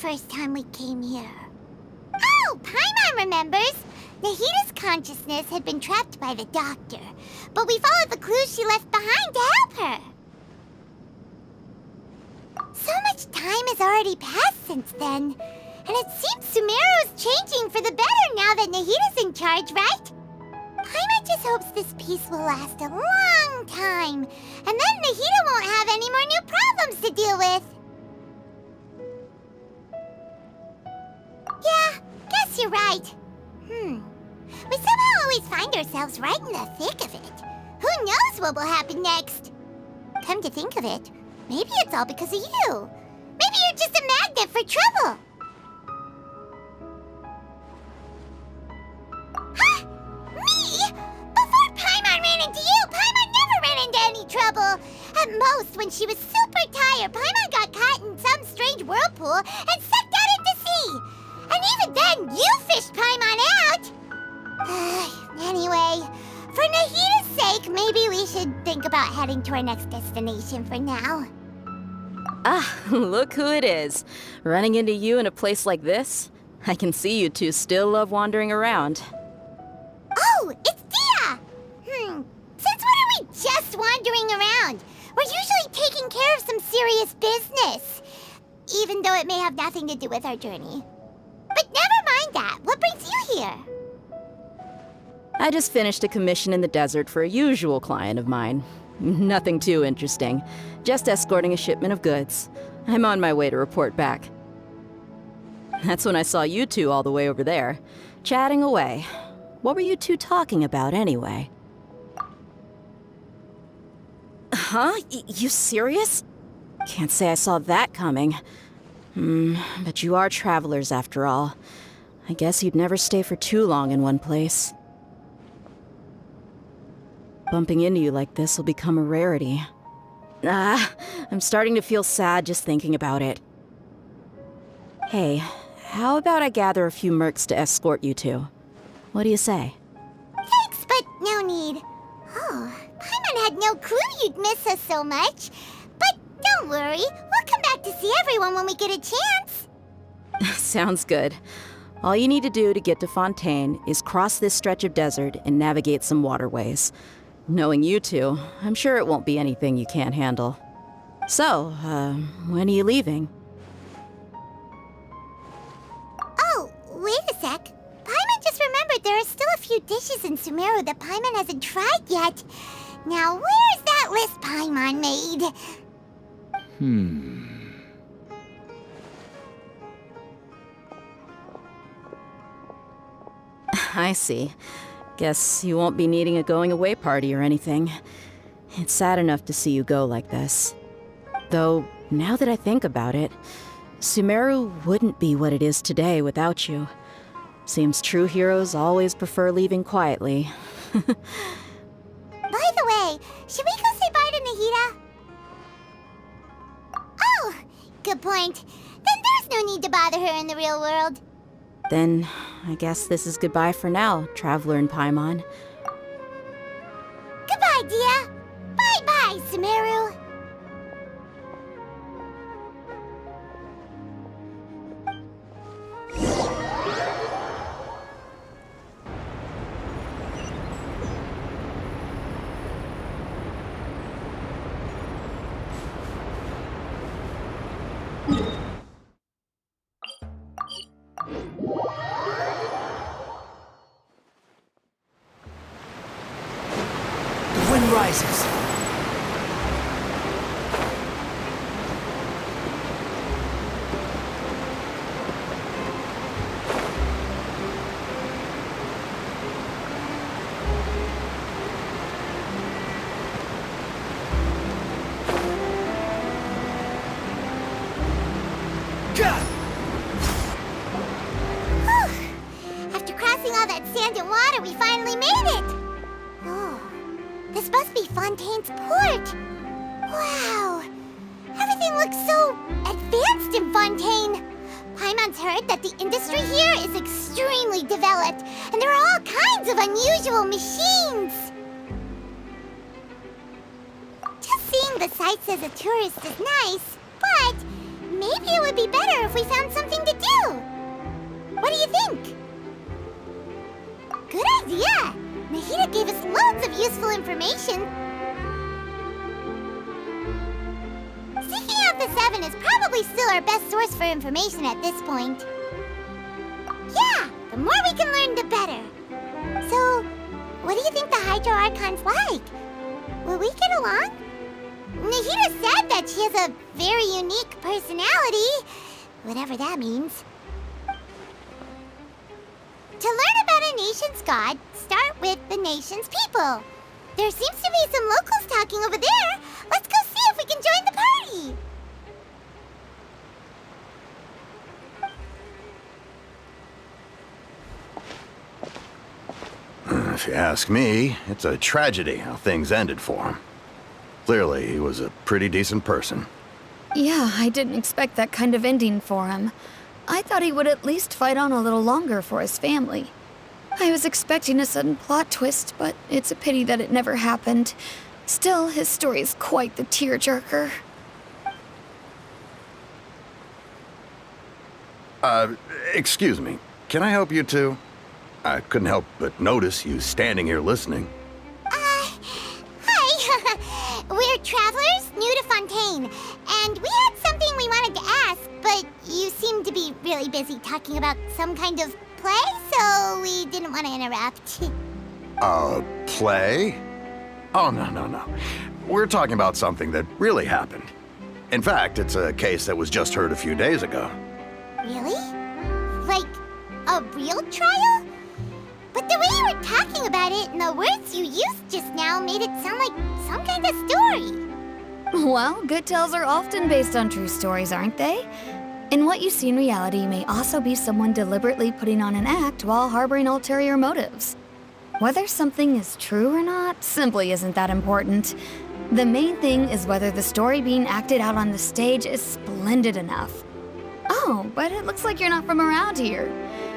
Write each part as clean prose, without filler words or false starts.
first time we came here. Oh, Paimon remembers! Nahita's consciousness had been trapped by the doctor, but we followed the clues she left behind to help her. So much time has already passed since then, and it seems Sumeru's changing for the better now that Nahita's in charge, right? Paimon just hopes this peace will last a long time, and then Nahita won't have any more new problems to deal with. Yeah, guess you're right. We somehow always find ourselves right in the thick of it. Who knows what will happen next? Come to think of it, maybe it's all because of you. Maybe you're just a magnet for trouble. Huh? Me? Before Paimon ran into you, Paimon never ran into any trouble. At most, when she was super tired, Paimon got caught in some strange whirlpool and sucked out into sea. And even then, you fished Paimon out! Anyway, for Nahita's sake, maybe we should think about heading to our next destination for now. Ah, look who it is. Running into you in a place like this? I can see you two still love wandering around. Oh, it's Dia! Since when are we just wandering around? We're usually taking care of some serious business. Even though it may have nothing to do with our journey. But never mind that. What brings you here? I just finished a commission in the desert for a usual client of mine. Nothing too interesting. Just escorting a shipment of goods. I'm on my way to report back. That's when I saw you two all the way over there, chatting away. What were you two talking about anyway? Huh? You serious? Can't say I saw that coming. But you are travelers after all. I guess you'd never stay for too long in one place. Bumping into you like this will become a rarity. I'm starting to feel sad just thinking about it. Hey, how about I gather a few mercs to escort you two? What do you say? Thanks, but no need. Oh, Paimon had no clue you'd miss us so much. But don't worry, we'll come back to see everyone when we get a chance. Sounds good. All you need to do to get to Fontaine is cross this stretch of desert and navigate some waterways. Knowing you two, I'm sure it won't be anything you can't handle. So, when are you leaving? Oh, wait a sec. Paimon just remembered there are still a few dishes in Sumeru that Paimon hasn't tried yet. Now, where's that list Paimon made? I see. Guess you won't be needing a going-away party or anything. It's sad enough to see you go like this. Though, now that I think about it, Sumeru wouldn't be what it is today without you. Seems true heroes always prefer leaving quietly. By the way, should we go say bye to Nahita? Oh, good point. Then there's no need to bother her in the real world. Then, I guess this is goodbye for now, Traveler and Paimon. Goodbye, Dia. Bye-bye, Sumeru. Rises. After crossing all that sand and water, we finally made it! Oh, this must be Fontaine's port! Wow! Everything looks so advanced in Fontaine! Paimon's heard that the industry here is extremely developed, and there are all kinds of unusual machines! Just seeing the sights as a tourist is nice, but maybe it would be better if we found something to do. What do you think? Good idea! Nahida gave us loads of useful information. Seeking out the Seven is probably still our best source for information at this point. Yeah, the more we can learn, the better. So, what do you think the Hydro Archon's like? Will we get along? Nahida said that she has a very unique personality, whatever that means. To learn about a nation's god, start with the nation's people. There seems to be some locals talking over there. Let's go see if we can join the party. If you ask me, it's a tragedy how things ended for him. Clearly, he was a pretty decent person. Yeah, I didn't expect that kind of ending for him. I thought he would at least fight on a little longer for his family. I was expecting a sudden plot twist, but it's a pity that it never happened. Still, his story is quite the tearjerker. Excuse me. Can I help you two? I couldn't help but notice you standing here listening. Hi. We're travelers new to Fontaine, and we had something we wanted to ask, but you seem to be really busy talking about some kind of play, so we didn't want to interrupt. Play? Oh, no. We're talking about something that really happened. In fact, it's a case that was just heard a few days ago. Really? Like, a real trial? But the way you were talking about it and the words you used just now made it sound like some kind of story. Well, good tales are often based on true stories, aren't they? And what you see in reality may also be someone deliberately putting on an act while harboring ulterior motives. Whether something is true or not simply isn't that important. The main thing is whether the story being acted out on the stage is splendid enough. Oh, but it looks like you're not from around here.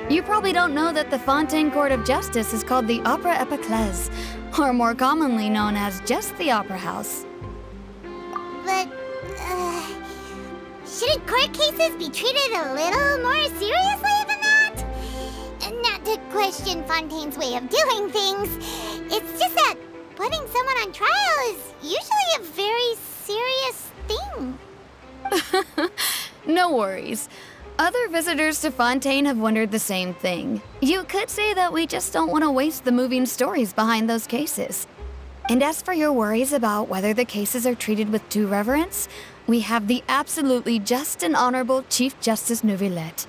You probably don't know that the Fontaine Court of Justice is called the Opera Epiclese, or more commonly known as just the Opera House. But, shouldn't court cases be treated a little more seriously than that? Not to question Fontaine's way of doing things. It's just that putting someone on trial is usually a very serious thing. No worries. Other visitors to Fontaine have wondered the same thing. You could say that we just don't want to waste the moving stories behind those cases. And as for your worries about whether the cases are treated with due reverence, we have the absolutely just and honorable Chief Justice Neuvillette,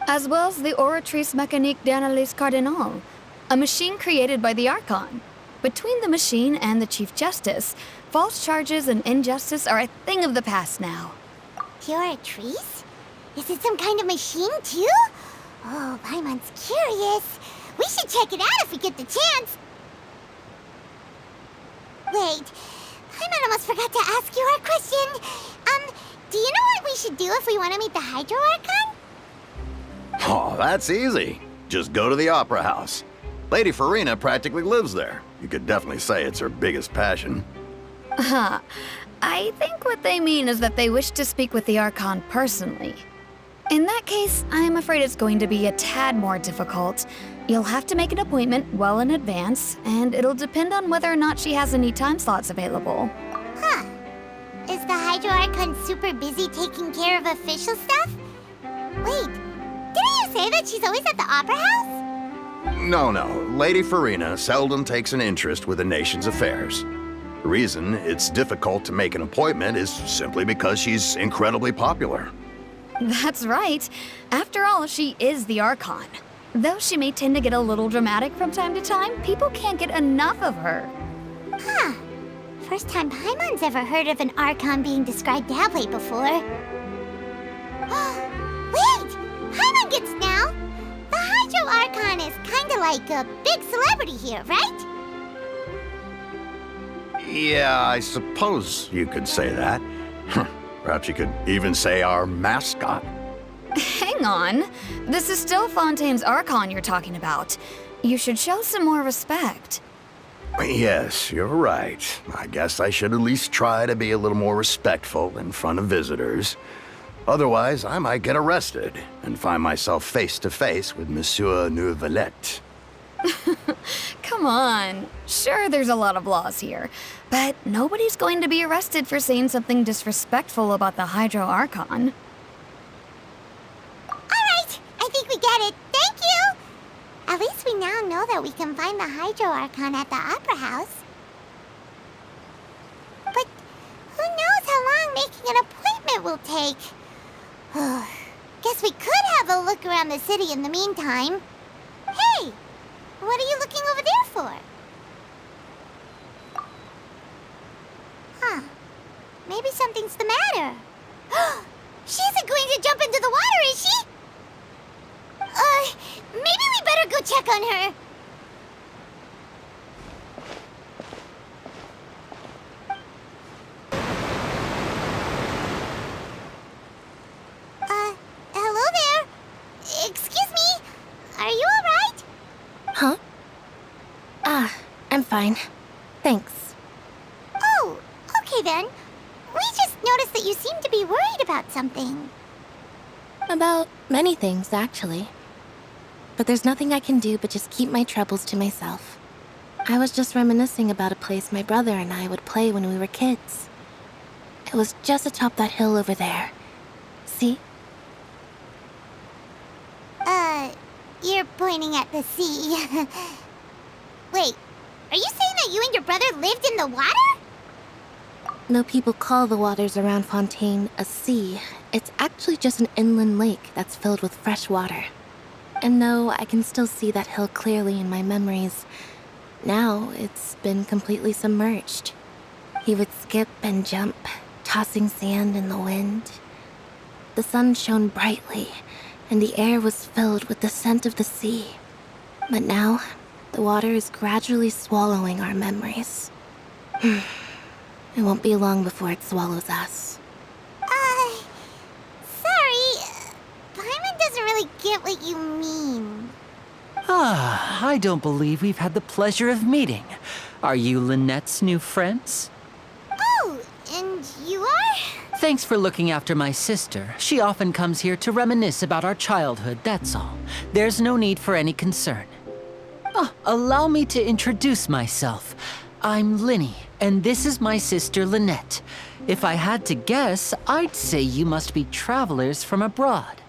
as well as the Oratrice Mécanique d'Analyse Cardinal, a machine created by the Archon. Between the machine and the Chief Justice, false charges and injustice are a thing of the past now. Oratrice? Is it some kind of machine, too? Oh, Paimon's curious. We should check it out if we get the chance. Wait, Paimon almost forgot to ask you our question. Do you know what we should do if we want to meet the Hydro Archon? Oh, that's easy. Just go to the Opera House. Lady Furina practically lives there. You could definitely say it's her biggest passion. I think what they mean is that they wish to speak with the Archon personally. In that case, I'm afraid it's going to be a tad more difficult. You'll have to make an appointment well in advance, and it'll depend on whether or not she has any time slots available. Huh. Is the Hydro Archon super busy taking care of official stuff? Wait, didn't you say that she's always at the Opera House? No. Lady Furina seldom takes an interest with the nation's affairs. The reason it's difficult to make an appointment is simply because she's incredibly popular. That's right. After all, she is the Archon. Though she may tend to get a little dramatic from time to time, people can't get enough of her. Huh. First time Paimon's ever heard of an Archon being described that way before. Wait! Paimon gets now! The Hydro Archon is kinda like a big celebrity here, right? Yeah, I suppose you could say that. Perhaps you could even say our mascot. Hang on. This is still Fontaine's Archon you're talking about. You should show some more respect. Yes, you're right. I guess I should at least try to be a little more respectful in front of visitors. Otherwise, I might get arrested and find myself face to face with Monsieur Noircheur. Come on. Sure, there's a lot of laws here, but nobody's going to be arrested for saying something disrespectful about the Hydro Archon. Alright, I think we get it. Thank you! At least we now know that we can find the Hydro Archon at the Opera House. But who knows how long making an appointment will take? Guess we could have a look around the city in the meantime. Hey! What are you looking over there for? Huh. Maybe something's the matter. She isn't going to jump into the water, is she? Maybe we better go check on her. Hello there. Excuse me. Are you alright? Huh? I'm fine. Thanks. Oh, okay then. We just noticed that you seem to be worried about something. About many things, actually. But there's nothing I can do but just keep my troubles to myself. I was just reminiscing about a place my brother and I would play when we were kids. It was just atop that hill over there. See? You're pointing at the sea. Wait, are you saying that you and your brother lived in the water? Though people call the waters around Fontaine a sea, it's actually just an inland lake that's filled with fresh water. And though I can still see that hill clearly in my memories, now it's been completely submerged. He would skip and jump, tossing sand in the wind. The sun shone brightly, and the air was filled with the scent of the sea. But now, the water is gradually swallowing our memories. It won't be long before it swallows us. Sorry. Paimon doesn't really get what you mean. I don't believe we've had the pleasure of meeting. Are you Lynette's new friends? Oh, and you are? Thanks for looking after my sister. She often comes here to reminisce about our childhood, that's all. There's no need for any concern. Allow me to introduce myself. I'm Lyney, and this is my sister Lynette. If I had to guess, I'd say you must be travelers from abroad.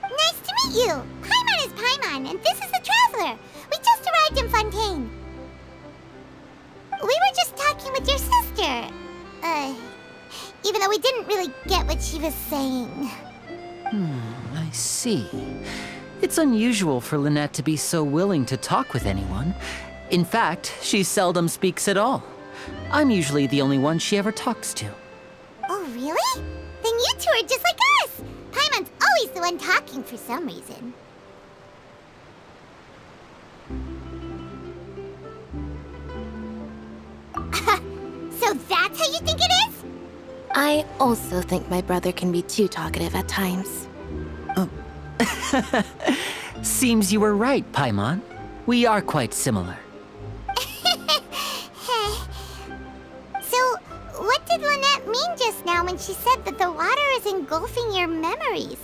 Nice to meet you. Paimon is Paimon, and this is the Traveler. We just arrived in Fontaine. We were just talking with your sister. Even though we didn't really get what she was saying. I see. It's unusual for Lynette to be so willing to talk with anyone. In fact, she seldom speaks at all. I'm usually the only one she ever talks to. Oh, really? Then you two are just like us. Paimon's always the one talking for some reason. So that's how you think it is? I also think my brother can be too talkative at times. Seems you were right, Paimon. We are quite similar. So, what did Lynette mean just now when she said that the water is engulfing your memories,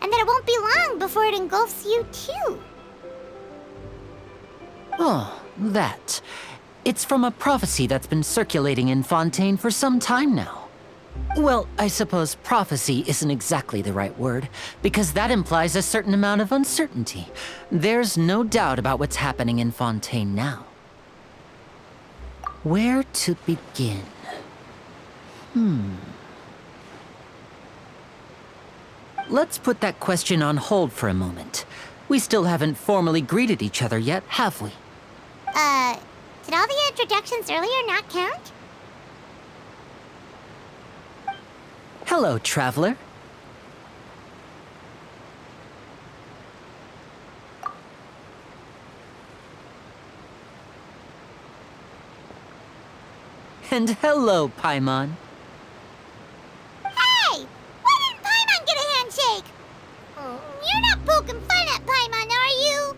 and that it won't be long before it engulfs you too? Oh, that. It's from a prophecy that's been circulating in Fontaine for some time now. Well, I suppose prophecy isn't exactly the right word, because that implies a certain amount of uncertainty. There's no doubt about what's happening in Fontaine now. Where to begin? Let's put that question on hold for a moment. We still haven't formally greeted each other yet, have we? Did all the introductions earlier not count? Hello, Traveler. And hello, Paimon. Hey! Why didn't Paimon get a handshake? You're not poking fun at Paimon, are you?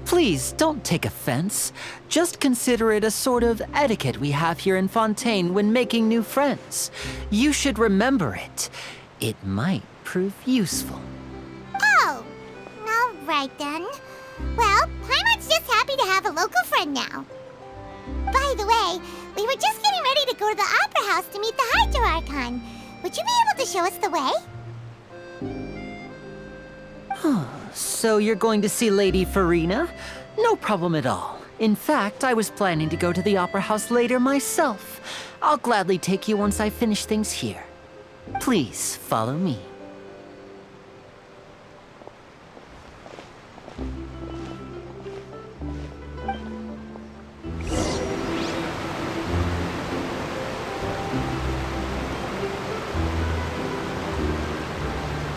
Please, don't take offense. Just consider it a sort of etiquette we have here in Fontaine when making new friends. You should remember it. It might prove useful. Oh, all right then. Well, Paimon's just happy to have a local friend now. By the way, we were just getting ready to go to the Opera House to meet the Hydro Archon. Would you be able to show us the way? So you're going to see Lady Furina? No problem at all. In fact, I was planning to go to the Opera House later myself. I'll gladly take you once I finish things here. Please follow me.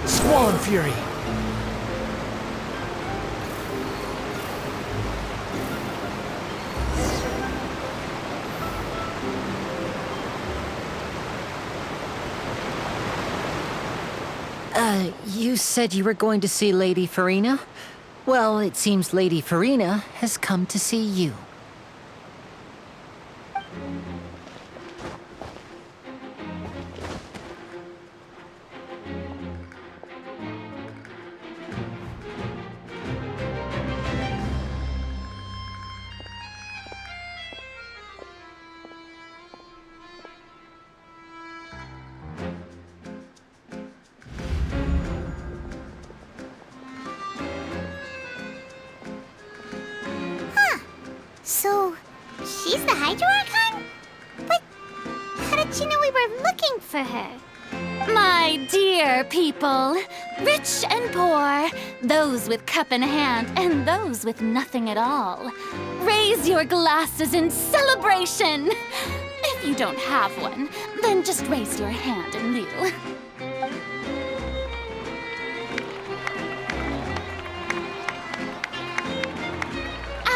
Squall Fury! You said you were going to see Lady Furina? Well, it seems Lady Furina has come to see you. So, she's the Hydro Archon? But how did she know we were looking for her? My dear people, rich and poor, those with cup in hand and those with nothing at all, raise your glasses in celebration! If you don't have one, then just raise your hand in lieu.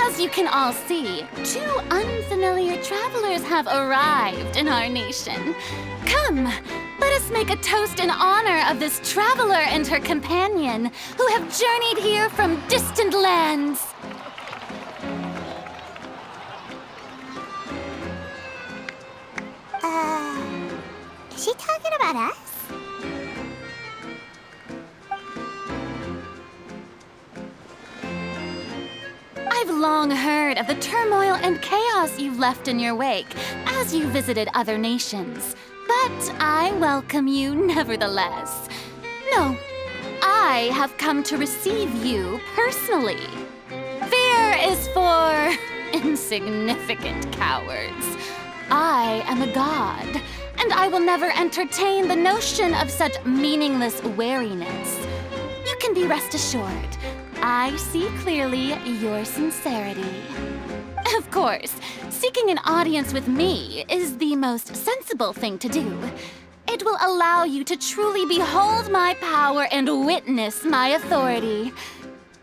As you can all see, 2 unfamiliar travelers have arrived in our nation. Come, let us make a toast in honor of this traveler and her companion who have journeyed here from distant lands. Is she talking about us? I've long heard of the turmoil and chaos you've left in your wake as you visited other nations, but I welcome you nevertheless. No, I have come to receive you personally. Fear is for insignificant cowards. I am a god, and I will never entertain the notion of such meaningless wariness. You can be rest assured, I see clearly your sincerity. Of course, seeking an audience with me is the most sensible thing to do. It will allow you to truly behold my power and witness my authority.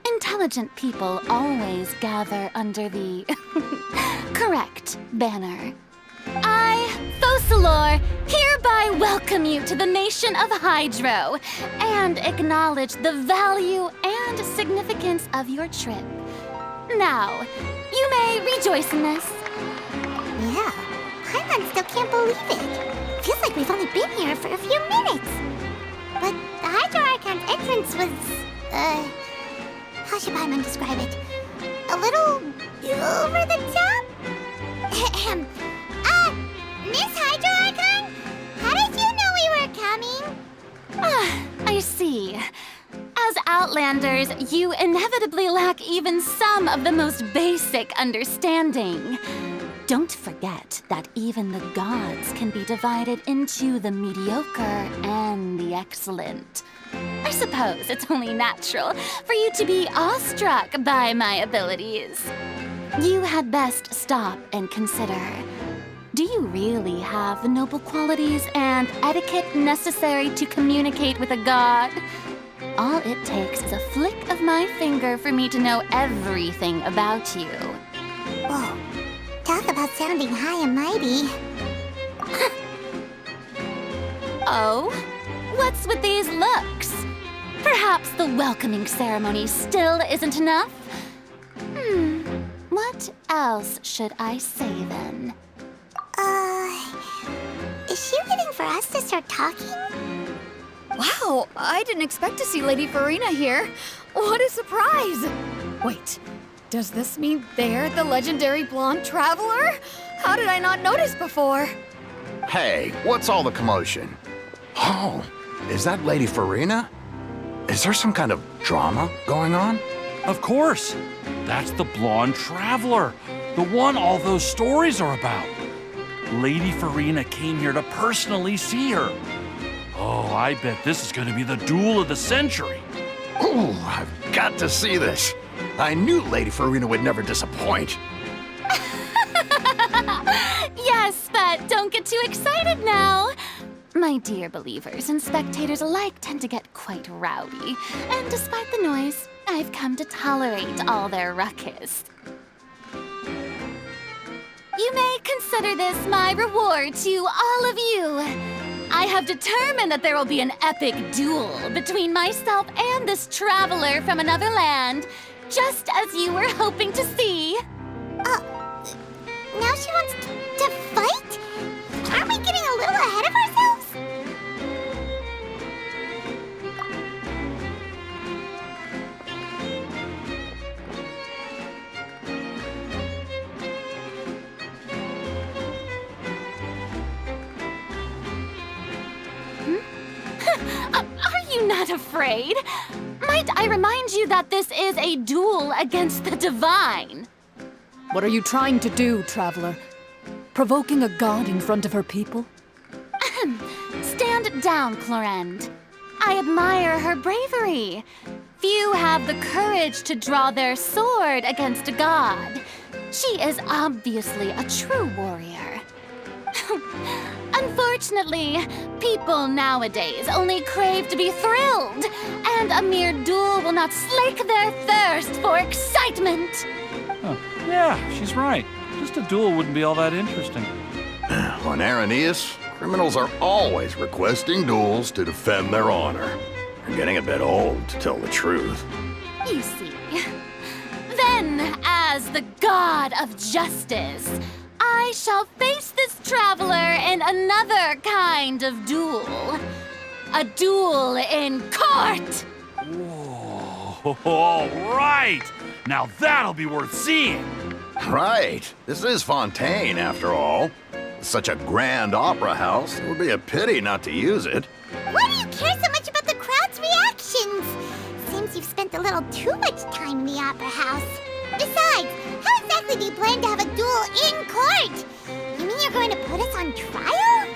Intelligent people always gather under the correct banner. I, Focalor, hereby welcome you to the nation of Hydro and acknowledge the value and significance of your trip. Now, you may rejoice in this. Yeah, Paimon still can't believe it. Feels like we've only been here for a few minutes. But the Hydro Archon's entrance was, how should Paimon describe it? A little over the top? Miss Hydro Archon? How did you know we were coming? I see. As Outlanders, you inevitably lack even some of the most basic understanding. Don't forget that even the gods can be divided into the mediocre and the excellent. I suppose it's only natural for you to be awestruck by my abilities. You had best stop and consider. Do you really have the noble qualities and etiquette necessary to communicate with a god? All it takes is a flick of my finger for me to know everything about you. Whoa, talk about sounding high and mighty. Oh? What's with these looks? Perhaps the welcoming ceremony still isn't enough? What else should I say then? Is she waiting for us to start talking? Wow, I didn't expect to see Lady Furina here. What a surprise! Wait, does this mean they're the legendary blonde traveler? How did I not notice before? Hey, what's all the commotion? Oh, is that Lady Furina? Is there some kind of drama going on? Of course. That's the blonde traveler, the one all those stories are about. Lady Furina came here to personally see her. Oh, I bet this is going to be the duel of the century. Ooh, I've got to see this. I knew Lady Furina would never disappoint. Yes, but don't get too excited now. My dear believers and spectators alike tend to get quite rowdy, and despite the noise, I've come to tolerate all their ruckus. You may consider this my reward to all of you. I have determined that there will be an epic duel between myself and this traveler from another land, just as you were hoping to see. Now she wants to fight? Aren't we getting a little ahead of ourselves? Are you not afraid? Might I remind you that this is a duel against the divine? What are you trying to do, traveler? Provoking a god in front of her people? Stand down, Clorend. I admire her bravery. Few have the courage to draw their sword against a god. She is obviously a true warrior. Unfortunately, people nowadays only crave to be thrilled, and a mere duel will not slake their thirst for excitement. Huh. Yeah, she's right. Just a duel wouldn't be all that interesting. On Araneus, criminals are always requesting duels to defend their honor. They're getting a bit old, to tell the truth. You see. Then, as the god of justice, I shall face this traveler in another kind of duel. A duel in court! Whoa, all right! Now that'll be worth seeing! Right. This is Fontaine, after all. Such a grand opera house, it would be a pity not to use it. Why do you care so much about the crowd's reactions? Seems you've spent a little too much time in the opera house. Besides, how exactly do you plan to have a duel in court? You mean you're going to put us on trial?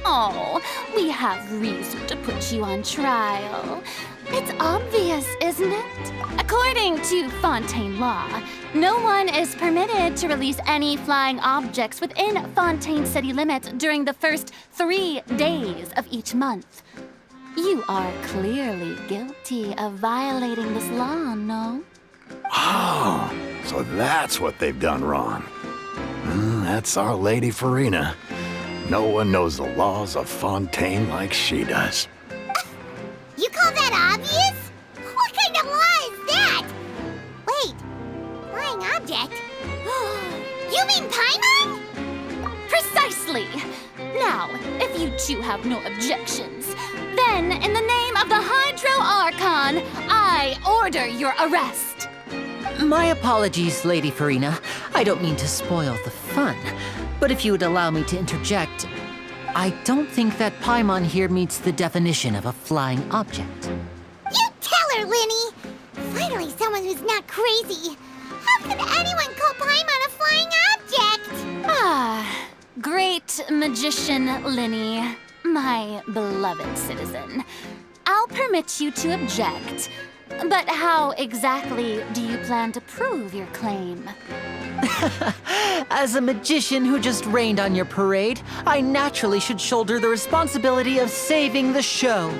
Oh, we have reason to put you on trial. It's obvious, isn't it? According to Fontaine law, no one is permitted to release any flying objects within Fontaine City limits during the first 3 days of each month. You are clearly guilty of violating this law, no? Oh, so that's what they've done wrong. That's our Lady Furina. No one knows the laws of Fontaine like she does. You call that obvious? What kind of law is that? Wait, flying object? You mean Paimon? Precisely! Now, if you two have no objections, then in the name of the Hydro Archon, I order your arrest. My apologies, Lady Furina. I don't mean to spoil the fun, but if you would allow me to interject, I don't think that Paimon here meets the definition of a flying object. You tell her, Lyney! Finally someone who's not crazy. How could anyone call Paimon a flying object? Ah, great magician Lyney, my beloved citizen. I'll permit you to object, but how exactly do you plan to prove your claim? As a magician who just rained on your parade, I naturally should shoulder the responsibility of saving the show.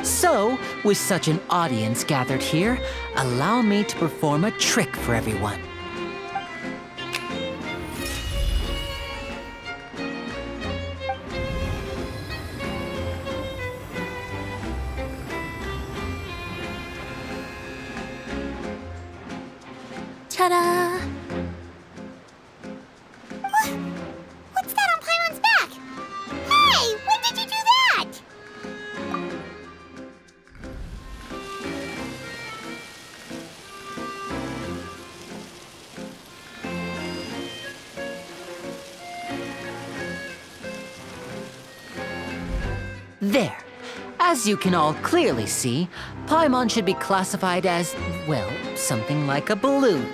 So, with such an audience gathered here, allow me to perform a trick for everyone. Ta-da! What's that on Paimon's back? There. As you can all clearly see, Paimon should be classified as, well, something like a balloon.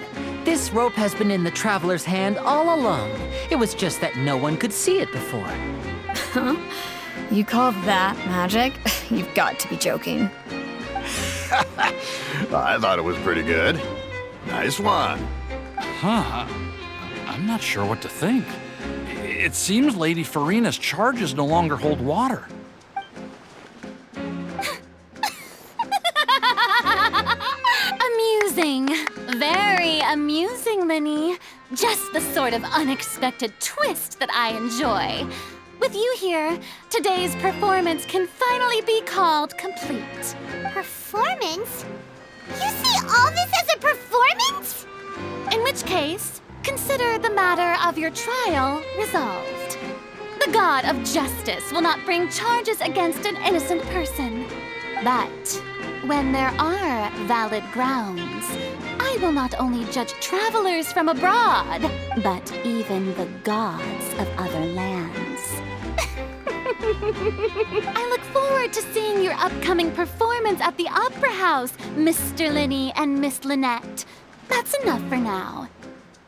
This rope has been in the traveler's hand all along. It was just that no one could see it before. Huh? You call that magic? You've got to be joking. I thought it was pretty good. Nice one. Huh. I'm not sure what to think. It seems Lady Furina's charges no longer hold water. Amusing. Very amusing, Lyney. Just the sort of unexpected twist that I enjoy. With you here, today's performance can finally be called complete. Performance? You see all this as a performance? In which case, consider the matter of your trial resolved. The god of justice will not bring charges against an innocent person. But when there are valid grounds, I will not only judge travelers from abroad, but even the gods of other lands. I look forward to seeing your upcoming performance at the Opera House, Mr. Lyney and Miss Lynette. That's enough for now.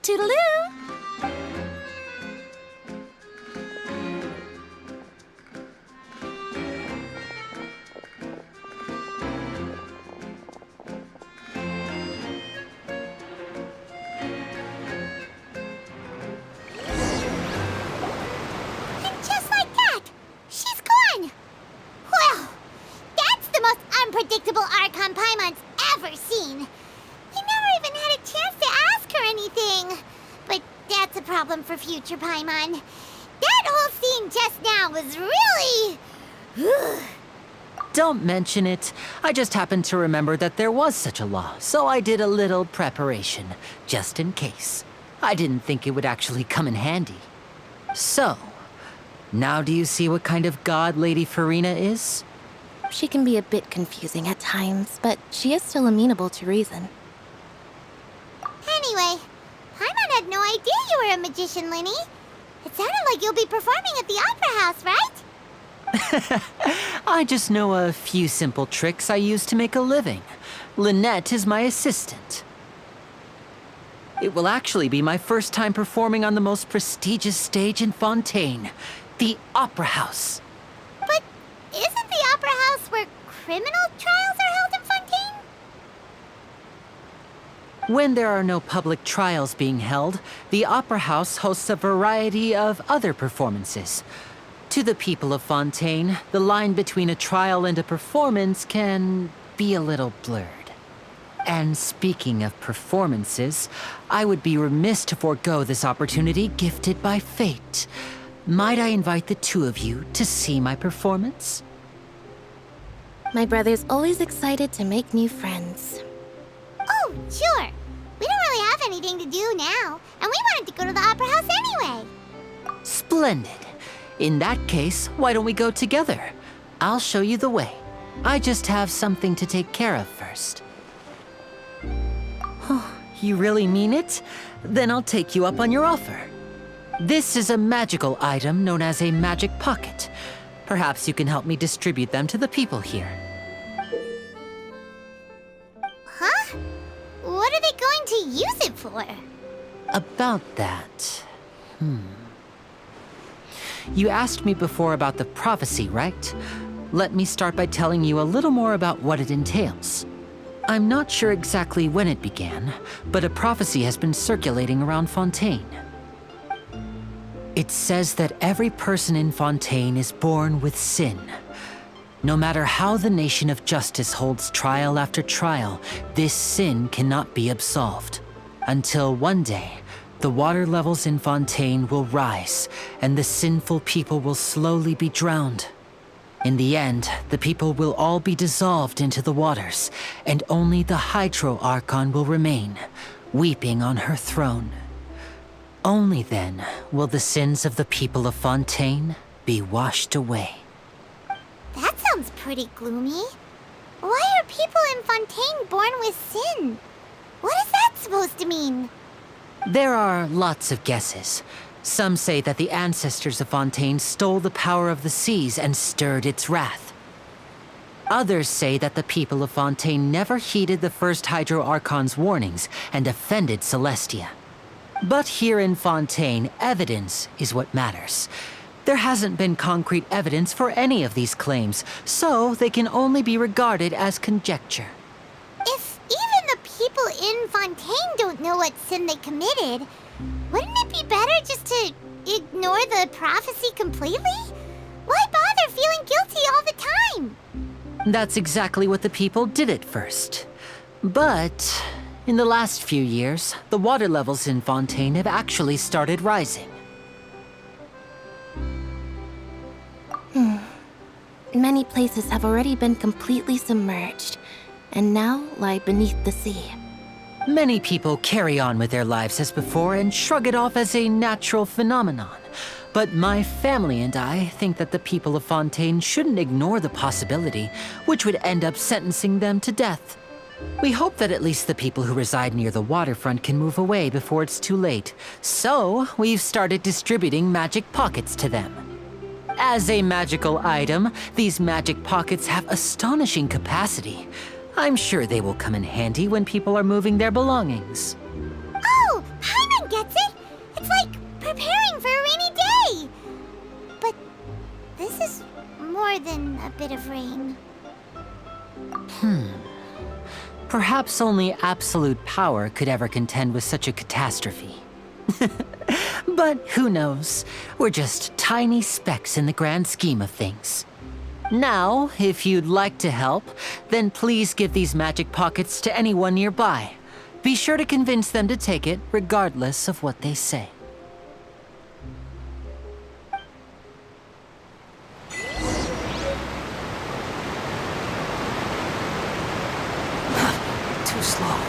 Toodaloo! Unpredictable Archon Paimon's ever seen. You never even had a chance to ask her anything. But that's a problem for future Paimon. That whole scene just now was really... Don't mention it. I just happened to remember that there was such a law, so I did a little preparation, just in case. I didn't think it would actually come in handy. So, now do you see what kind of god Lady Furina is? She can be a bit confusing at times, but she is still amenable to reason. Anyway, Paimon had no idea you were a magician, Lyney. It sounded like you'll be performing at the Opera House, right? I just know a few simple tricks I use to make a living. Lynette is my assistant. It will actually be my first time performing on the most prestigious stage in Fontaine, the Opera House. But isn't the Opera House where criminal trials are held in Fontaine? When there are no public trials being held, the Opera House hosts a variety of other performances. To the people of Fontaine, the line between a trial and a performance can be a little blurred. And speaking of performances, I would be remiss to forego this opportunity gifted by fate. Might I invite the two of you to see my performance? My brother's always excited to make new friends. Oh, sure. We don't really have anything to do now, and we wanted to go to the Opera House anyway. Splendid. In that case, why don't we go together? I'll show you the way. I just have something to take care of first. Oh, you really mean it? Then I'll take you up on your offer. This is a magical item known as a magic pocket. Perhaps you can help me distribute them to the people here. Huh? What are they going to use it for? About that... You asked me before about the prophecy, right? Let me start by telling you a little more about what it entails. I'm not sure exactly when it began, but a prophecy has been circulating around Fontaine. It says that every person in Fontaine is born with sin. No matter how the nation of justice holds trial after trial, this sin cannot be absolved. Until one day, the water levels in Fontaine will rise, and the sinful people will slowly be drowned. In the end, the people will all be dissolved into the waters, and only the Hydro Archon will remain, weeping on her throne. Only then will the sins of the people of Fontaine be washed away. That sounds pretty gloomy. Why are people in Fontaine born with sin? What is that supposed to mean? There are lots of guesses. Some say that the ancestors of Fontaine stole the power of the seas and stirred its wrath. Others say that the people of Fontaine never heeded the first Hydro Archon's warnings and offended Celestia. But here in Fontaine, evidence is what matters. There hasn't been concrete evidence for any of these claims, so they can only be regarded as conjecture. If even the people in Fontaine don't know what sin they committed, wouldn't it be better just to ignore the prophecy completely? Why bother feeling guilty all the time? That's exactly what the people did at first. But in the last few years, the water levels in Fontaine have actually started rising. Many places have already been completely submerged, and now lie beneath the sea. Many people carry on with their lives as before and shrug it off as a natural phenomenon. But my family and I think that the people of Fontaine shouldn't ignore the possibility, which would end up sentencing them to death. We hope that at least the people who reside near the waterfront can move away before it's too late. So, we've started distributing magic pockets to them. As a magical item, these magic pockets have astonishing capacity. I'm sure they will come in handy when people are moving their belongings. Oh, Paimon gets it! It's like preparing for a rainy day! But this is more than a bit of rain. Perhaps only absolute power could ever contend with such a catastrophe. But who knows? We're just tiny specks in the grand scheme of things. Now, if you'd like to help, then please give these magic pockets to anyone nearby. Be sure to convince them to take it, regardless of what they say. Too slow.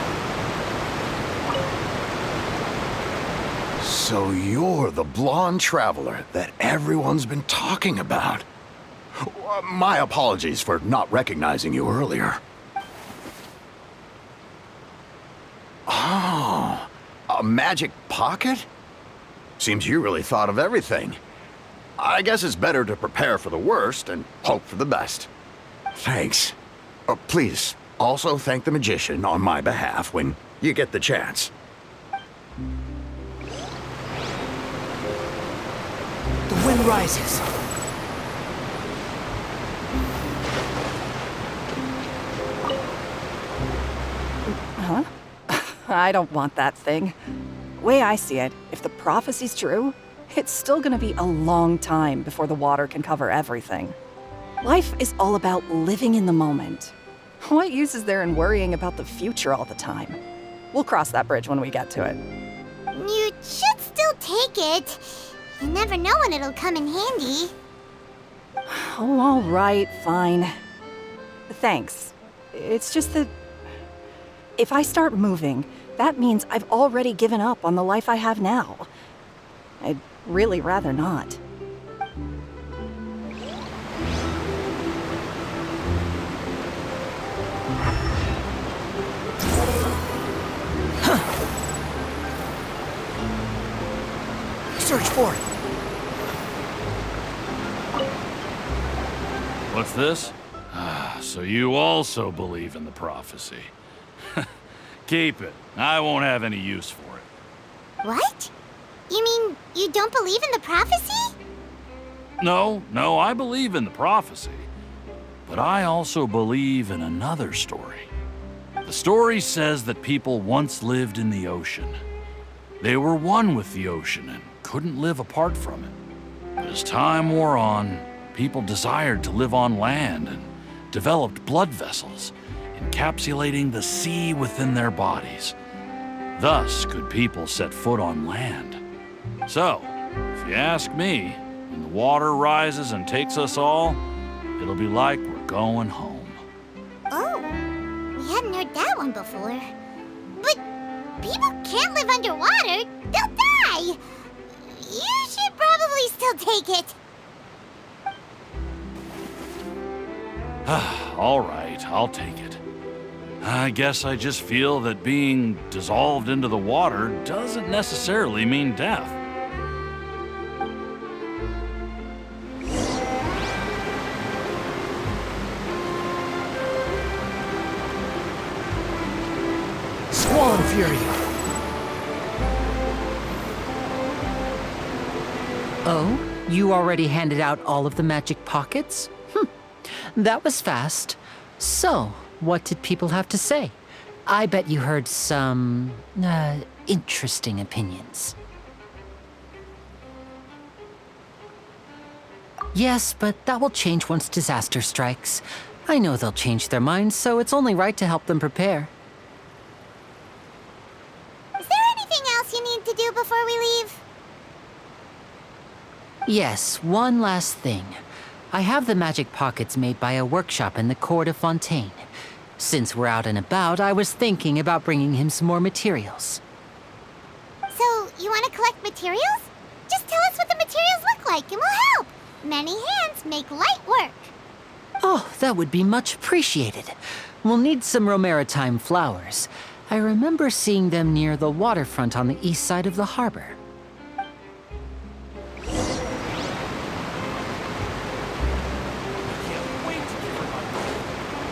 So you're the blonde traveler that everyone's been talking about. My apologies for not recognizing you earlier. Oh, a magic pocket? Seems you really thought of everything. I guess it's better to prepare for the worst and hope for the best. Thanks. Please, also thank the magician on my behalf when you get the chance. The wind rises. Huh? I don't want that thing. Way I see it, if the prophecy's true, it's still gonna be a long time before the water can cover everything. Life is all about living in the moment. What use is there in worrying about the future all the time? We'll cross that bridge when we get to it. You should still take it. You never know when it'll come in handy. Oh, all right, fine. Thanks. It's just that if I start moving, that means I've already given up on the life I have now. I'd really rather not. Search for it. What's this? So you also believe in the prophecy. Keep it. I won't have any use for it. What? You mean you don't believe in the prophecy? No, I believe in the prophecy. But I also believe in another story. The story says that people once lived in the ocean. They were one with the ocean and couldn't live apart from it. But as time wore on, people desired to live on land and developed blood vessels, encapsulating the sea within their bodies. Thus could people set foot on land. So, if you ask me, when the water rises and takes us all, it'll be like we're going home. Oh, we hadn't heard that one before. But people can't live underwater. They'll die. You should probably still take it. All right, I'll take it. I guess I just feel that being dissolved into the water doesn't necessarily mean death. Squall and Fury. Oh? You already handed out all of the magic pockets? That was fast. So, what did people have to say? I bet you heard some, interesting opinions. Yes, but that will change once disaster strikes. I know they'll change their minds, so it's only right to help them prepare. Is there anything else you need to do before we leave? Yes, one last thing. I have the magic pockets made by a workshop in the court of Fontaine. Since we're out and about, I was thinking about bringing him some more materials. So, you want to collect materials? Just tell us what the materials look like and we'll help. Many hands make light work. Oh, that would be much appreciated. We'll need some romaritime flowers. I remember seeing them near the waterfront on the east side of the harbor.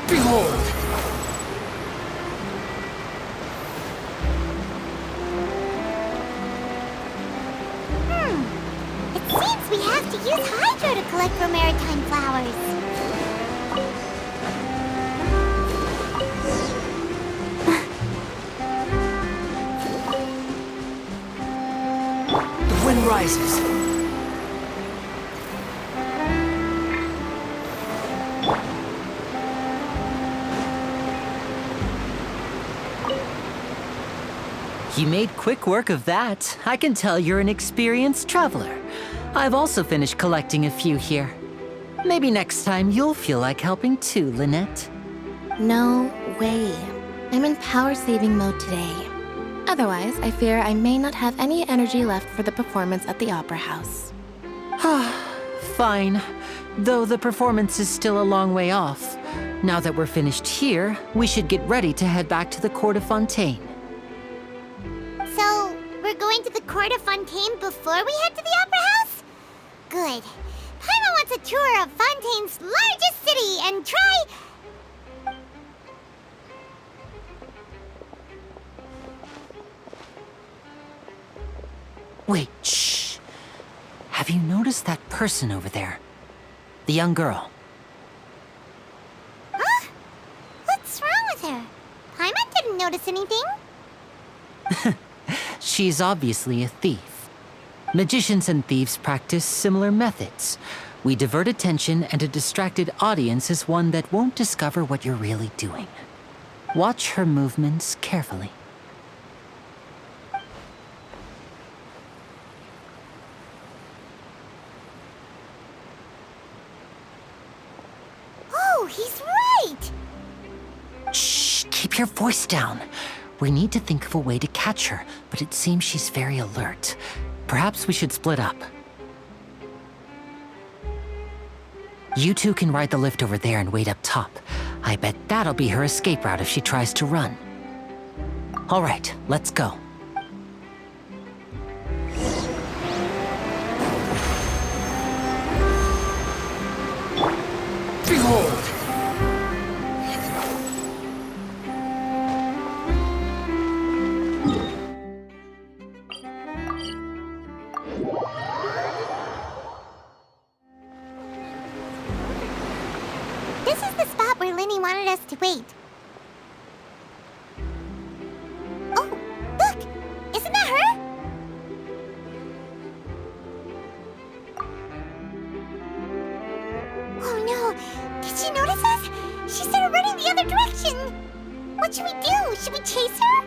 Behold! It seems we have to use Hydro to collect romaritime flowers. The wind rises. You made quick work of that. I can tell you're an experienced traveler. I've also finished collecting a few here. Maybe next time you'll feel like helping too, Lynette. No way. I'm in power-saving mode today. Otherwise, I fear I may not have any energy left for the performance at the Opera House. Fine. Though the performance is still a long way off. Now that we're finished here, we should get ready to head back to the court of Fontaine. So, we're going to the court of Fontaine before we head to the Opera House? Good. Paimon wants a tour of Fontaine's largest city and try... Wait, shh. Have you noticed that person over there? The young girl. Huh? What's wrong with her? Paimon didn't notice anything. She's obviously a thief. Magicians and thieves practice similar methods. We divert attention, and a distracted audience is one that won't discover what you're really doing. Watch her movements carefully. Oh, he's right! Shh, keep your voice down. We need to think of a way to catch her, but it seems she's very alert. Perhaps we should split up. You two can ride the lift over there and wait up top. I bet that'll be her escape route if she tries to run. All right, let's go. Behold! This is the spot where Lyney wanted us to wait. Oh, look! Isn't that her? Oh no! Did she notice us? She started running the other direction! What should we do? Should we chase her?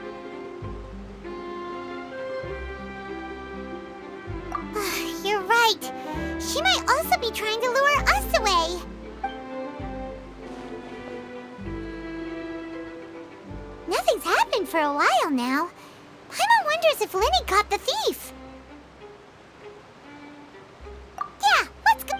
You're right. She might also be trying to lure us away. Nothing's happened for a while now. Paimon wonders if Lyney caught the thief. Yeah, let's go.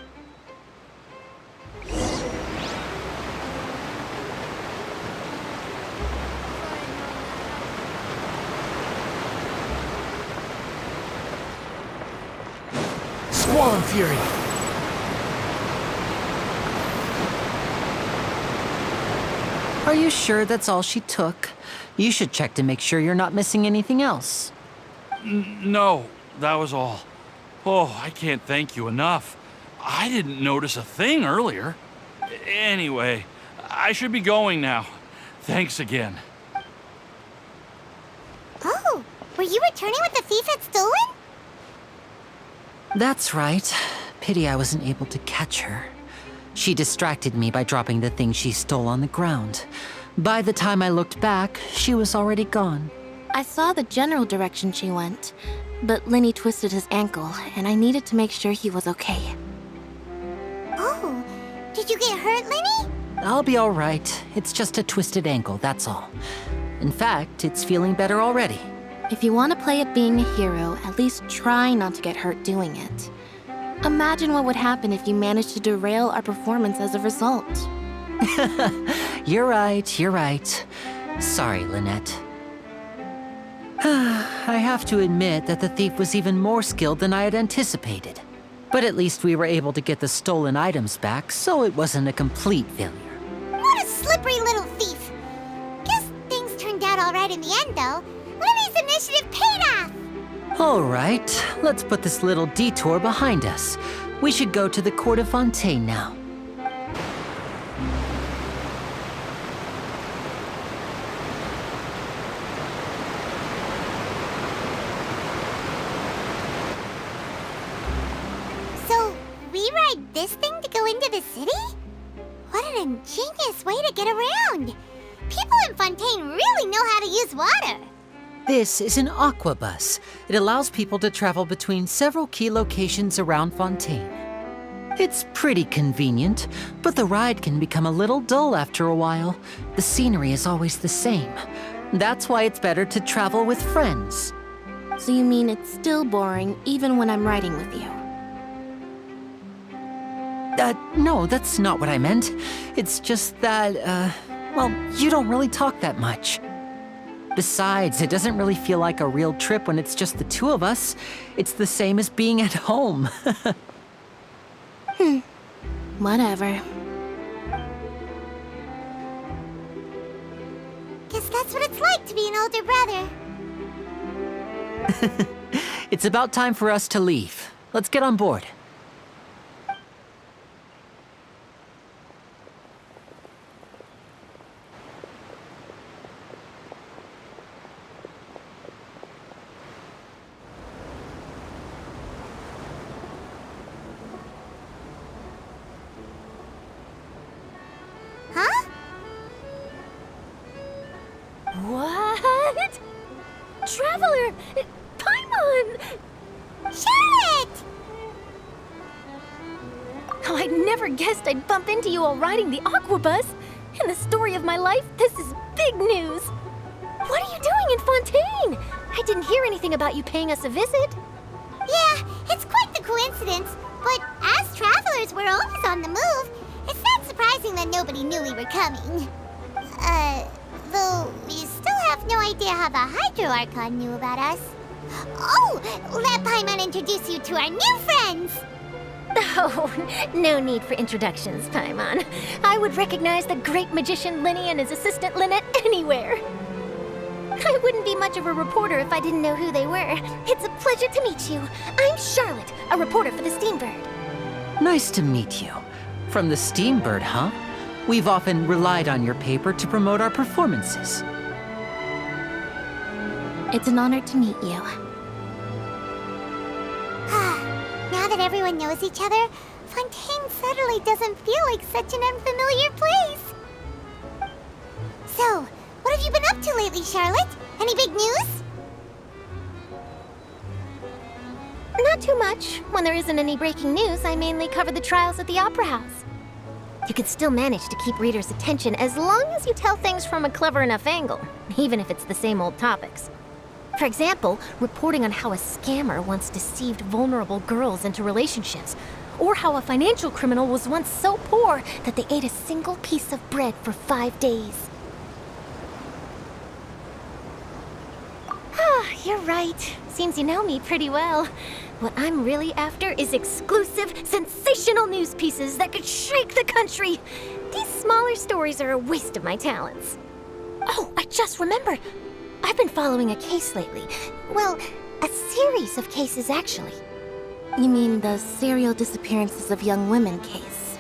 Squall and Fury. Are Are you sure that's all she took? You should check to make sure you're not missing anything else. No, that was all. Oh, I can't thank you enough. I didn't notice a thing earlier. Anyway, I should be going now. Thanks again. Oh, were you returning what the thief had stolen? That's right. Pity I wasn't able to catch her. She distracted me by dropping the thing she stole on the ground. By the time I looked back, she was already gone. I saw the general direction she went, but Lyney twisted his ankle, and I needed to make sure he was okay. Oh, did you get hurt, Lyney? I'll be all right. It's just a twisted ankle, that's all. In fact, it's feeling better already. If you want to play at being a hero, at least try not to get hurt doing it. Imagine what would happen if you managed to derail our performance as a result. You're right, you're right. Sorry, Lynette. I have to admit that the thief was even more skilled than I had anticipated. But at least we were able to get the stolen items back, so it wasn't a complete failure. What a slippery little thief. Guess things turned out all right in the end, though. Lyney's initiative paid off. All right, let's put this little detour behind us. We should go to the court of Fontaine now. So, we ride this thing to go into the city? What an ingenious way to get around. People in Fontaine really know how to use water. This is an Aquabus. It allows people to travel between several key locations around Fontaine. It's pretty convenient, but the ride can become a little dull after a while. The scenery is always the same. That's why it's better to travel with friends. So you mean it's still boring even when I'm riding with you? No, that's not what I meant. It's just that, well, you don't really talk that much. Besides, it doesn't really feel like a real trip when it's just the two of us. It's the same as being at home. Whatever. Guess that's what it's like to be an older brother. It's about time for us to leave. Let's get on board. Huh? What? Traveler! Paimon! Charlotte! Oh, I never guessed I'd bump into you while riding the Aquabus. In the story of my life, this is big news. What are you doing in Fontaine? I didn't hear anything about you paying us a visit. Yeah, it's quite the coincidence. But as travelers, we're always on the move. It's not surprising that nobody knew we were coming. Though we still have no idea how the Hydro Archon knew about us. Oh, let Paimon introduce you to our new friends. Oh, no need for introductions, Paimon. I would recognize the great magician Lyney and his assistant Lynette anywhere. I wouldn't be much of a reporter if I didn't know who they were. It's a pleasure to meet you. I'm Charlotte, a reporter for the Steambird. Nice to meet you. From the Steambird, huh? We've often relied on your paper to promote our performances. It's an honor to meet you. Now that everyone knows each other, Fontaine suddenly doesn't feel like such an unfamiliar place. So, what have you been up to lately, Charlotte? Any big news? Not too much. When there isn't any breaking news, I mainly cover the trials at the Opera House. You can still manage to keep readers' attention as long as you tell things from a clever enough angle, even if it's the same old topics. For example, reporting on how a scammer once deceived vulnerable girls into relationships, or how a financial criminal was once so poor that they ate a single piece of bread for 5 days. Ah, you're right. Seems you know me pretty well. What I'm really after is exclusive, sensational news pieces that could shake the country. These smaller stories are a waste of my talents. Oh, I just remembered. I've been following a case lately. Well, a series of cases, actually. You mean the serial disappearances of young women case?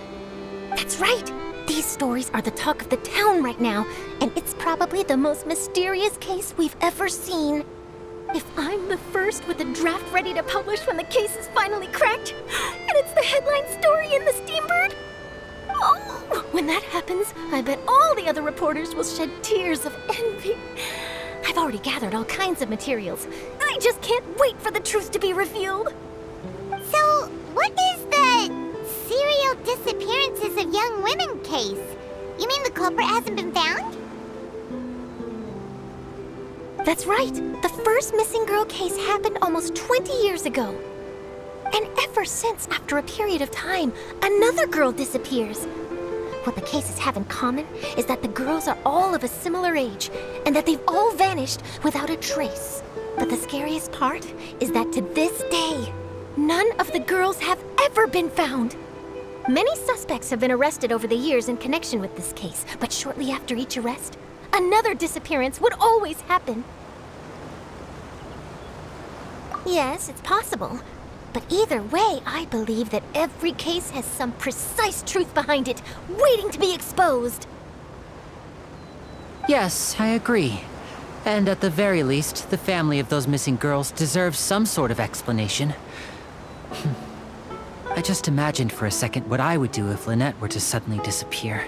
That's right! These stories are the talk of the town right now, and it's probably the most mysterious case we've ever seen. If I'm the first with a draft ready to publish when the case is finally cracked, and it's the headline story in the Steambird, oh, when that happens, I bet all the other reporters will shed tears of envy. I've already gathered all kinds of materials. I just can't wait for the truth to be revealed. So, what is the serial disappearances of young women case? You mean the culprit hasn't been found? That's right. The first missing girl case happened almost 20 years ago. And ever since, after a period of time, another girl disappears. What the cases have in common is that the girls are all of a similar age, and that they've all vanished without a trace. But the scariest part is that to this day, none of the girls have ever been found. Many suspects have been arrested over the years in connection with this case, but shortly after each arrest, another disappearance would always happen. Yes, it's possible. But either way, I believe that every case has some precise truth behind it, waiting to be exposed. Yes, I agree. And at the very least, the family of those missing girls deserves some sort of explanation. I just imagined for a second what I would do if Lynette were to suddenly disappear.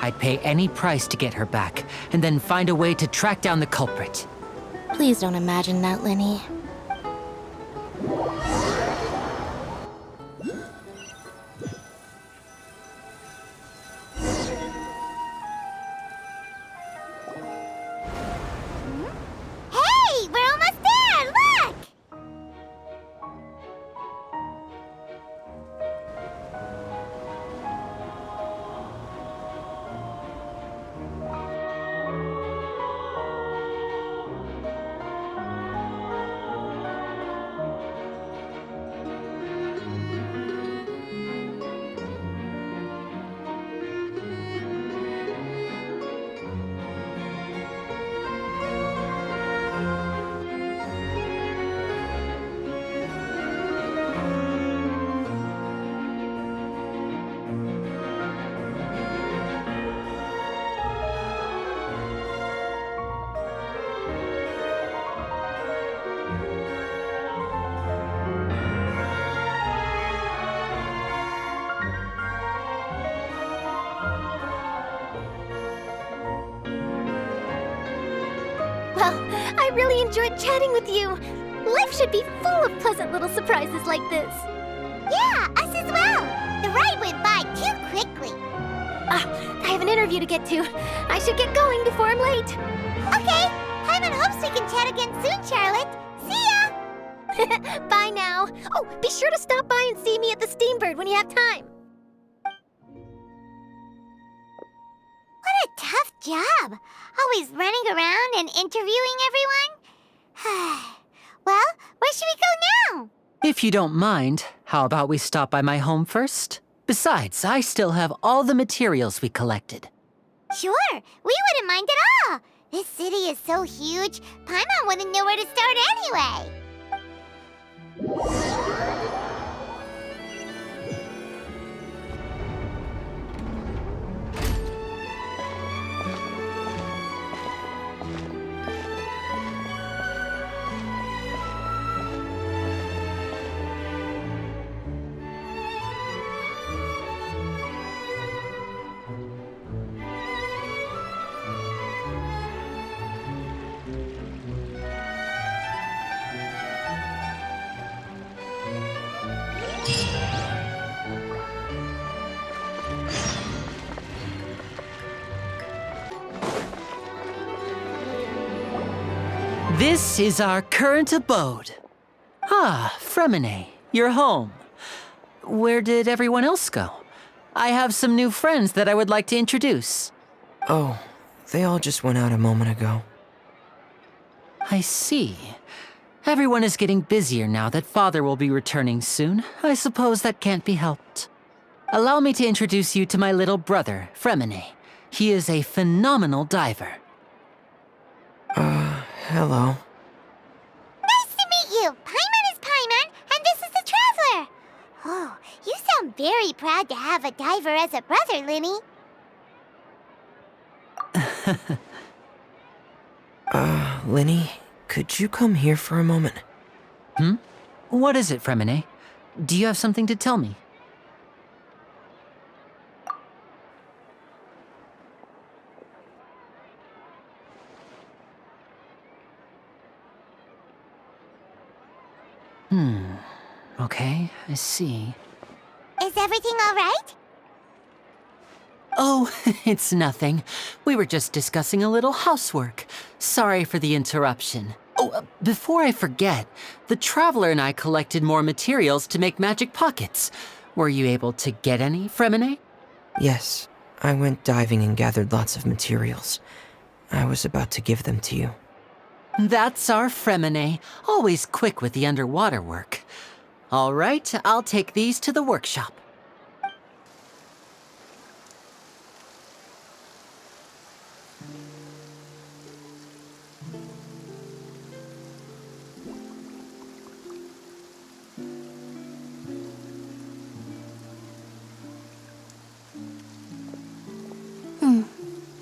I'd pay any price to get her back, and then find a way to track down the culprit. Please don't imagine that, Lyney. Hey, we're almost there! Look! Well, I really enjoyed chatting with you. Life should be full of pleasant little surprises like this. Yeah, us as well. The ride went by too quickly. I have an interview to get to. I should get going before I'm late. Okay, Hyman hopes we can chat again soon, Charlotte. See ya! Bye now. Oh, be sure to stop by and see me at the Steambird when you have time. What a tough job. Always running around and interviewing everyone. Well, where should we go now? If you don't mind, how about we stop by my home first? Besides, I still have all the materials we collected. Sure, we wouldn't mind at all. This city is so huge, Paimon wouldn't know where to start anyway. This is our current abode. Ah, Fremine, you're home. Where did everyone else go? I have some new friends that I would like to introduce. Oh, they all just went out a moment ago. I see. Everyone is getting busier now that Father will be returning soon. I suppose that can't be helped. Allow me to introduce you to my little brother, Fremine. He is a phenomenal diver. Hello. Nice to meet you. Paimon is Paimon, and this is the Traveler. Oh, you sound very proud to have a diver as a brother, Lyney. Lyney, could you come here for a moment? What is it, Fremine? Do you have something to tell me? Okay, I see. Is everything all right? Oh, it's nothing. We were just discussing a little housework. Sorry for the interruption. Oh, before I forget, the Traveler and I collected more materials to make magic pockets. Were you able to get any, Fremine? Yes, I went diving and gathered lots of materials. I was about to give them to you. That's our Fremine, always quick with the underwater work. All right, I'll take these to the workshop.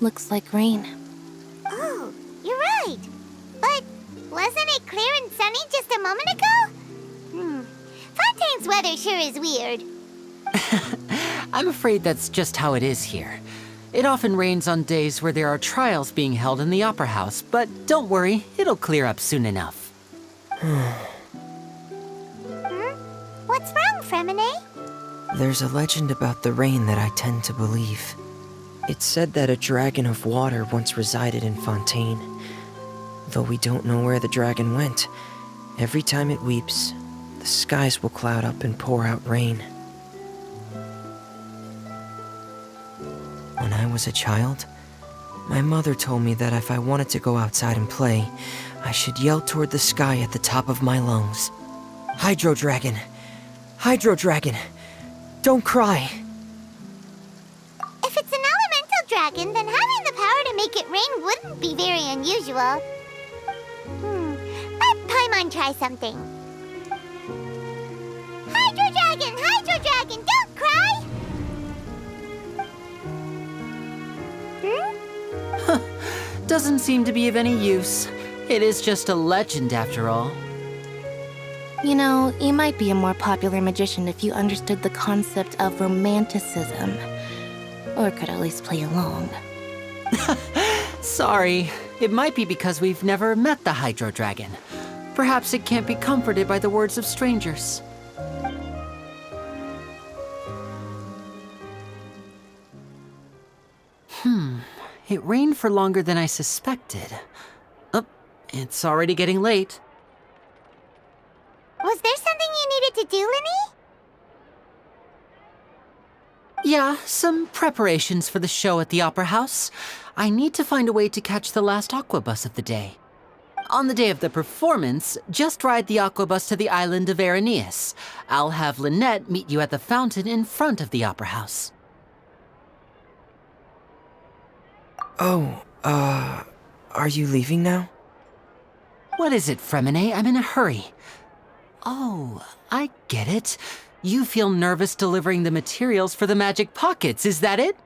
Looks like rain. Oh, you're right. But wasn't it clear and sunny just a moment ago? Fontaine's weather sure is weird. I'm afraid that's just how it is here. It often rains on days where there are trials being held in the Opera House, but don't worry, it'll clear up soon enough. What's wrong, Fremine? There's a legend about the rain that I tend to believe. It's said that a dragon of water once resided in Fontaine. Though we don't know where the dragon went, every time it weeps, the skies will cloud up and pour out rain. When I was a child, my mother told me that if I wanted to go outside and play, I should yell toward the sky at the top of my lungs. Hydro Dragon! Hydro Dragon! Don't cry! If it's an elemental dragon, then having the power to make it rain wouldn't be very unusual. Let Paimon try something. Hydro Dragon, don't cry! Doesn't seem to be of any use. It is just a legend after all. You know, you might be a more popular magician if you understood the concept of romanticism. Or could at least play along. Sorry, it might be because we've never met the Hydro Dragon. Perhaps it can't be comforted by the words of strangers. It rained for longer than I suspected. Oh, it's already getting late. Was there something you needed to do, Lyney? Yeah, some preparations for the show at the Opera House. I need to find a way to catch the last Aquabus of the day. On the day of the performance, just ride the Aquabus to the island of Aeneas. I'll have Lynette meet you at the fountain in front of the Opera House. Oh, are you leaving now? What is it, Fremine? I'm in a hurry. Oh, I get it. You feel nervous delivering the materials for the magic pockets, is that it?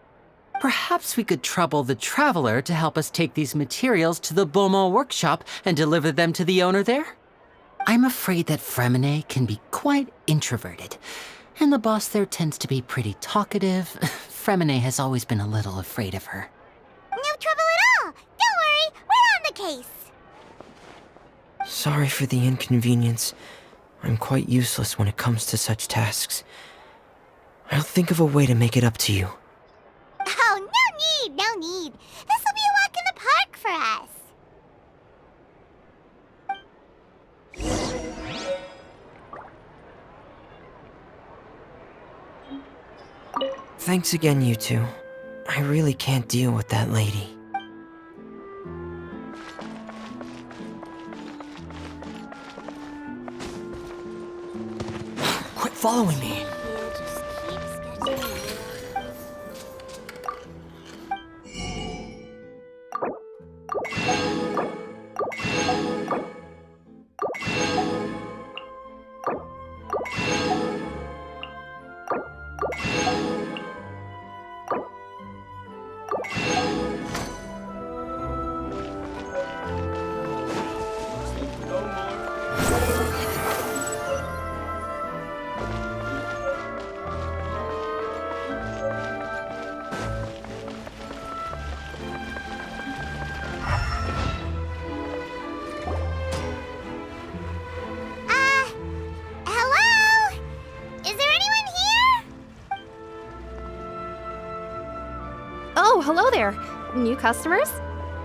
Perhaps we could trouble the Traveler to help us take these materials to the Beaumont workshop and deliver them to the owner there? I'm afraid that Fremine can be quite introverted, and the boss there tends to be pretty talkative. Fremine has always been a little afraid of her. No trouble at all! Don't worry, we're on the case! Sorry for the inconvenience. I'm quite useless when it comes to such tasks. I'll think of a way to make it up to you. Oh, no need! This'll be a walk in the park for us. Thanks again, you two. I really can't deal with that lady. Quit following me! hello there. New customers?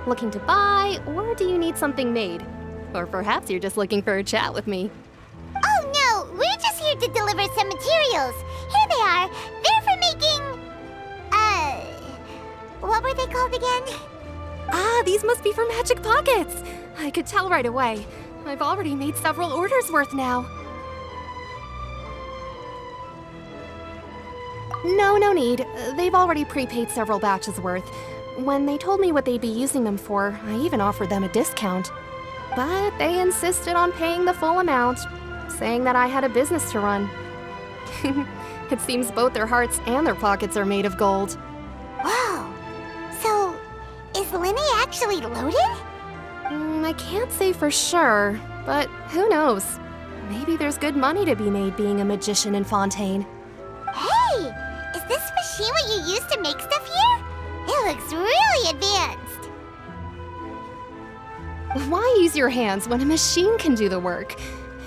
Looking to buy, or do you need something made? Or perhaps you're just looking for a chat with me. Oh no, we're just here to deliver some materials. Here they are. They're for making... what were they called again? Ah, these must be for magic pockets. I could tell right away. I've already made several orders worth now. No need. They've already prepaid several batches worth. When they told me what they'd be using them for, I even offered them a discount. But they insisted on paying the full amount, saying that I had a business to run. It seems both their hearts and their pockets are made of gold. Wow. So, is Lyney actually loaded? I can't say for sure, but who knows? Maybe there's good money to be made being a magician in Fontaine. Hey! Is this machine what you use to make stuff here? It looks really advanced. Why use your hands when a machine can do the work?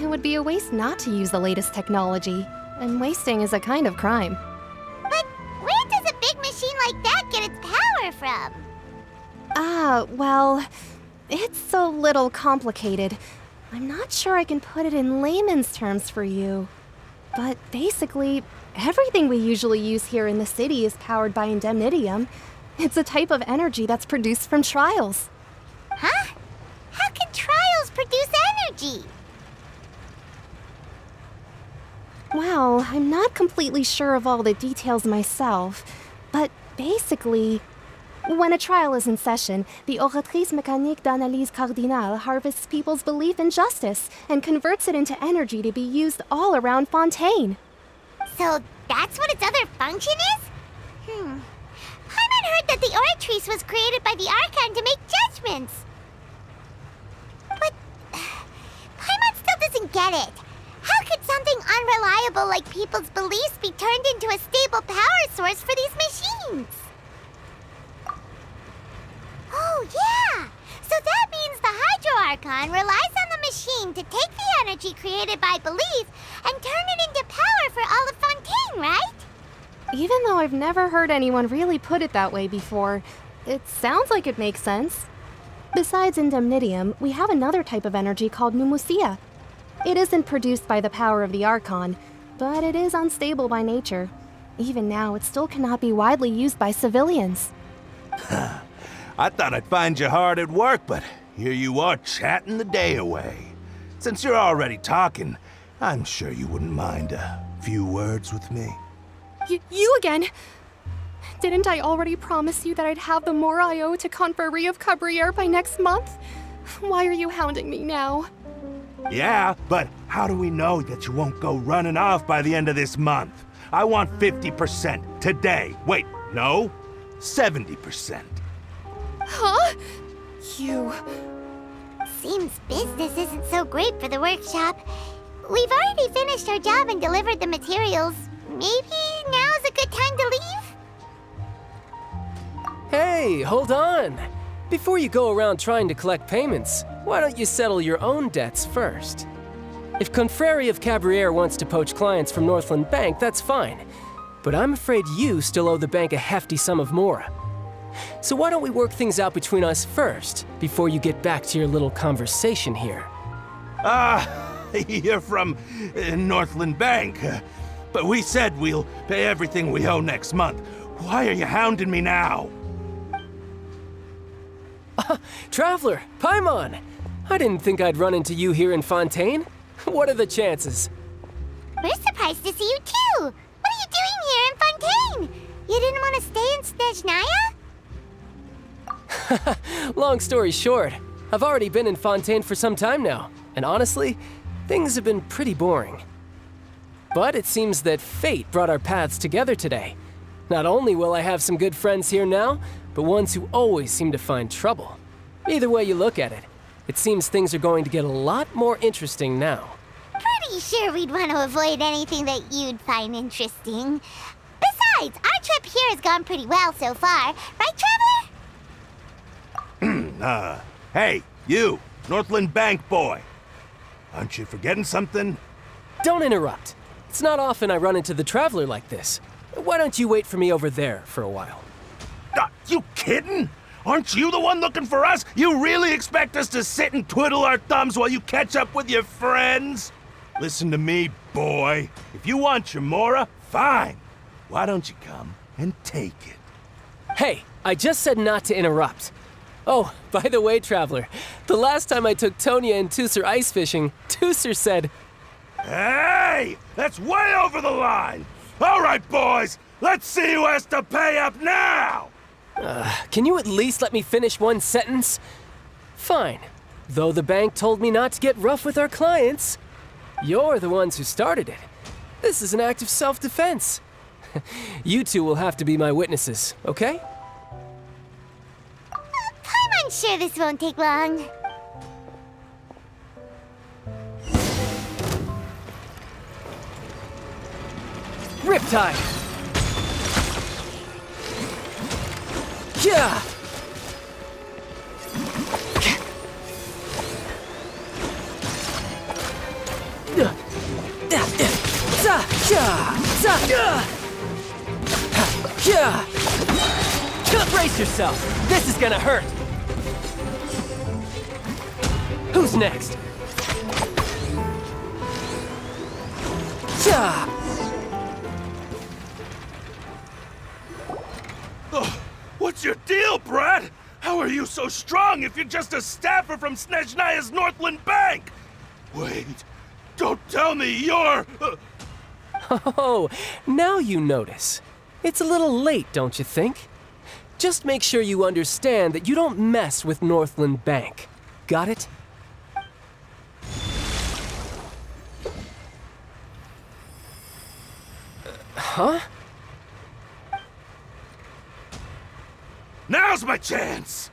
It would be a waste not to use the latest technology, and wasting is a kind of crime. But where does a big machine like that get its power from? Well, it's a little complicated. I'm not sure I can put it in layman's terms for you. But basically, everything we usually use here in the city is powered by indemnitium. It's a type of energy that's produced from trials. Huh? How can trials produce energy? Well, I'm not completely sure of all the details myself, but basically, when a trial is in session, the oratrice mécanique d'analyse cardinale harvests people's belief in justice and converts it into energy to be used all around Fontaine. So that's what its other function is? Paimon heard that the oratrice was created by the Archon to make judgments. But Paimon still doesn't get it. How could something unreliable like people's beliefs be turned into a stable power source for these machines? Oh, yeah! So that means the Hydro Archon relies on the machine to take the energy created by belief and turn it into power for all of Fontaine, right? Even though I've never heard anyone really put it that way before, it sounds like it makes sense. Besides indemnitium, we have another type of energy called pneumosia. It isn't produced by the power of the Archon, but it is unstable by nature. Even now, it still cannot be widely used by civilians. I thought I'd find you hard at work, but here you are chatting the day away. Since you're already talking, I'm sure you wouldn't mind a few words with me. You again? Didn't I already promise you that I'd have the more I owe to Confrérie of Cabriere by next month? Why are you hounding me now? Yeah, but how do we know that you won't go running off by the end of this month? I want 50% today. Wait, no, 70%. Huh? You... Seems business isn't so great for the workshop. We've already finished our job and delivered the materials. Maybe now's a good time to leave? Hey, hold on! Before you go around trying to collect payments, why don't you settle your own debts first? If Confrérie of Cabriere wants to poach clients from Northland Bank, that's fine. But I'm afraid you still owe the bank a hefty sum of mora. So why don't we work things out between us first, before you get back to your little conversation here? You're from Northland Bank. But we said we'll pay everything we owe next month. Why are you hounding me now? Traveler, Paimon! I didn't think I'd run into you here in Fontaine. What are the chances? We're surprised to see you too! What are you doing here in Fontaine? You didn't want to stay in Snezhnaya? Long story short, I've already been in Fontaine for some time now, and honestly, things have been pretty boring. But it seems that fate brought our paths together today. Not only will I have some good friends here now, but ones who always seem to find trouble. Either way you look at it, it seems things are going to get a lot more interesting now. Pretty sure we'd want to avoid anything that you'd find interesting. Besides, our trip here has gone pretty well so far, right, Traveler? Hey, you, Northland Bank boy. Aren't you forgetting something? Don't interrupt. It's not often I run into the Traveler like this. Why don't you wait for me over there for a while? You kidding? Aren't you the one looking for us? You really expect us to sit and twiddle our thumbs while you catch up with your friends? Listen to me, boy. If you want your Mora, fine. Why don't you come and take it? Hey, I just said not to interrupt. Oh, by the way, Traveler, the last time I took Tonya and Tusser ice fishing, Tusser said, "Hey! That's way over the line! All right, boys, let's see who has to pay up now!" Can you at least let me finish one sentence? Fine. Though the bank told me not to get rough with our clients. You're the ones who started it. This is an act of self-defense. You two will have to be my witnesses, okay? I'm sure this won't take long. Riptide! Yeah! Brace yourself! This is gonna hurt! Who's next? Oh, what's your deal, Brad? How are you so strong if you're just a staffer from Snezhnaya's Northland Bank? Wait, don't tell me you're... Oh, now you notice. It's a little late, don't you think? Just make sure you understand that you don't mess with Northland Bank. Got it? Huh? Now's my chance!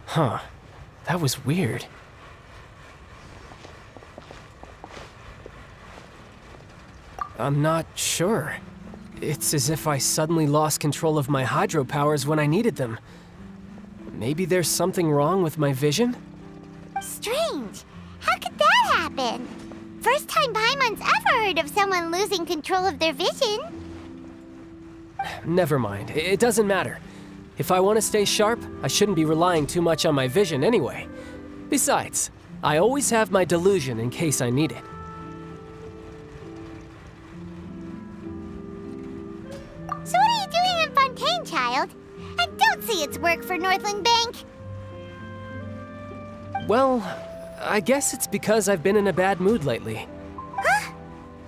Huh. That was weird. I'm not sure. It's as if I suddenly lost control of my hydro powers when I needed them. Maybe there's something wrong with my vision? Strange. How could that happen? First time Paimon's ever heard of someone losing control of their vision. Never mind. It doesn't matter. If I want to stay sharp, I shouldn't be relying too much on my vision anyway. Besides, I always have my delusion in case I need it. So what are you doing in Fontaine, child? I don't see its work for Northland Bank. Well, I guess it's because I've been in a bad mood lately. Huh?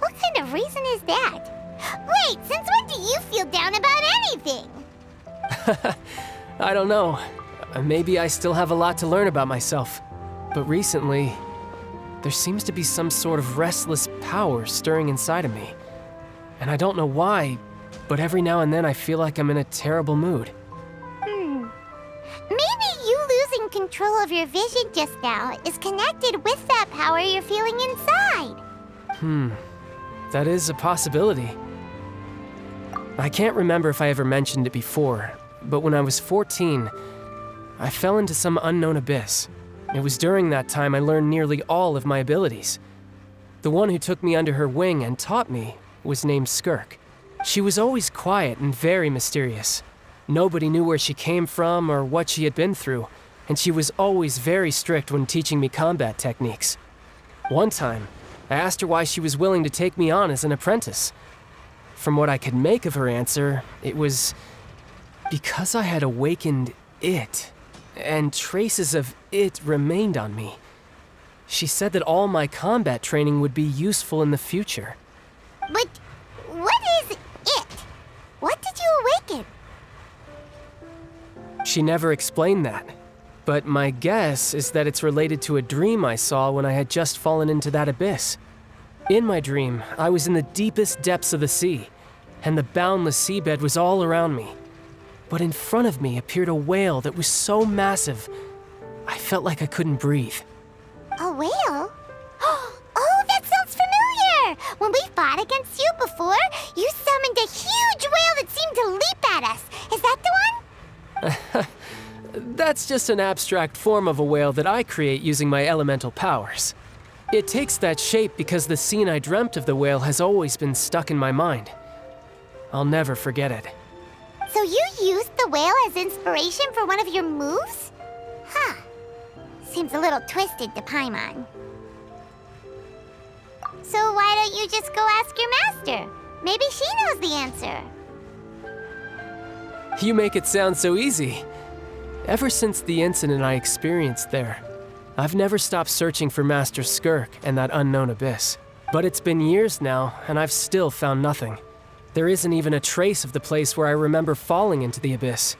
What kind of reason is that? Wait, since when do you feel down about anything? I don't know. Maybe I still have a lot to learn about myself. But recently, there seems to be some sort of restless power stirring inside of me. And I don't know why, but every now and then I feel like I'm in a terrible mood. Maybe you losing control of your vision just now is connected with that power you're feeling inside. That is a possibility. I can't remember if I ever mentioned it before, but when I was 14, I fell into some unknown abyss. It was during that time I learned nearly all of my abilities. The one who took me under her wing and taught me was named Skirk. She was always quiet and very mysterious. Nobody knew where she came from or what she had been through, and she was always very strict when teaching me combat techniques. One time, I asked her why she was willing to take me on as an apprentice. From what I could make of her answer, it was because I had awakened it, and traces of it remained on me. She said that all my combat training would be useful in the future. But what is it? What did you awaken? She never explained that, but my guess is that it's related to a dream I saw when I had just fallen into that abyss. In my dream, I was in the deepest depths of the sea, and the boundless seabed was all around me. But in front of me appeared a whale that was so massive, I felt like I couldn't breathe. A whale? Oh, that sounds familiar! When we fought against you before, you summoned a huge whale that seemed to leap at us. Is that the one? That's just an abstract form of a whale that I create using my elemental powers. It takes that shape because the scene I dreamt of the whale has always been stuck in my mind. I'll never forget it. So you used the whale as inspiration for one of your moves? Huh. Seems a little twisted to Paimon. So why don't you just go ask your master? Maybe she knows the answer. You make it sound so easy. Ever since the incident I experienced there, I've never stopped searching for Master Skirk and that unknown abyss. But it's been years now, and I've still found nothing. There isn't even a trace of the place where I remember falling into the abyss.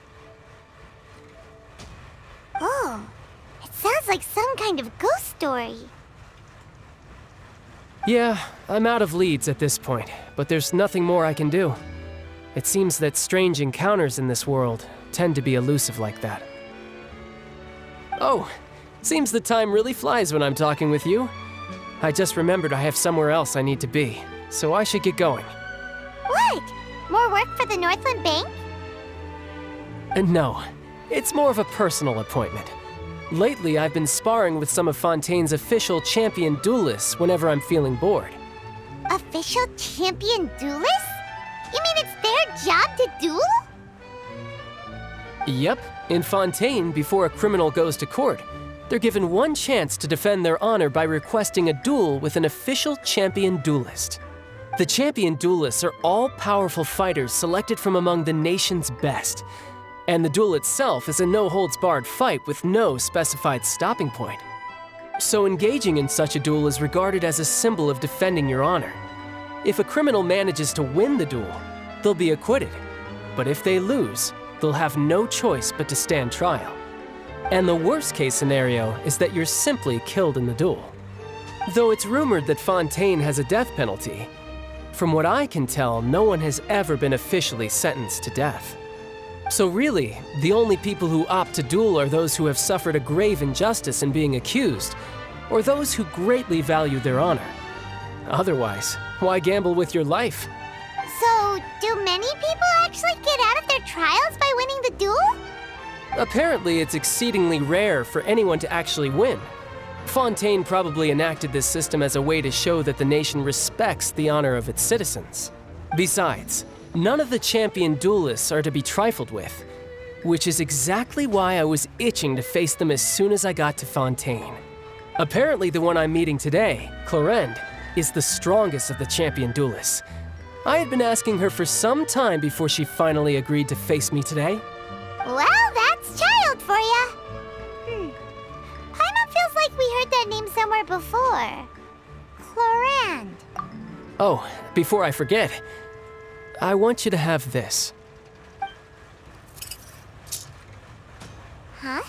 Oh, it sounds like some kind of ghost story. Yeah, I'm out of leads at this point, but there's nothing more I can do. It seems that strange encounters in this world tend to be elusive like that. Oh, seems the time really flies when I'm talking with you. I just remembered I have somewhere else I need to be, so I should get going. What? More work for the Northland Bank? No, it's more of a personal appointment. Lately, I've been sparring with some of Fontaine's official champion duelists whenever I'm feeling bored. Official champion duelists? You mean it's their job to duel? Yep, in Fontaine, before a criminal goes to court, they're given one chance to defend their honor by requesting a duel with an official champion duelist. The champion duelists are all-powerful fighters selected from among the nation's best. And the duel itself is a no-holds-barred fight with no specified stopping point. So engaging in such a duel is regarded as a symbol of defending your honor. If a criminal manages to win the duel, they'll be acquitted. But if they lose, they'll have no choice but to stand trial. And the worst-case scenario is that you're simply killed in the duel. Though it's rumored that Fontaine has a death penalty, from what I can tell, no one has ever been officially sentenced to death. So really, the only people who opt to duel are those who have suffered a grave injustice in being accused, or those who greatly value their honor. Otherwise, why gamble with your life? So, do many people actually get out of their trials by winning the duel? Apparently, it's exceedingly rare for anyone to actually win. Fontaine probably enacted this system as a way to show that the nation respects the honor of its citizens. Besides, none of the champion duelists are to be trifled with, which is exactly why I was itching to face them as soon as I got to Fontaine. Apparently the one I'm meeting today, Clorinde, is the strongest of the champion duelists. I had been asking her for some time before she finally agreed to face me today. Well, that's child for ya. Paimon feels like we heard that name somewhere before. Clorinde. Oh, before I forget, I want you to have this. Huh?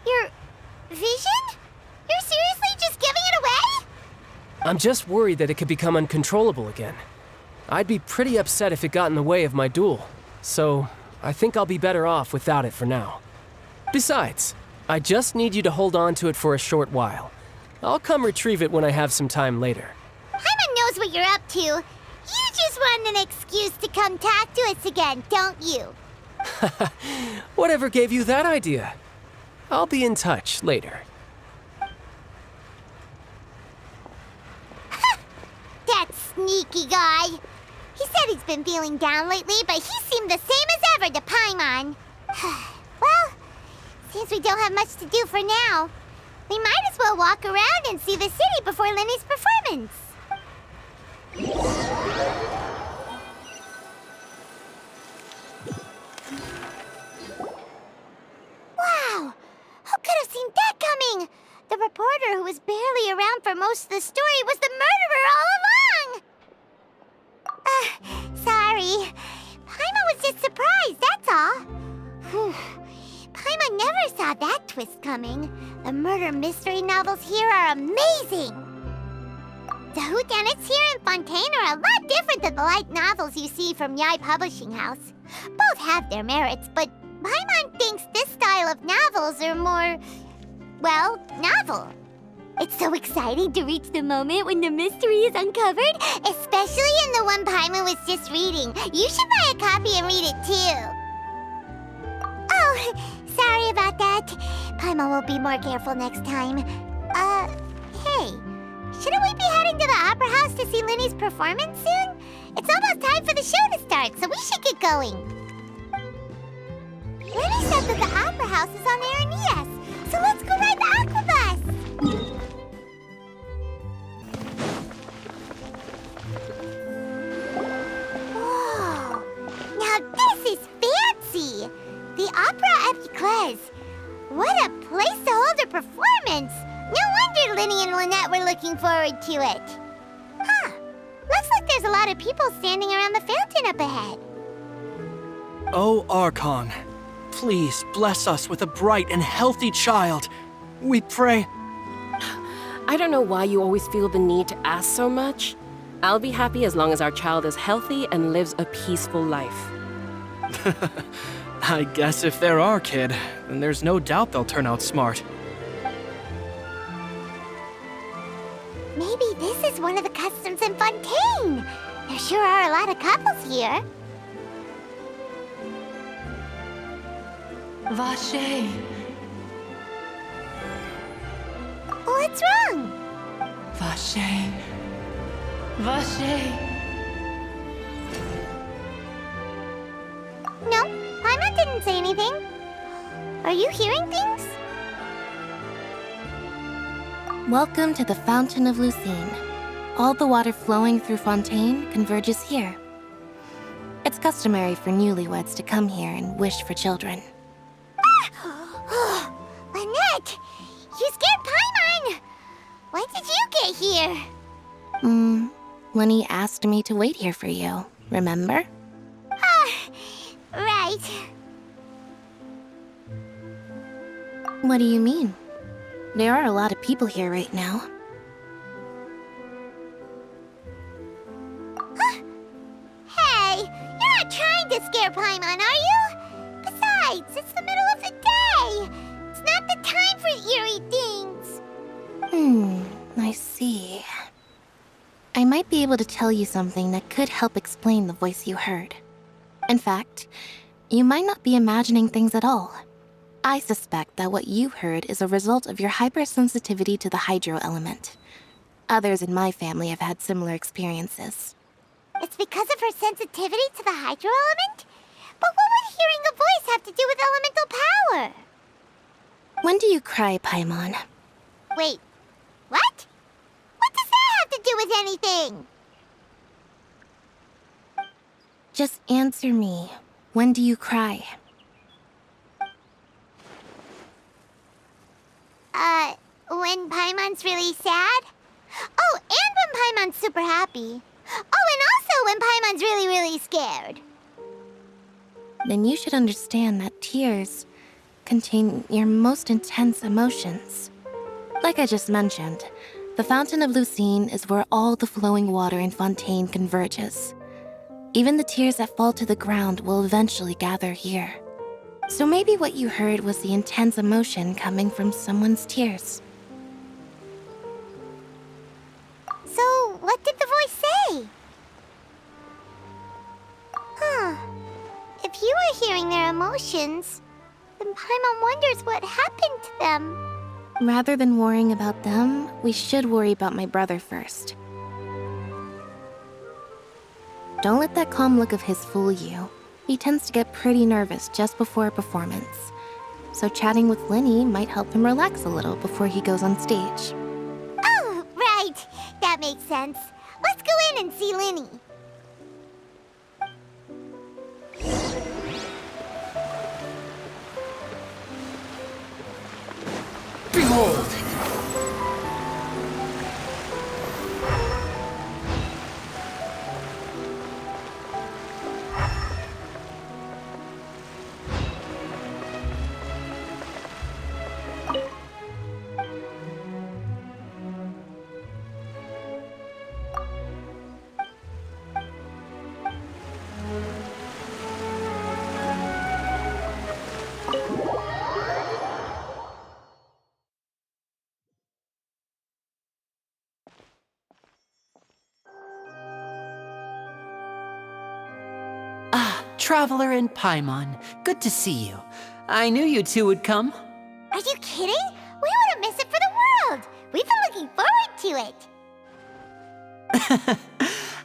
Your vision? You're seriously just giving it away? I'm just worried that it could become uncontrollable again. I'd be pretty upset if it got in the way of my duel, so I think I'll be better off without it for now. Besides, I just need you to hold on to it for a short while. I'll come retrieve it when I have some time later. Paimon knows what you're up to. You just want an excuse to come talk to us again, don't you? Whatever gave you that idea? I'll be in touch later. That sneaky guy. He said he's been feeling down lately, but he seemed the same as ever to Paimon. Well, seems we don't have much to do for now. We might as well walk around and see the city before Lyney's performance. Wow! Who could have seen that coming? The reporter who was barely around for most of the story was the murderer all along! Sorry. Paimon was just surprised, that's all. Paimon never saw that twist coming. The murder mystery novels here are amazing! The whodunits here in Fontaine are a lot different than the light novels you see from Yai Publishing House. Both have their merits, but Paimon thinks this style of novels are more, well, novel. It's so exciting to reach the moment when the mystery is uncovered, especially in the one Paimon was just reading. You should buy a copy and read it too. Oh, sorry about that. Paimon will be more careful next time. Hey, Shouldn't we be heading to the Opera House to see Lyney's performance soon? It's almost time for the show to start, so we should get going. Lyney said that the Opera House is on Aranias, so let's go ride the Aquabus! Whoa! Now this is fancy! The Opera Epiclese. What a place to hold a performance! No wonder Lyney and Lynette were looking forward to it. Huh. Looks like there's a lot of people standing around the fountain up ahead. Oh, Archon, please bless us with a bright and healthy child. We pray. I don't know why you always feel the need to ask so much. I'll be happy as long as our child is healthy and lives a peaceful life. I guess if they're our kid, then there's no doubt they'll turn out smart. Maybe this is one of the customs in Fontaine. There sure are a lot of couples here. Vache. What's wrong? Vache. Vache. No, Paimon didn't say anything. Are you hearing things? Welcome to the Fountain of Lucine. All the water flowing through Fontaine converges here. It's customary for newlyweds to come here and wish for children. Ah! Lynette! You scared Paimon! When did you get here? Lyney asked me to wait here for you, remember? Right. What do you mean? There are a lot of people here right now. Hey, you're not trying to scare Paimon, are you? Besides, it's the middle of the day. It's not the time for eerie things. I see. I might be able to tell you something that could help explain the voice you heard. In fact, you might not be imagining things at all. I suspect that what you heard is a result of your hypersensitivity to the hydro element. Others in my family have had similar experiences. It's because of her sensitivity to the hydro element? But what would hearing a voice have to do with elemental power? When do you cry, Paimon? Wait, what? What does that have to do with anything? Just answer me. When do you cry? When Paimon's really sad? Oh, and when Paimon's super happy. Oh, and also when Paimon's really, really scared. Then you should understand that tears contain your most intense emotions. Like I just mentioned, the Fountain of Lucine is where all the flowing water in Fontaine converges. Even the tears that fall to the ground will eventually gather here. So maybe what you heard was the intense emotion coming from someone's tears. So, what did the voice say? Huh. If you were hearing their emotions, then Paimon wonders what happened to them. Rather than worrying about them, we should worry about my brother first. Don't let that calm look of his fool you. He tends to get pretty nervous just before a performance. So chatting with Lyney might help him relax a little before he goes on stage. Oh, right. That makes sense. Let's go in and see Lyney. Behold! Traveler and Paimon, good to see you. I knew you two would come. Are you kidding? We wouldn't miss it for the world. We've been looking forward to it.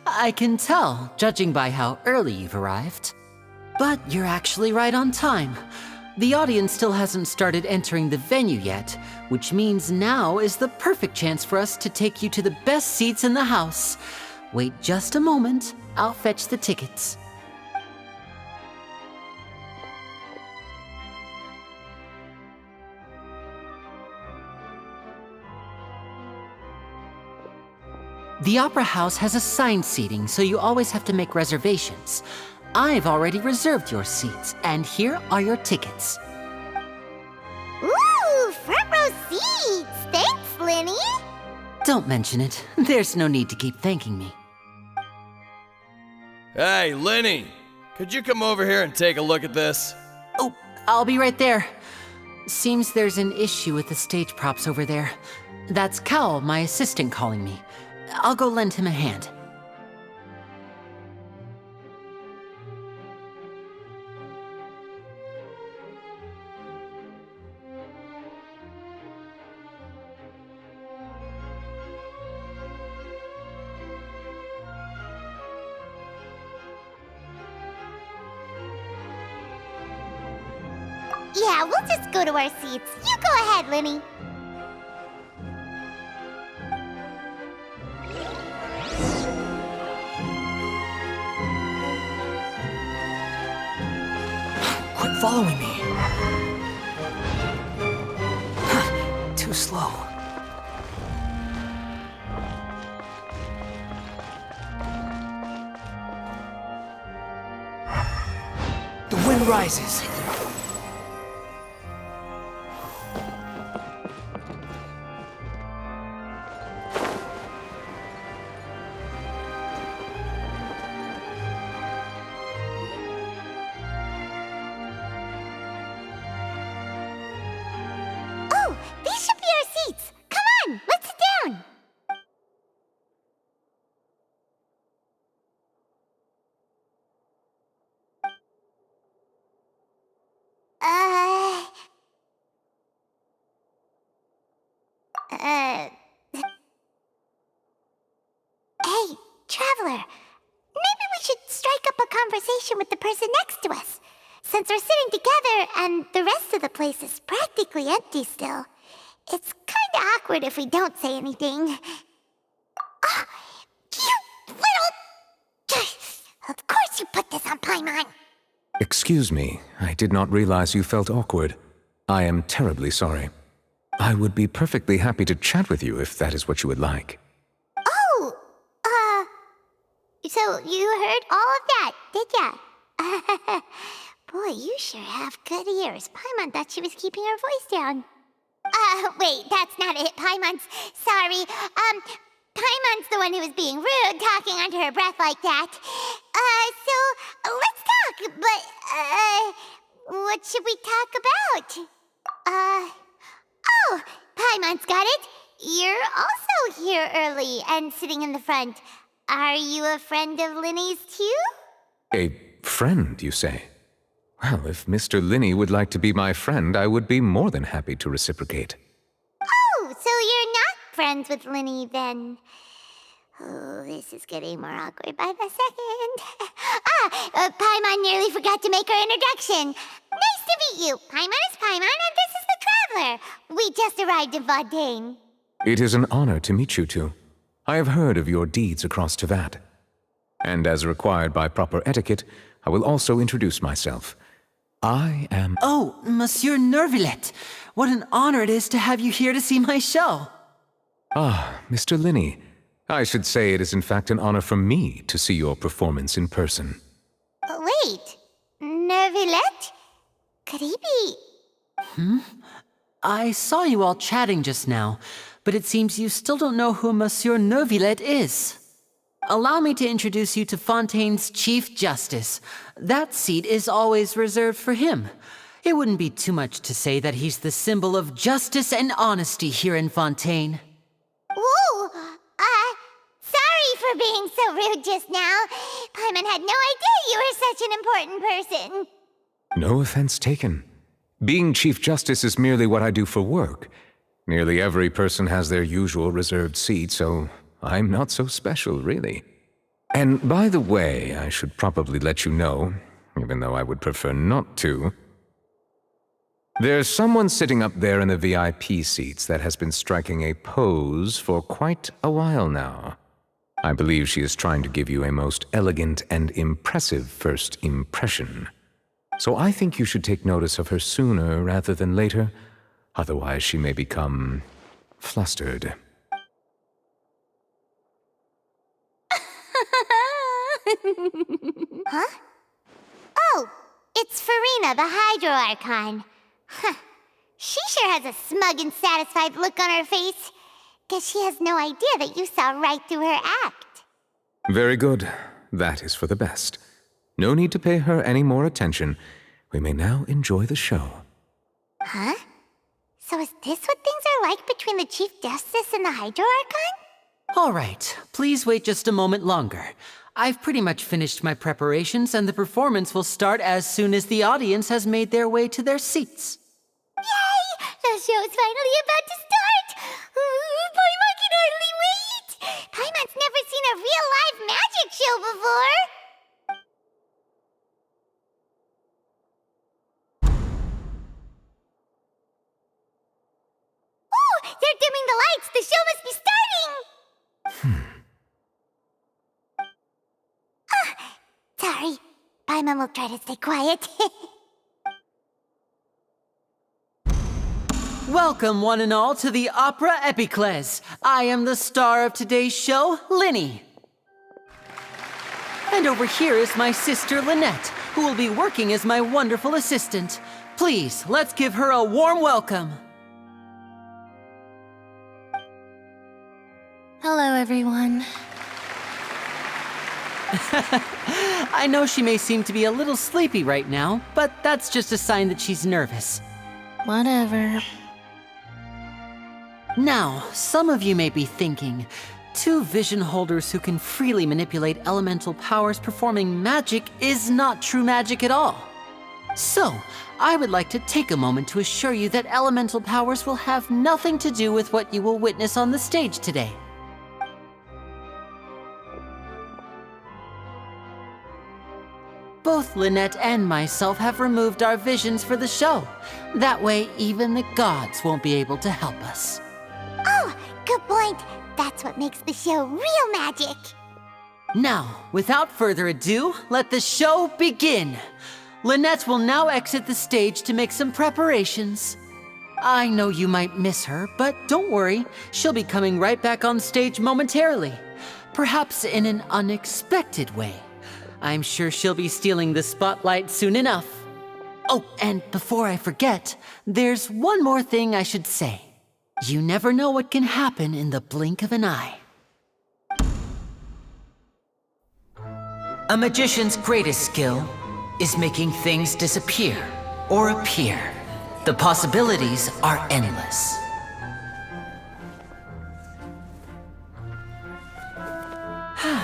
I can tell, judging by how early you've arrived. But you're actually right on time. The audience still hasn't started entering the venue yet, which means now is the perfect chance for us to take you to the best seats in the house. Wait just a moment, I'll fetch the tickets. The Opera House has assigned seating, so you always have to make reservations. I've already reserved your seats, and here are your tickets. Ooh, front row seats! Thanks, Lyney! Don't mention it. There's no need to keep thanking me. Hey, Lyney! Could you come over here and take a look at this? Oh, I'll be right there. Seems there's an issue with the stage props over there. That's Cal, my assistant, calling me. I'll go lend him a hand. Yeah, we'll just go to our seats. You go ahead, Lyney. Quit following me. Too slow. The wind rises. Hey, Traveler. Maybe we should strike up a conversation with the person next to us. Since we're sitting together and the rest of the place is practically empty still, it's kinda awkward if we don't say anything. Oh, you little... Of course you put this on Paimon. Excuse me, I did not realize you felt awkward. I am terribly sorry. I would be perfectly happy to chat with you if that is what you would like. Oh, so you heard all of that, did ya? Boy, you sure have good ears. Paimon thought she was keeping her voice down. Wait, that's not it, Paimon's... Sorry, Paimon's the one who was being rude, talking under her breath like that. So, let's talk, but, what should we talk about? Oh, Paimon's got it. You're also here early and sitting in the front. Are you a friend of Lyney's too? A friend, you say? Well, if Mr. Lyney would like to be my friend, I would be more than happy to reciprocate. Oh, so you're not friends with Lyney then? Oh, this is getting more awkward by the second. Paimon nearly forgot to make her introduction. Nice to meet you. Paimon is Paimon, and this is the Traveler. We just arrived in Fontaine. It is an honor to meet you two. I have heard of your deeds across Tevat. And as required by proper etiquette, I will also introduce myself. I am... Oh, Monsieur Noircheur. What an honor it is to have you here to see my show. Ah, Mr. Lyney. I should say it is in fact an honor for me to see your performance in person. Wait, Noircheur? Could he be... I saw you all chatting just now, but it seems you still don't know who Monsieur Noircheur is. Allow me to introduce you to Fontaine's Chief Justice. That seat is always reserved for him. It wouldn't be too much to say that he's the symbol of justice and honesty here in Fontaine. Whoa! Sorry for being so rude just now. Paimon had no idea you were such an important person. No offense taken. Being Chief Justice is merely what I do for work. Nearly every person has their usual reserved seat, so I'm not so special, really. And by the way, I should probably let you know, even though I would prefer not to. There's someone sitting up there in the VIP seats that has been striking a pose for quite a while now. I believe she is trying to give you a most elegant and impressive first impression. So I think you should take notice of her sooner rather than later, otherwise she may become flustered. Huh? Oh, it's Furina, the Hydro Archon. Huh. She sure has a smug and satisfied look on her face. Guess she has no idea that you saw right through her act. Very good. That is for the best. No need to pay her any more attention. We may now enjoy the show. Huh? So is this what things are like between the Chief Justice and the Hydro Archon? All right, please wait just a moment longer. I've pretty much finished my preparations, and the performance will start as soon as the audience has made their way to their seats. Yay! The show's finally about to start! Paimon can hardly wait! Paimon's never seen a real live magic show before! Oh! They're dimming the lights! The show must be starting! Sorry. Paimon will try to stay quiet. Welcome, one and all, to the Opera Epiclese. I am the star of today's show, Lyney. And over here is my sister, Lynette, who will be working as my wonderful assistant. Please, let's give her a warm welcome. Hello, everyone. I know she may seem to be a little sleepy right now, but that's just a sign that she's nervous. Whatever. Now, some of you may be thinking, two vision holders who can freely manipulate elemental powers performing magic is not true magic at all. So, I would like to take a moment to assure you that elemental powers will have nothing to do with what you will witness on the stage today. Both Lynette and myself have removed our visions for the show. That way, even the gods won't be able to help us. Oh, good point. That's what makes the show real magic. Now, without further ado, let the show begin. Lynette will now exit the stage to make some preparations. I know you might miss her, but don't worry. She'll be coming right back on stage momentarily. Perhaps in an unexpected way. I'm sure she'll be stealing the spotlight soon enough. Oh, and before I forget, there's one more thing I should say. You never know what can happen in the blink of an eye. A magician's greatest skill is making things disappear or appear. The possibilities are endless. Huh?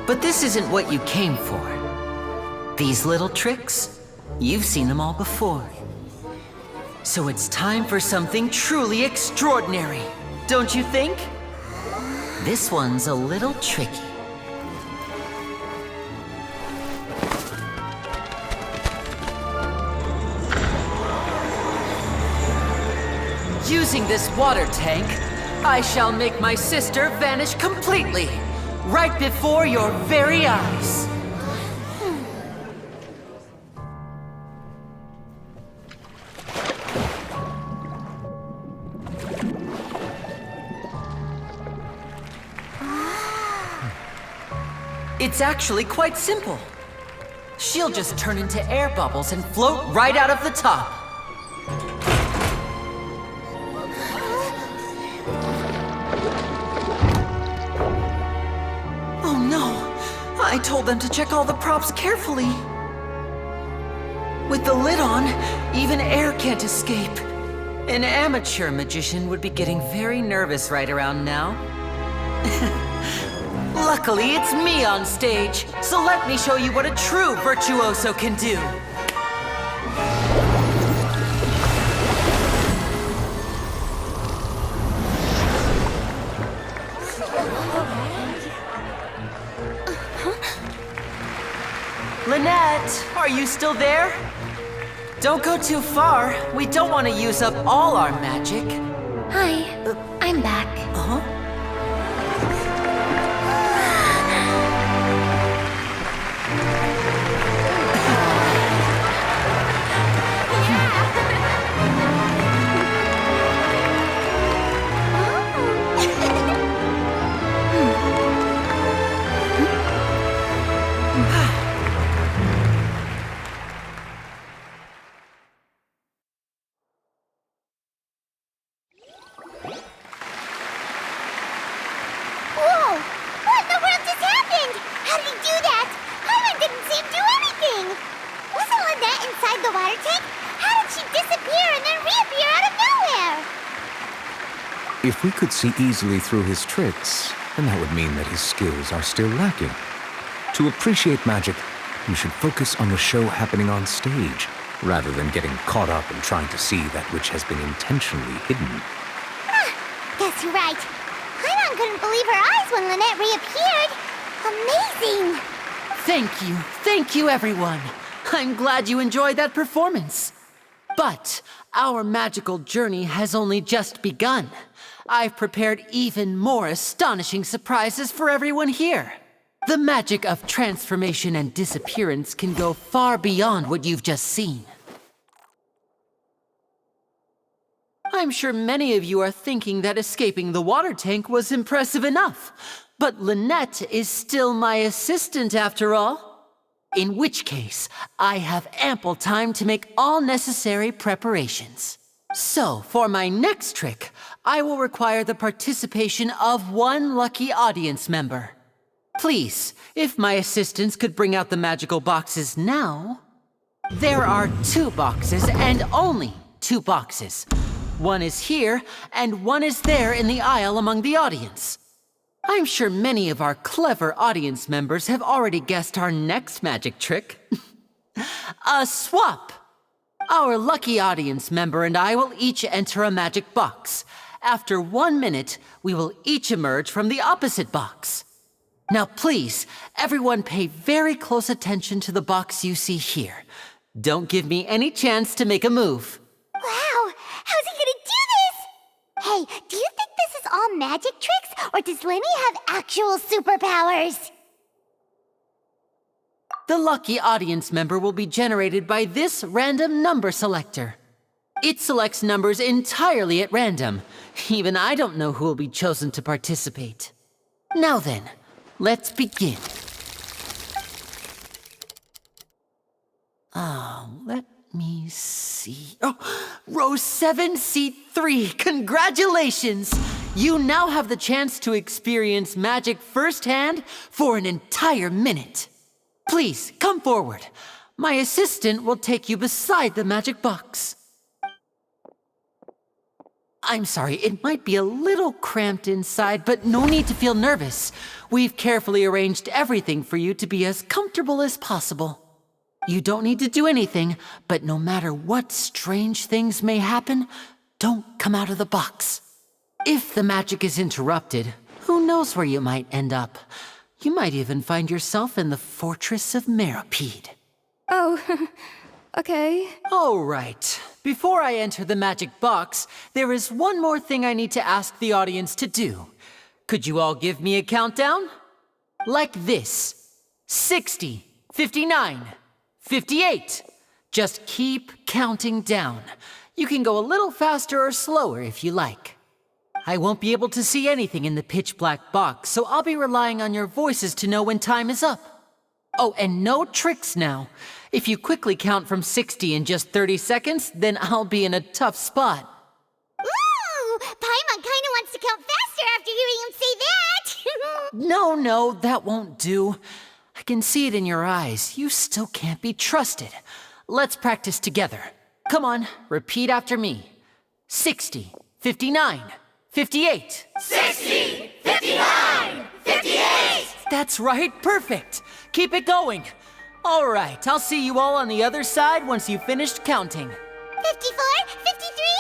But this isn't what you came for. These little tricks, you've seen them all before. So it's time for something truly extraordinary, don't you think? This one's a little tricky. Using this water tank, I shall make my sister vanish completely, right before your very eyes. It's actually quite simple. She'll just turn into air bubbles and float right out of the top. Oh no! I told them to check all the props carefully. With the lid on, even air can't escape. An amateur magician would be getting very nervous right around now. Luckily, it's me on stage, so let me show you what a true virtuoso can do. Lynette, are you still there? Don't go too far. We don't want to use up all our magic. Hi, I'm back. Uh-huh. Whoa! What in the world just happened? How did he do that? Hyman didn't seem to do anything. Wasn't Lynette inside the water tank? How did she disappear and then reappear out of nowhere? If we could see easily through his tricks, then that would mean that his skills are still lacking. To appreciate magic, you should focus on the show happening on stage, rather than getting caught up in trying to see that which has been intentionally hidden. Guess you're right. Hyman couldn't believe her eyes when Lynette reappeared. Amazing! Thank you everyone. I'm glad you enjoyed that performance. But our magical journey has only just begun. I've prepared even more astonishing surprises for everyone here. The magic of transformation and disappearance can go far beyond what you've just seen. I'm sure many of you are thinking that escaping the water tank was impressive enough, but Lynette is still my assistant after all. In which case, I have ample time to make all necessary preparations. So, for my next trick, I will require the participation of one lucky audience member. Please, if my assistants could bring out the magical boxes now. There are 2 boxes and only 2 boxes. One is here, and one is there in the aisle among the audience. I'm sure many of our clever audience members have already guessed our next magic trick. A swap! Our lucky audience member and I will each enter a magic box. After 1 minute, we will each emerge from the opposite box. Now please, everyone pay very close attention to the box you see here. Don't give me any chance to make a move. Wow! How's he gonna do this? Hey, do you think this is all magic tricks, or does Lyney have actual superpowers? The lucky audience member will be generated by this random number selector. It selects numbers entirely at random. Even I don't know who will be chosen to participate. Now then, let's begin. Let me see. Oh, row 7, seat 3. Congratulations! You now have the chance to experience magic firsthand for an entire minute. Please, come forward. My assistant will take you beside the magic box. I'm sorry, it might be a little cramped inside, but no need to feel nervous. We've carefully arranged everything for you to be as comfortable as possible. You don't need to do anything, but no matter what strange things may happen, don't come out of the box. If the magic is interrupted, who knows where you might end up? You might even find yourself in the Fortress of Meropide. Oh, okay. All right. Before I enter the magic box, there is one more thing I need to ask the audience to do. Could you all give me a countdown? Like this. 60, 59, 58. Just keep counting down. You can go a little faster or slower if you like. I won't be able to see anything in the pitch-black box, so I'll be relying on your voices to know when time is up. Oh, and no tricks now. If you quickly count from 60 in just 30 seconds, then I'll be in a tough spot. Ooh! Paimon kinda wants to count faster after hearing him say that! No, that won't do. I can see it in your eyes. You still can't be trusted. Let's practice together. Come on, repeat after me. 60, 59, 58. 60, 59, 58! That's right, perfect. Keep it going. All right, I'll see you all on the other side once you've finished counting. 54, 53,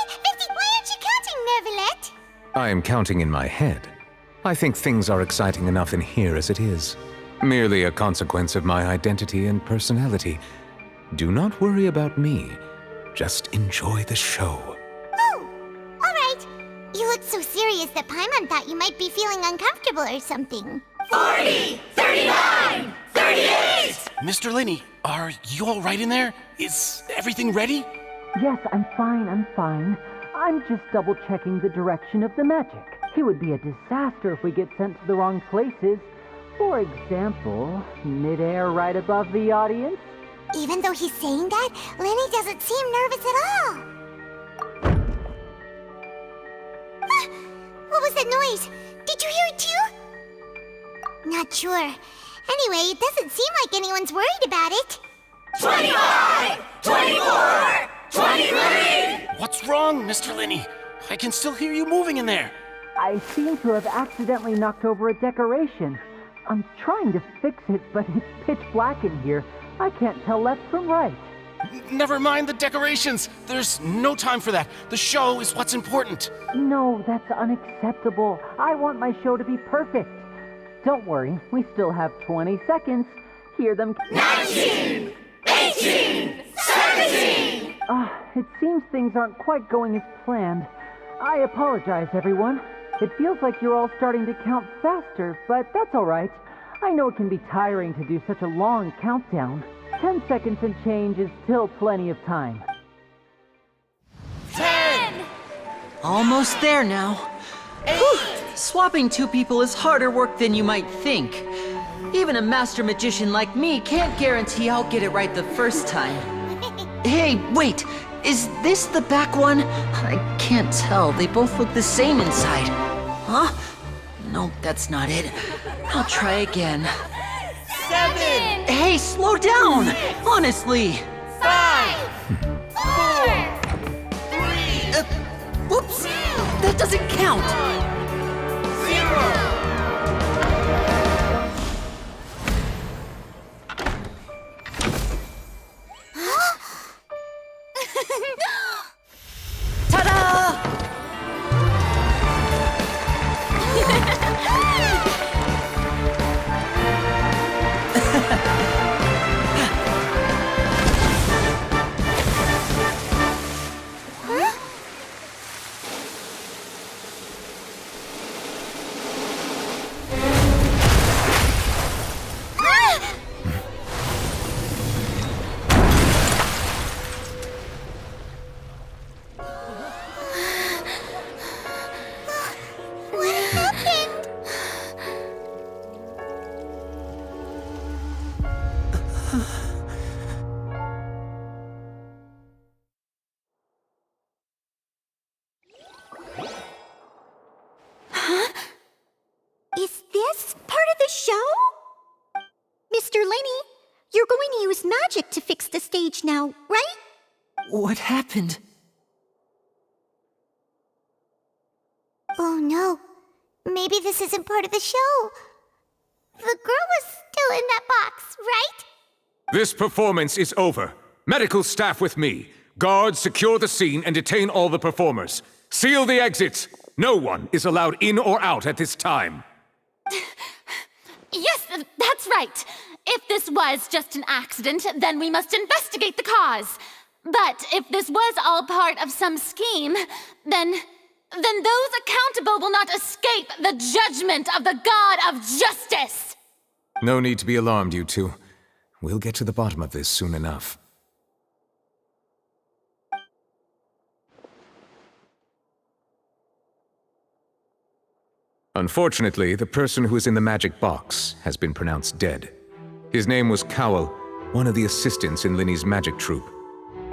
50. Why aren't you counting, Nervalette? I am counting in my head. I think things are exciting enough in here as it is. Merely a consequence of my identity and personality. Do not worry about me. Just enjoy the show. Oh, all right. You look so serious that Paimon thought you might be feeling uncomfortable or something. 40, 39, 38! Mr. Lyney, are you all right in there? Is everything ready? Yes, I'm fine. I'm just double-checking the direction of the magic. It would be a disaster if we get sent to the wrong places. For example, midair right above the audience. Even though he's saying that, Lyney doesn't seem nervous at all. Ah, what was that noise? Did you hear it too? Not sure. Anyway, it doesn't seem like anyone's worried about it. 25, 24, 23! What's wrong, Mr. Lyney? I can still hear you moving in there. I seem to have accidentally knocked over a decoration. I'm trying to fix it, but it's pitch black in here. I can't tell left from right. Never mind the decorations. There's no time for that. The show is what's important. No, that's unacceptable. I want my show to be perfect. Don't worry, we still have 20 seconds. Hear them. 19, 18, 17! It seems things aren't quite going as planned. I apologize, everyone. It feels like you're all starting to count faster, but that's all right. I know it can be tiring to do such a long countdown. 10 seconds and change is still plenty of time. 10! Almost there now. Whew. Swapping two people is harder work than you might think. Even a master magician like me can't guarantee I'll get it right the first time. Hey, wait! Is this the back one? I can't tell. They both look the same inside. Huh? No, that's not it. I'll try again. 7! Hey, slow down! Honestly! 5! 4! 3! Whoops! That doesn't count! 0! Ta-da! Is this part of the show? Mr. Lyney, you're going to use magic to fix the stage now, right? What happened? Oh no. Maybe this isn't part of the show. The girl was still in that box, right? This performance is over. Medical staff with me. Guards, secure the scene and detain all the performers. Seal the exits. No one is allowed in or out at this time. Yes, that's right. If this was just an accident, then we must investigate the cause. But if this was all part of some scheme, then those accountable will not escape the judgment of the God of Justice. No need to be alarmed, you two. We'll get to the bottom of this soon enough. Unfortunately, the person who is in the magic box has been pronounced dead. His name was Cowell, one of the assistants in Lyney's magic troupe.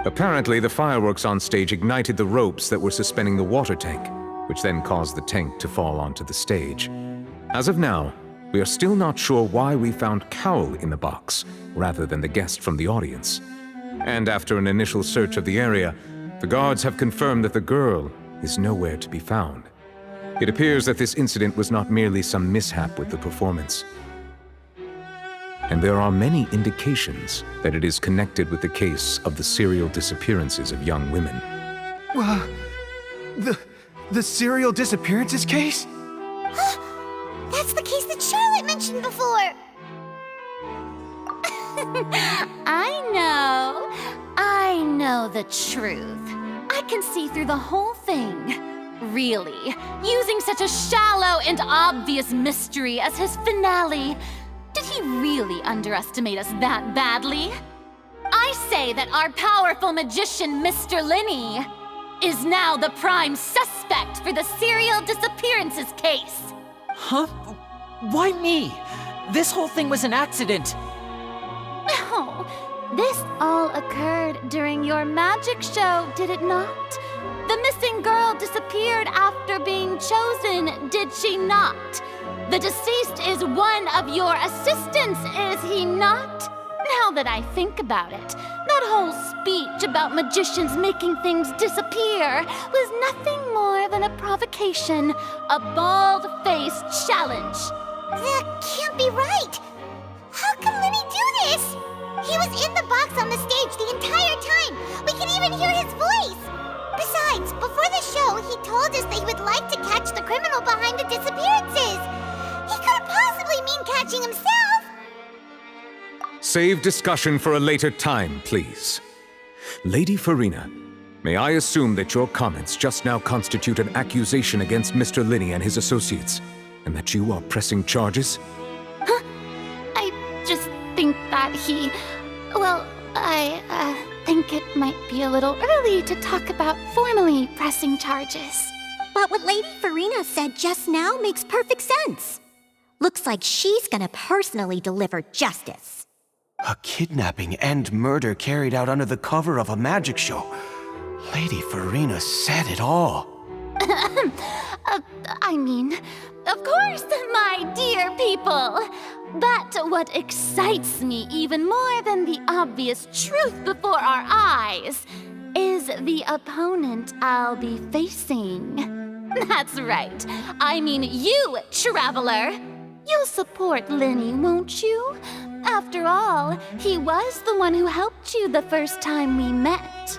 Apparently, the fireworks on stage ignited the ropes that were suspending the water tank, which then caused the tank to fall onto the stage. As of now, we are still not sure why we found Cowl in the box, rather than the guest from the audience. And after an initial search of the area, the guards have confirmed that the girl is nowhere to be found. It appears that this incident was not merely some mishap with the performance. And there are many indications that it is connected with the case of the serial disappearances of young women. The serial disappearances case? That's the case that Charlotte mentioned before! I know the truth. I can see through the whole thing. Really, using such a shallow and obvious mystery as his finale, did he really underestimate us that badly? I say that our powerful magician, Mr. Lyney, is now the prime suspect for the serial disappearances case. Huh? Why me? This whole thing was an accident. Oh, this all occurred during your magic show, did it not? The missing girl disappeared after being chosen, did she not? The deceased is one of your assistants, is he not? Now that I think about it, that whole speech about magicians making things disappear was nothing more than a provocation, a bald-faced challenge. That can't be right! How can Lyney do this? He was in the box on the stage the entire time! We can even hear his voice! Besides, before the show, he told us that he would like to catch the criminal behind the disappearances! He couldn't possibly mean catching himself! Save discussion for a later time, please. Lady Furina, may I assume that your comments just now constitute an accusation against Mr. Lyney and his associates, and that you are pressing charges? Huh? I just think that he... Well, I think it might be a little early to talk about formally pressing charges. But what Lady Furina said just now makes perfect sense. Looks like she's gonna personally deliver justice. A kidnapping and murder carried out under the cover of a magic show. Lady Furina said it all. I mean, of course, my dear people. But what excites me even more than the obvious truth before our eyes is the opponent I'll be facing. That's right. I mean you, traveler. You'll support Lyney, won't you? After all, he was the one who helped you the first time we met.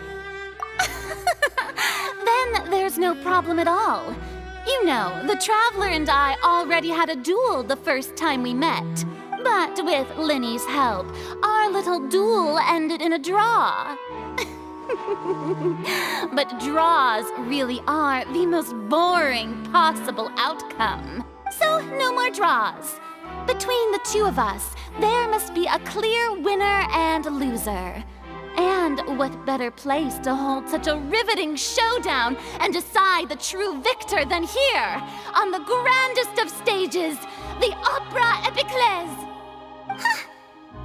Then there's no problem at all. You know, the Traveler and I already had a duel the first time we met. But with Lyney's help, our little duel ended in a draw. But draws really are the most boring possible outcome. So no more draws. Between the two of us, there must be a clear winner and loser. And what better place to hold such a riveting showdown and decide the true victor than here, on the grandest of stages, the Opera Epiclese. Huh?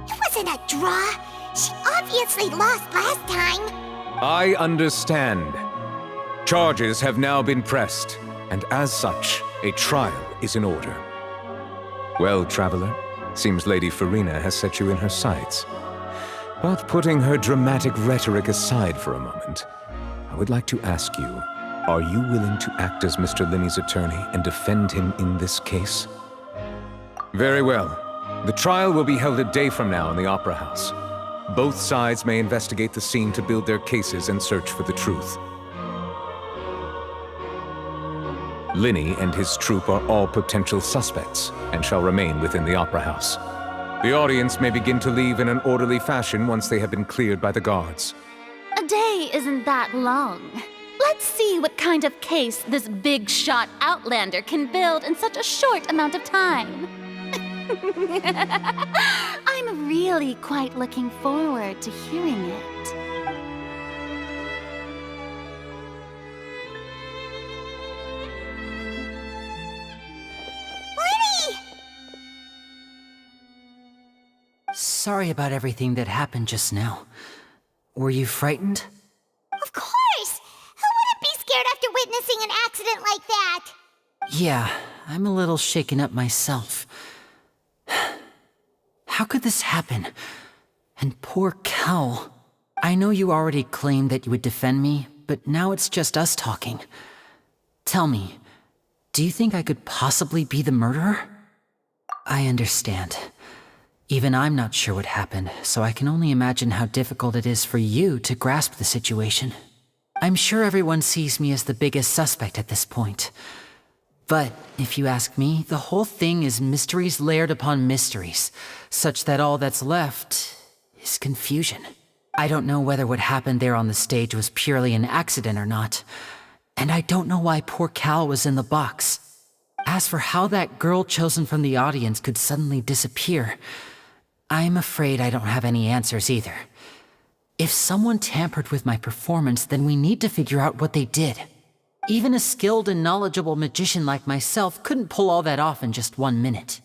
It wasn't a draw. She obviously lost last time. I understand. Charges have now been pressed, and as such, a trial is in order. Well, Traveler, seems Lady Furina has set you in her sights. But putting her dramatic rhetoric aside for a moment, I would like to ask you, are you willing to act as Mr. Lyney's attorney and defend him in this case? Very well. The trial will be held a day from now in the Opera House. Both sides may investigate the scene to build their cases and search for the truth. Lyney and his troupe are all potential suspects and shall remain within the Opera House. The audience may begin to leave in an orderly fashion once they have been cleared by the guards. A day isn't that long. Let's see what kind of case this big-shot outlander can build in such a short amount of time. I'm really quite looking forward to hearing it. Sorry about everything that happened just now. Were you frightened? Of course! Who wouldn't be scared after witnessing an accident like that? Yeah, I'm a little shaken up myself. How could this happen? And poor Cal. I know you already claimed that you would defend me, but now it's just us talking. Tell me, do you think I could possibly be the murderer? I understand. Even I'm not sure what happened, so I can only imagine how difficult it is for you to grasp the situation. I'm sure everyone sees me as the biggest suspect at this point. But if you ask me, the whole thing is mysteries layered upon mysteries, such that all that's left is confusion. I don't know whether what happened there on the stage was purely an accident or not, and I don't know why poor Cal was in the box. As for how that girl chosen from the audience could suddenly disappear, I'm afraid I don't have any answers either. If someone tampered with my performance, then we need to figure out what they did. Even a skilled and knowledgeable magician like myself couldn't pull all that off in just 1 minute.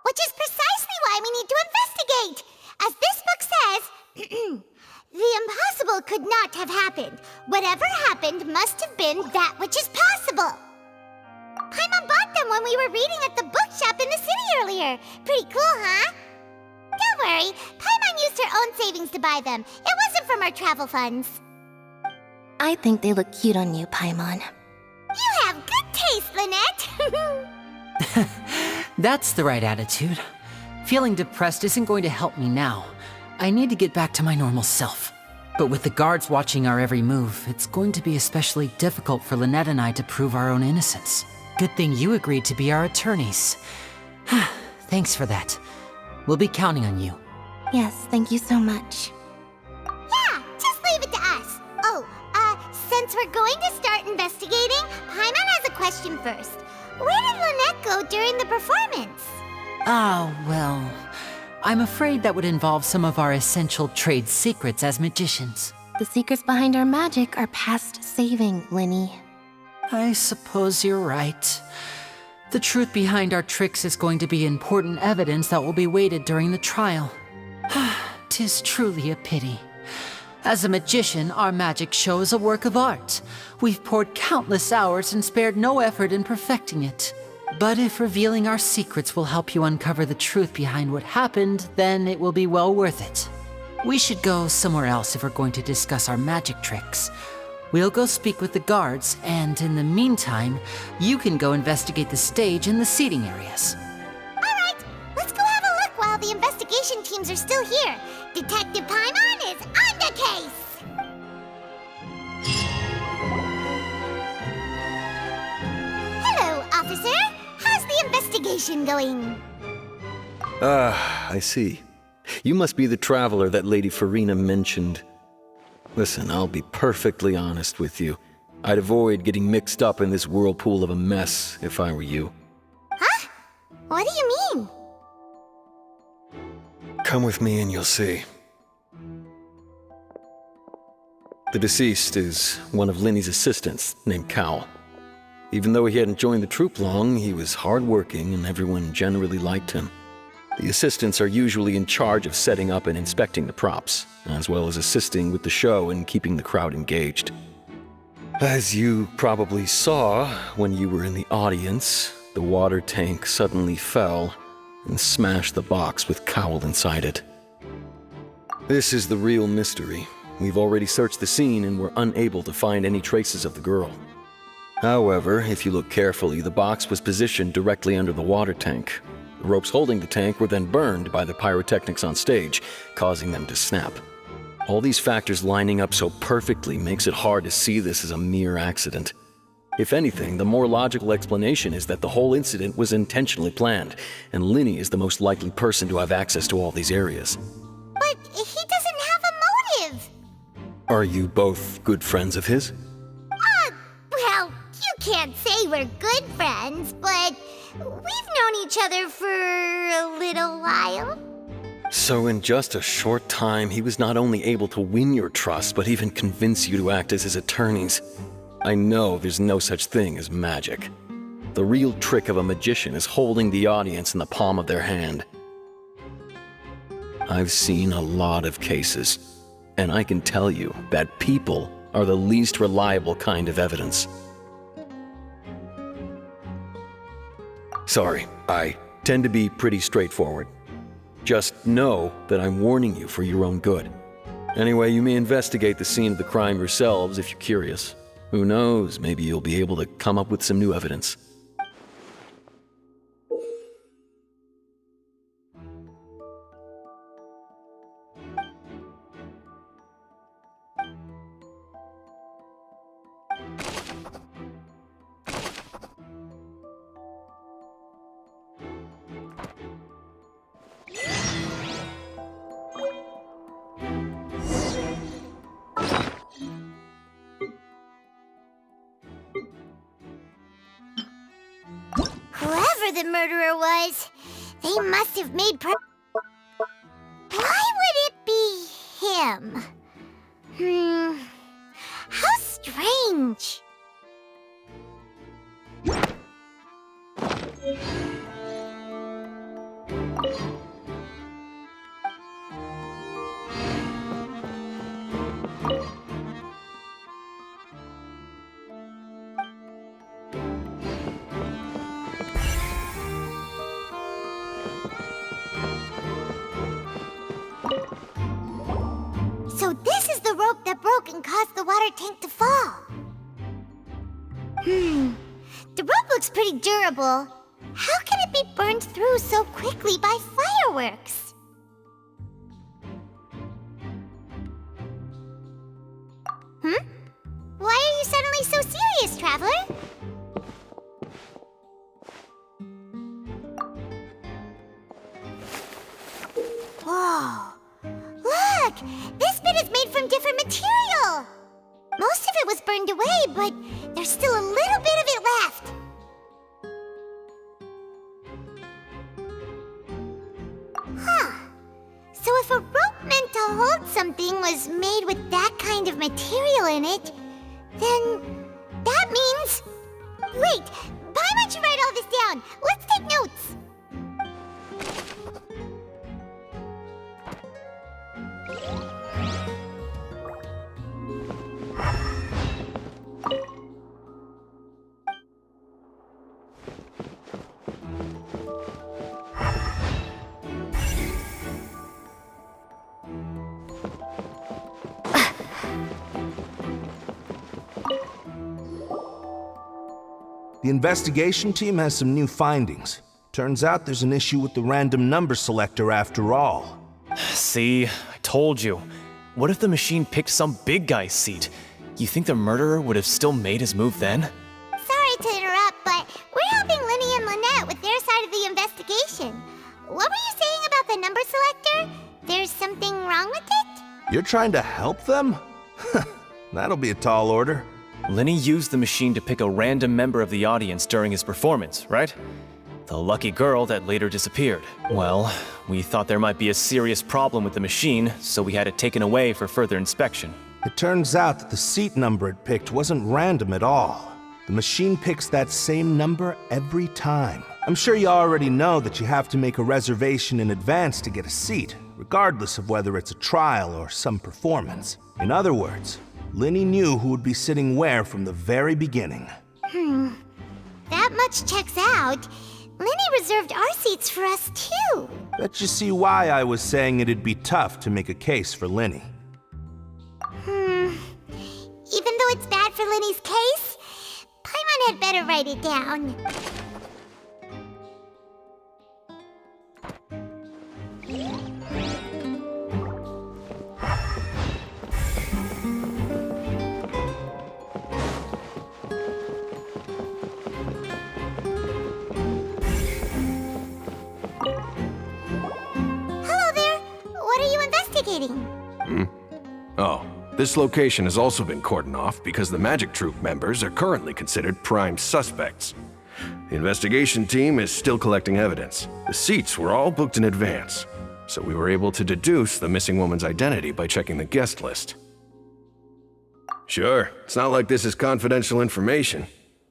Which is precisely why we need to investigate! As this book says, the impossible could not have happened. Whatever happened must have been that which is possible. Paimon bought them when we were reading at the bookshop in the city earlier. Pretty cool, huh? Don't worry, Paimon used her own savings to buy them. It wasn't from our travel funds. I think they look cute on you, Paimon. You have good taste, Lynette. That's the right attitude. Feeling depressed isn't going to help me now. I need to get back to my normal self. But with the guards watching our every move, it's going to be especially difficult for Lynette and I to prove our own innocence. Good thing you agreed to be our attorneys. Thanks for that. We'll be counting on you. Yes, thank you so much. Yeah, just leave it to us. Oh, since we're going to start investigating, Paimon has a question first. Where did Lynette go during the performance? Oh, well, I'm afraid that would involve some of our essential trade secrets as magicians. The secrets behind our magic are past saving, Lyney. I suppose you're right. The truth behind our tricks is going to be important evidence that will be weighted during the trial. 'Tis truly a pity. As a magician, our magic show is a work of art. We've poured countless hours and spared no effort in perfecting it. But if revealing our secrets will help you uncover the truth behind what happened, then it will be well worth it. We should go somewhere else if we're going to discuss our magic tricks. We'll go speak with the guards, and in the meantime, you can go investigate the stage and the seating areas. Alright, let's go have a look while the investigation teams are still here. Detective Paimon is on the case! Hello, officer. How's the investigation going? I see. You must be the traveler that Lady Furina mentioned. Listen, I'll be perfectly honest with you. I'd avoid getting mixed up in this whirlpool of a mess if I were you. Huh? What do you mean? Come with me and you'll see. The deceased is one of Lyney's assistants, named Cal. Even though he hadn't joined the troupe long, he was hardworking and everyone generally liked him. The assistants are usually in charge of setting up and inspecting the props, as well as assisting with the show and keeping the crowd engaged. As you probably saw when you were in the audience, the water tank suddenly fell and smashed the box with Cowl inside it. This is the real mystery. We've already searched the scene and were unable to find any traces of the girl. However, if you look carefully, the box was positioned directly under the water tank. The ropes holding the tank were then burned by the pyrotechnics on stage, causing them to snap. All these factors lining up so perfectly makes it hard to see this as a mere accident. If anything, the more logical explanation is that the whole incident was intentionally planned, and Lyney is the most likely person to have access to all these areas. But he doesn't have a motive! Are you both good friends of his? Well, you can't say we're good friends, but we've known each other for a little while. So in just a short time, he was not only able to win your trust, but even convince you to act as his attorneys. I know there's no such thing as magic. The real trick of a magician is holding the audience in the palm of their hand. I've seen a lot of cases, and I can tell you that people are the least reliable kind of evidence. Sorry, I tend to be pretty straightforward. Just know that I'm warning you for your own good. Anyway, you may investigate the scene of the crime yourselves if you're curious. Who knows, maybe you'll be able to come up with some new evidence. Whoever the murderer was, they must have made Why would it be him? How strange. So this is the rope that broke and caused the water tank to fall. The rope looks pretty durable. How can it be burned through so quickly by fireworks? Why are you suddenly so serious, Traveler? Whoa. Look! This bit is made from different material! Most of it was burned away, but there's still a little bit of it left. So if a rope meant to hold something was made with that kind of material in it, then that means... Wait, why don't you write all this down? Let's take notes. The investigation team has some new findings. Turns out there's an issue with the random number selector after all. See, I told you. What if the machine picked some big guy's seat? You think the murderer would have still made his move then? Sorry to interrupt, but we're helping Lyney and Lynette with their side of the investigation. What were you saying about the number selector? There's something wrong with it? You're trying to help them? That'll be a tall order. Lyney used the machine to pick a random member of the audience during his performance, right? The lucky girl that later disappeared. Well, we thought there might be a serious problem with the machine, so we had it taken away for further inspection. It turns out that the seat number it picked wasn't random at all. The machine picks that same number every time. I'm sure you already know that you have to make a reservation in advance to get a seat, regardless of whether it's a trial or some performance. In other words, Lyney knew who would be sitting where from the very beginning. That much checks out. Lyney reserved our seats for us too. Bet you see why I was saying it'd be tough to make a case for Lyney. Even though it's bad for Lyney's case, Paimon had better write it down. Oh, this location has also been cordoned off because the Magic Troupe members are currently considered prime suspects. The investigation team is still collecting evidence. The seats were all booked in advance, so we were able to deduce the missing woman's identity by checking the guest list. Sure, it's not like this is confidential information.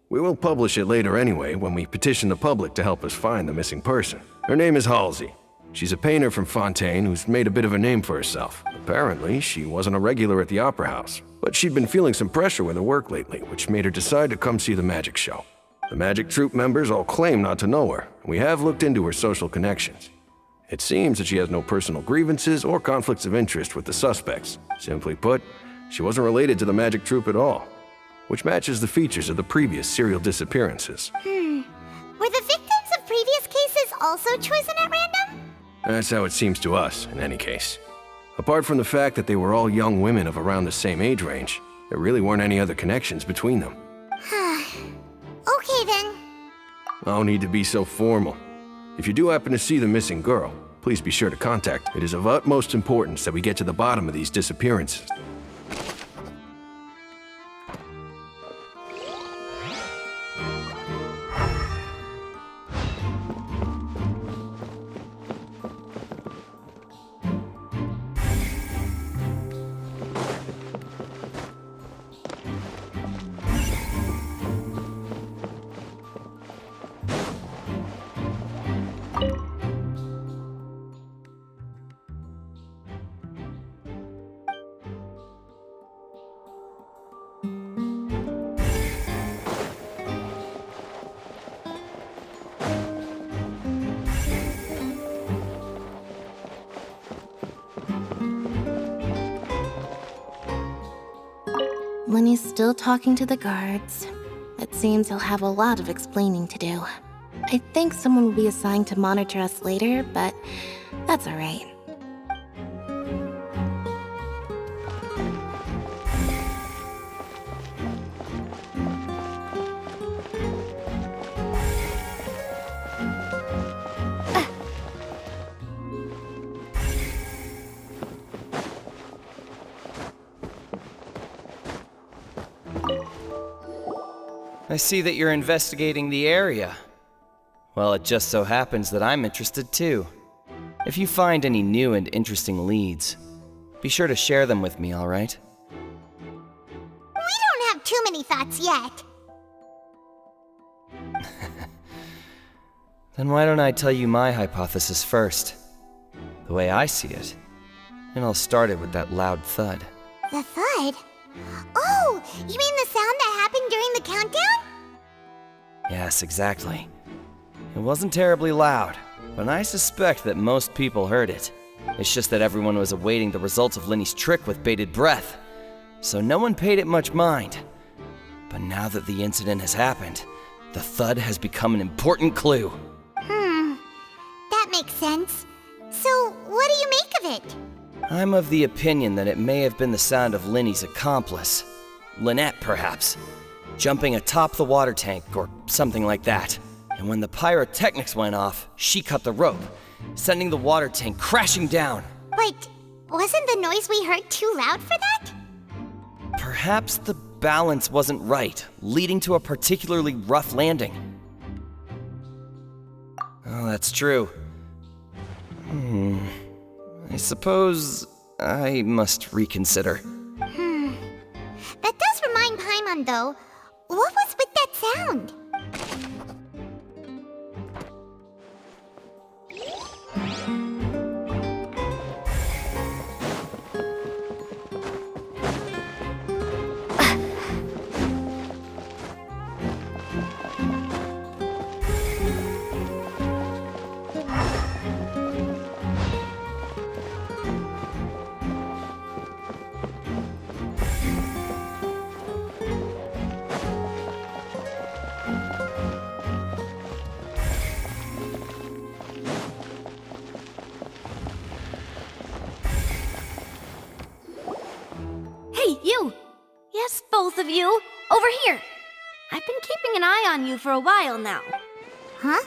We will publish it later anyway when we petition the public to help us find the missing person. Her name is Halsey. She's a painter from Fontaine who's made a bit of a name for herself. Apparently, she wasn't a regular at the Opera House, but she'd been feeling some pressure with her work lately, which made her decide to come see the magic show. The Magic Troupe members all claim not to know her, and we have looked into her social connections. It seems that she has no personal grievances or conflicts of interest with the suspects. Simply put, she wasn't related to the magic troupe at all, which matches the features of the previous serial disappearances. Were the victims of previous cases also chosen at random? That's how it seems to us, in any case. Apart from the fact that they were all young women of around the same age range, there really weren't any other connections between them. Okay then. No need to be so formal. If you do happen to see the missing girl, please be sure to contact. It is of utmost importance that we get to the bottom of these disappearances. Lyney's still talking to the guards. It seems he'll have a lot of explaining to do. I think someone will be assigned to monitor us later, but that's alright. I see that you're investigating the area. Well, it just so happens that I'm interested too. If you find any new and interesting leads, be sure to share them with me, alright? We don't have too many thoughts yet. Then why don't I tell you my hypothesis first? The way I see it. And I'll start it with that loud thud. The thud? Oh, you mean the sound that happened during the countdown? Yes, exactly. It wasn't terribly loud, but I suspect that most people heard it. It's just that everyone was awaiting the results of Lyney's trick with bated breath, so no one paid it much mind. But now that the incident has happened, the thud has become an important clue. That makes sense. So, what do you make of it? I'm of the opinion that it may have been the sound of Lyney's accomplice. Lynette, perhaps. Jumping atop the water tank, or something like that. And when the pyrotechnics went off, she cut the rope, sending the water tank crashing down. But wasn't the noise we heard too loud for that? Perhaps the balance wasn't right, leading to a particularly rough landing. Oh, that's true. I suppose I must reconsider. That does remind Paimon, though. What was with that sound? Hey, you! Yes, both of you! Over here! I've been keeping an eye on you for a while now. Huh?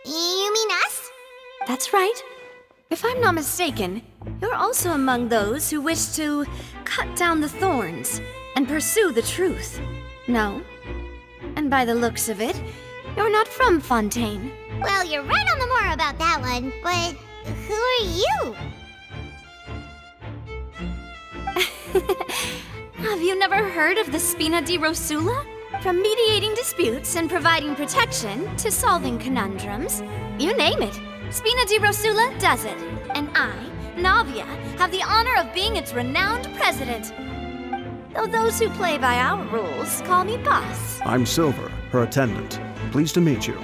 You mean us? That's right. If I'm not mistaken, you're also among those who wish to cut down the thorns and pursue the truth. No? And by the looks of it, you're not from Fontaine. Well, you're right on the moor about that one, but who are you? Have you never heard of the Spina di Rosula? From mediating disputes and providing protection to solving conundrums, you name it, Spina di Rosula does it. And I, Navia, have the honor of being its renowned president. Though those who play by our rules call me boss. I'm Silver, her attendant. Pleased to meet you.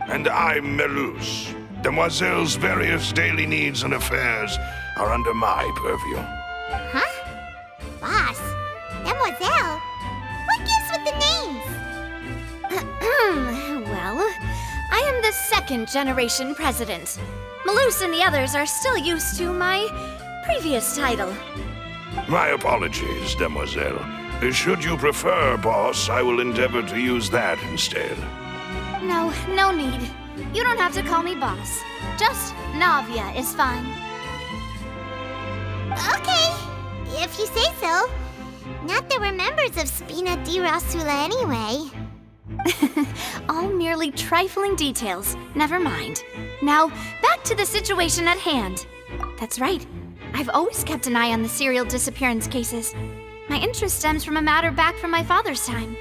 And I'm Melus, Demoiselle's various daily needs and affairs are under my purview. Huh? Boss? Demoiselle? What gives with the names? Well, I am the second generation president. Malouse and the others are still used to my previous title. My apologies, Demoiselle. Should you prefer, boss, I will endeavor to use that instead. No, no need. You don't have to call me boss. Just Navia is fine. Okay, if you say so. Not that we're members of Spina di Rasula anyway. All merely trifling details. Never mind. Now, back to the situation at hand. That's right. I've always kept an eye on the serial disappearance cases. My interest stems from a matter back from my father's time.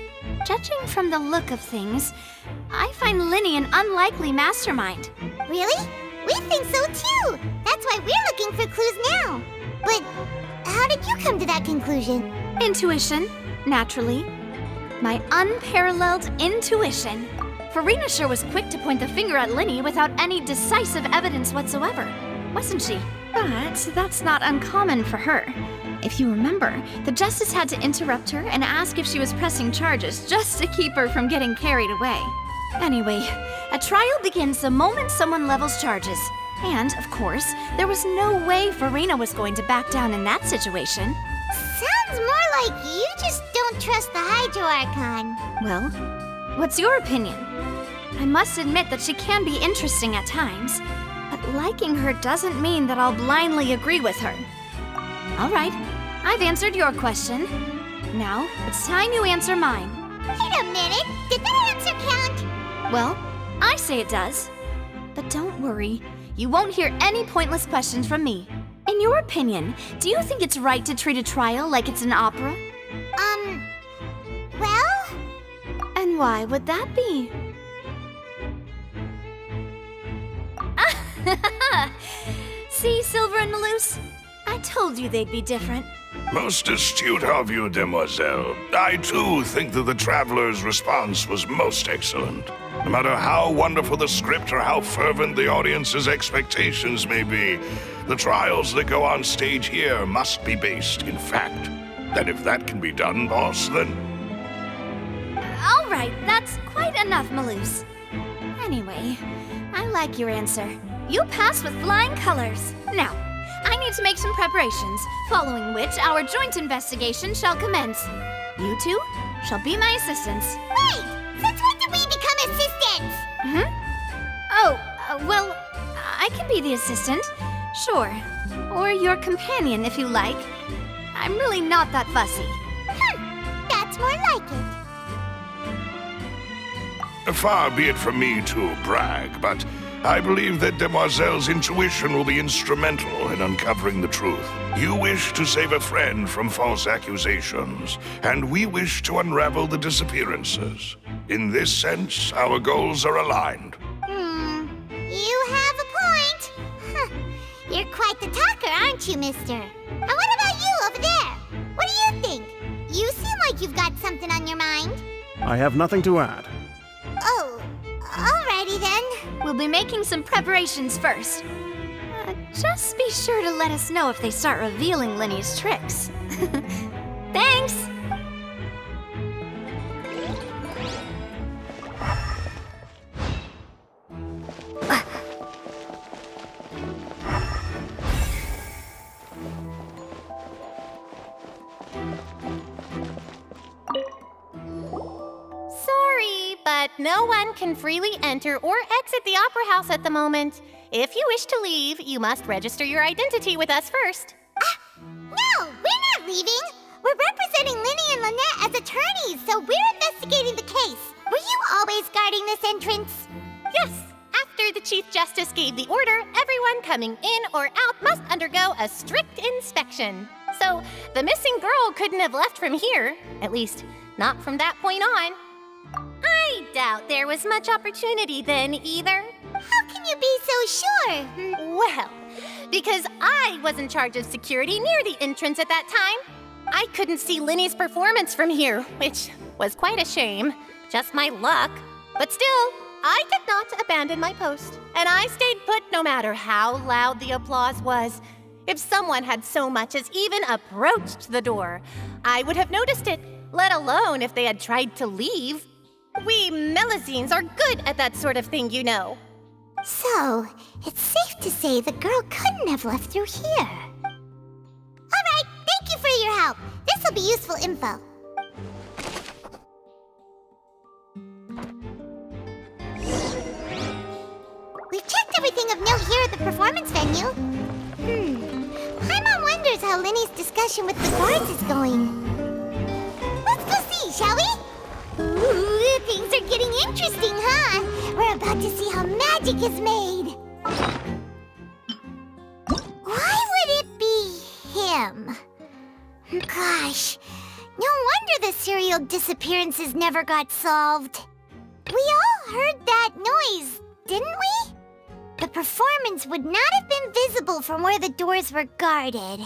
Judging from the look of things, I find Lyney an unlikely mastermind. Really? We think so too! That's why we're looking for clues now. But how did you come to that conclusion? Intuition, naturally. My unparalleled intuition. Furina sure was quick to point the finger at Lyney without any decisive evidence whatsoever, wasn't she? But that's not uncommon for her. If you remember, the justice had to interrupt her and ask if she was pressing charges just to keep her from getting carried away. Anyway, a trial begins the moment someone levels charges. And, of course, there was no way Furina was going to back down in that situation. Sounds more like you just don't trust the Hydro Archon. Well, what's your opinion? I must admit that she can be interesting at times, but liking her doesn't mean that I'll blindly agree with her. All right, I've answered your question. Now, it's time you answer mine. Wait a minute, did that answer count? Well, I say it does. But don't worry, you won't hear any pointless questions from me. In your opinion, do you think it's right to treat a trial like it's an opera? Well? And why would that be? See, Silver and Malouse? I told you they'd be different. Most astute of you, Demoiselle. I too think that the Traveler's response was most excellent. No matter how wonderful the script or how fervent the audience's expectations may be, the trials that go on stage here must be based in fact. And if that can be done, boss, then... All right, that's quite enough, Malouse. Anyway, I like your answer. You passed with flying colors. Now, I need to make some preparations, following which our joint investigation shall commence. You two shall be my assistants. Wait! Since when did we become assistants? Oh, well, I can be the assistant. Sure. Or your companion, if you like. I'm really not that fussy. That's more like it. Far be it from me to brag, but I believe that Demoiselle's intuition will be instrumental in uncovering the truth. You wish to save a friend from false accusations, and we wish to unravel the disappearances. In this sense, our goals are aligned. You have a point. You're quite the talker, aren't you, mister? And what about you over there? What do you think? You seem like you've got something on your mind. I have nothing to add. Oh, alrighty then. We'll be making some preparations first. Just be sure to let us know if they start revealing Lyney's tricks. Thanks! Sorry, but no one can freely enter or exit the Opera House at the moment. If you wish to leave, you must register your identity with us first. No, we're not leaving. We're representing Lyney and Lynette as attorneys, so we're investigating the case. Were you always guarding this entrance? Yes. After the Chief Justice gave the order, everyone coming in or out must undergo a strict inspection. So, the missing girl couldn't have left from here. At least, not from that point on. I doubt there was much opportunity then, either. How can you be so sure? Well, because I was in charge of security near the entrance at that time. I couldn't see Lyney's performance from here, which was quite a shame. Just my luck. But still, I did not not abandon my post, and I stayed put no matter how loud the applause was. If someone had so much as even approached the door, I would have noticed it, let alone if they had tried to leave. We Melusines are good at that sort of thing, you know. So, it's safe to say the girl couldn't have left through here. Alright, thank you for your help. This'll be useful info. We've checked everything of note here at the performance venue. Paimon wonders how Lyney's discussion with the guards is going. Let's go see, shall we? Ooh, things are getting interesting, huh? We're about to see how magic is made. Why would it be him? Gosh, no wonder the serial disappearances never got solved. We all heard that noise, didn't we? The performance would not have been visible from where the doors were guarded.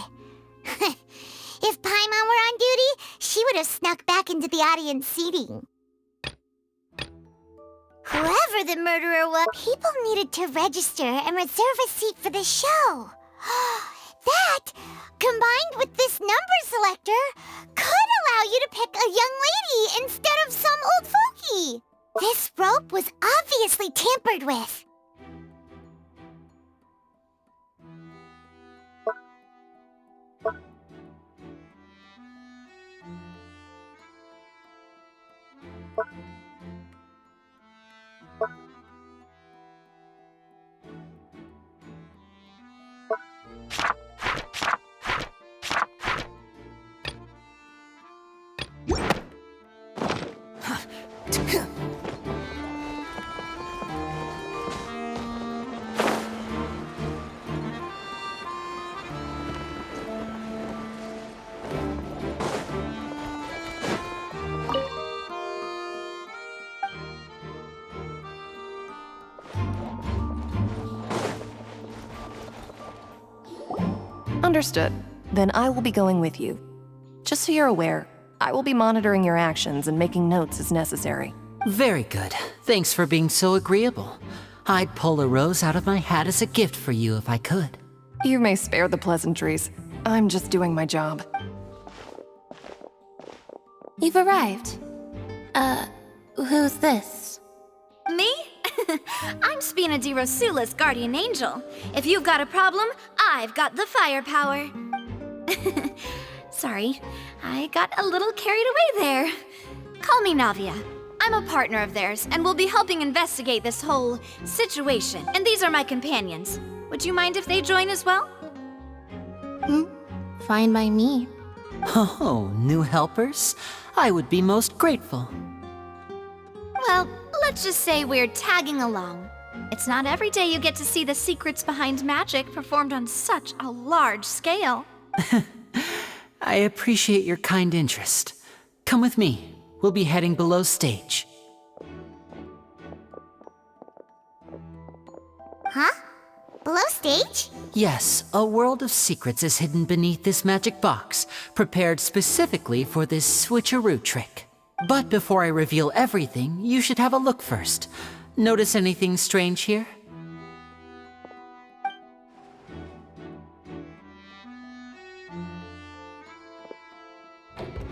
If Paimon were on duty, she would have snuck back into the audience seating. Whoever the murderer was, people needed to register and reserve a seat for the show. That, combined with this number selector, could allow you to pick a young lady instead of some old fogey. This rope was obviously tampered with. Understood. Then I will be going with you. Just so you're aware, I will be monitoring your actions and making notes as necessary. Very good. Thanks for being so agreeable. I'd pull a rose out of my hat as a gift for you if I could. You may spare the pleasantries. I'm just doing my job. You've arrived. Who's this? Me? I'm Spina di Rosula's guardian angel. If you've got a problem, I've got the firepower. Sorry, I got a little carried away there. Call me Navia. I'm a partner of theirs, and will be helping investigate this whole situation. And these are my companions. Would you mind if they join as well? Fine by me. Oh, new helpers? I would be most grateful. Well, let's just say we're tagging along. It's not every day you get to see the secrets behind magic performed on such a large scale. I appreciate your kind interest. Come with me. We'll be heading below stage. Huh? Below stage? Yes, a world of secrets is hidden beneath this magic box, prepared specifically for this switcheroo trick. But before I reveal everything, you should have a look first. Notice anything strange here?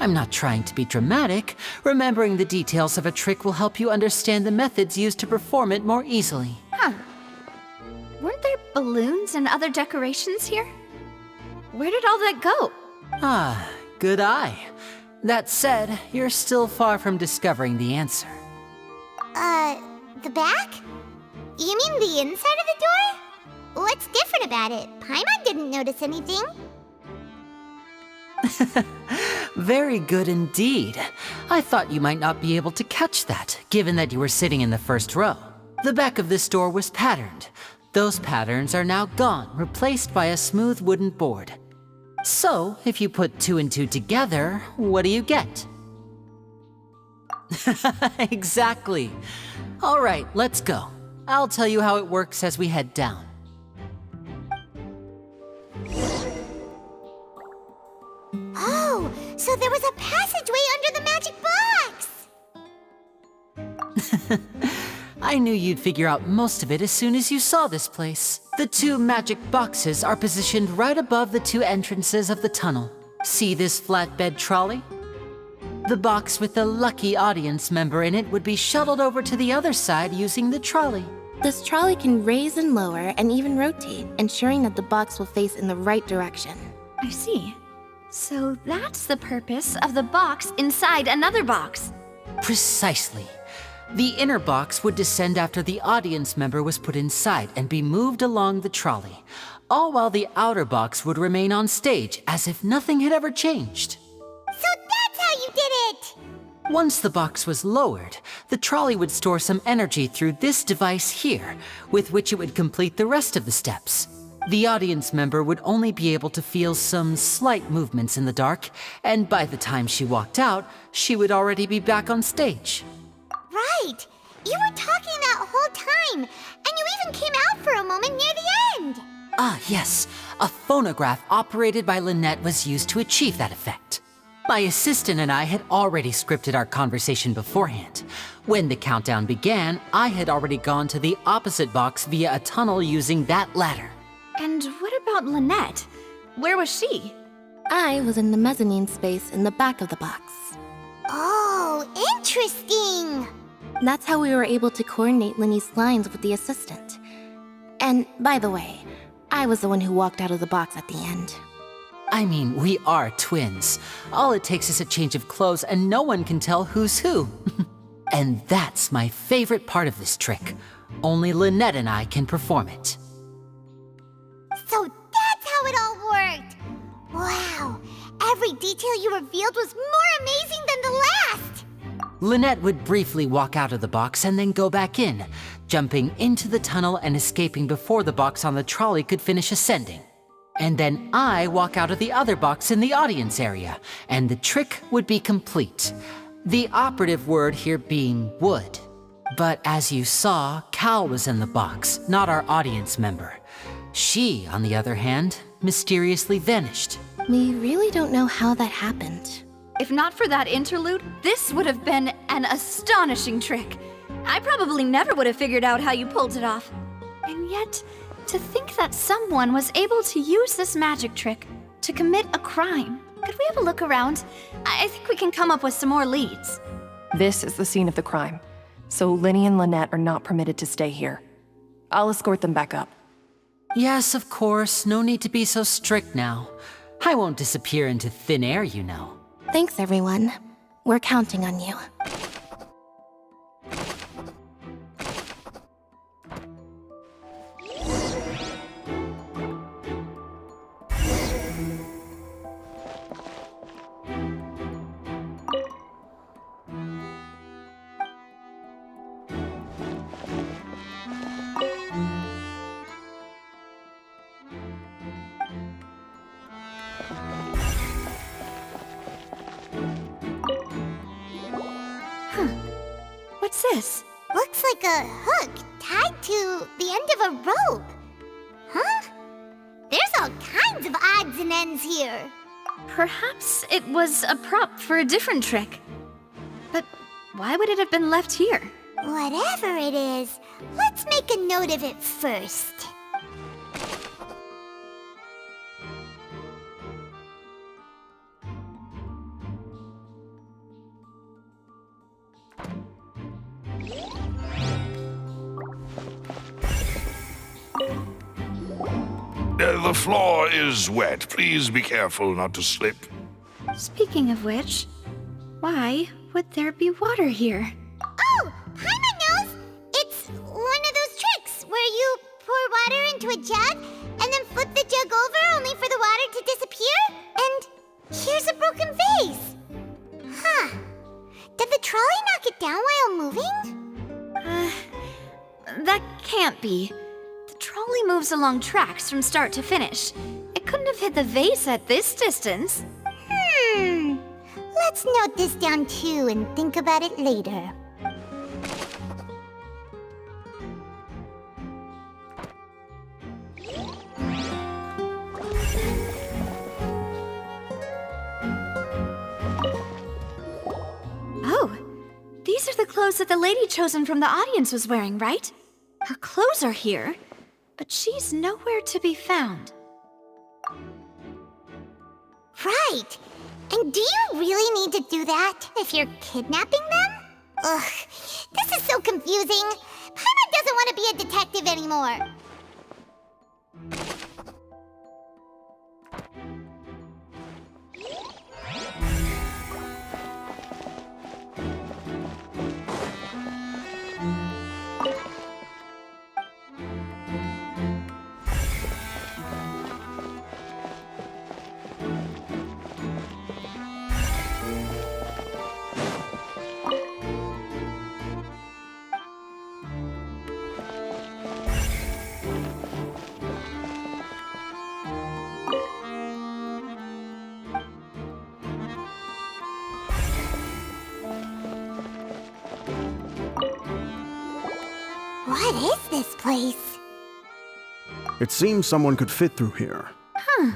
I'm not trying to be dramatic. Remembering the details of a trick will help you understand the methods used to perform it more easily. Huh. Weren't there balloons and other decorations here? Where did all that go? Ah, good eye. That said, you're still far from discovering the answer. The back? You mean the inside of the door? What's different about it? Paimon didn't notice anything. Very good indeed. I thought you might not be able to catch that, given that you were sitting in the first row. The back of this door was patterned. Those patterns are now gone, replaced by a smooth wooden board. So, if you put 2 and 2 together, what do you get? Exactly. All right, let's go. I'll tell you how it works as we head down. Oh, so there was a passageway under the magic box! I knew knew you'd figure out most of it as soon as you saw this place. The 2 magic boxes are positioned right above the 2 entrances of the tunnel. See this flatbed trolley? The box with the lucky audience member in it would be shuttled over to the other side using the trolley. This trolley can raise and lower and even rotate, ensuring that the box will face in the right direction. I see. So that's the purpose of the box inside another box. Precisely. The inner box would descend after the audience member was put inside and be moved along the trolley, all while the outer box would remain on stage as if nothing had ever changed. So that's how you did it! Once the box was lowered, the trolley would store some energy through this device here, with which it would complete the rest of the steps. The audience member would only be able to feel some slight movements in the dark, and by the time she walked out, she would already be back on stage. Right! You were talking that whole time, and you even came out for a moment near the end! Ah, yes. A phonograph operated by Lynette was used to achieve that effect. My assistant and I had already scripted our conversation beforehand. When the countdown began, I had already gone to the opposite box via a tunnel using that ladder. And what about Lynette? Where was she? I was in the mezzanine space in the back of the box. Oh, interesting! That's how we were able to coordinate Lyney's lines with the assistant. And, by the way, I was the one who walked out of the box at the end. I mean, we are twins. All it takes is a change of clothes and no one can tell who's who. And that's my favorite part of this trick. Only Lynette and I can perform it. So that's how it all worked! Wow! Every detail you revealed was more amazing than the last! Lynette would briefly walk out of the box and then go back in, jumping into the tunnel and escaping before the box on the trolley could finish ascending. And then I walk out of the other box in the audience area, and the trick would be complete. The operative word here being would. But as you saw, Cal was in the box, not our audience member. She, on the other hand, mysteriously vanished. We really don't know how that happened. If not for that interlude, this would have been an astonishing trick. I probably never would have figured out how you pulled it off. And yet, to think that someone was able to use this magic trick to commit a crime. Could we have a look around? I think we can come up with some more leads. This is the scene of the crime, so Lyney and Lynette are not permitted to stay here. I'll escort them back up. Yes, of course. No need to be so strict now. I won't disappear into thin air, you know. Thanks, everyone. We're counting on you. What's this? Looks like a hook tied to the end of a rope. Huh? There's all kinds of odds and ends here. Perhaps it was a prop for a different trick. But why would it have been left here? Whatever it is, let's make a note of it first. The floor is wet. Please be careful not to slip. Speaking of which, why would there be water here? Oh, Paimon knows! It's one of those tricks where you pour water into a jug and then flip the jug over only for the water to disappear. And here's a broken vase. Huh. Did the trolley knock it down while moving? That can't be. The trolley moves along tracks from start to finish. It couldn't have hit the vase at this distance. Let's note this down too and think about it later. Oh, these are the clothes clothes that the lady chosen from the audience was wearing, right? Her clothes are here, but she's nowhere to be found. Right. And do you really need to do that if you're kidnapping them? Ugh, this is so confusing. Paimon doesn't want to be a detective anymore. What is this place? It seems someone could fit through here. Huh.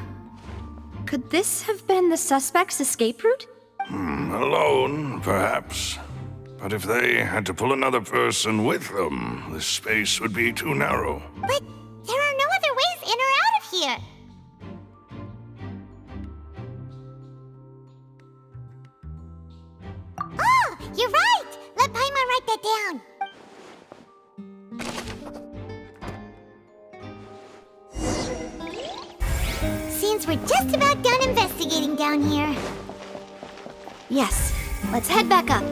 Could this have been the suspect's escape route? Alone, perhaps. But if they had to pull another person with them, this space would be too narrow. But there are no other ways in or out of here. Oh, you're right! Let Paimon write that down. Seems we're just about done investigating down here. Yes, let's head back up.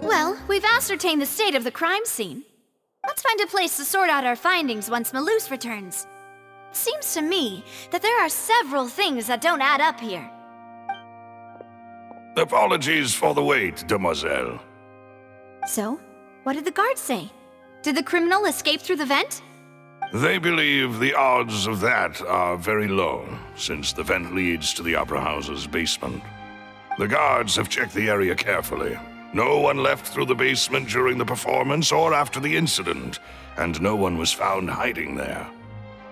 Well, we've ascertained the state of the crime scene. Let's find a place to sort out our findings once Malus returns. It seems to me that there are several things that don't add up here. Apologies for the wait, demoiselle. So, what did the guards say? Did the criminal escape through the vent? They believe the odds of that are very low, since the vent leads to the Opera House's basement. The guards have checked the area carefully. No one left through the basement during the performance or after the incident, and no one was found hiding there.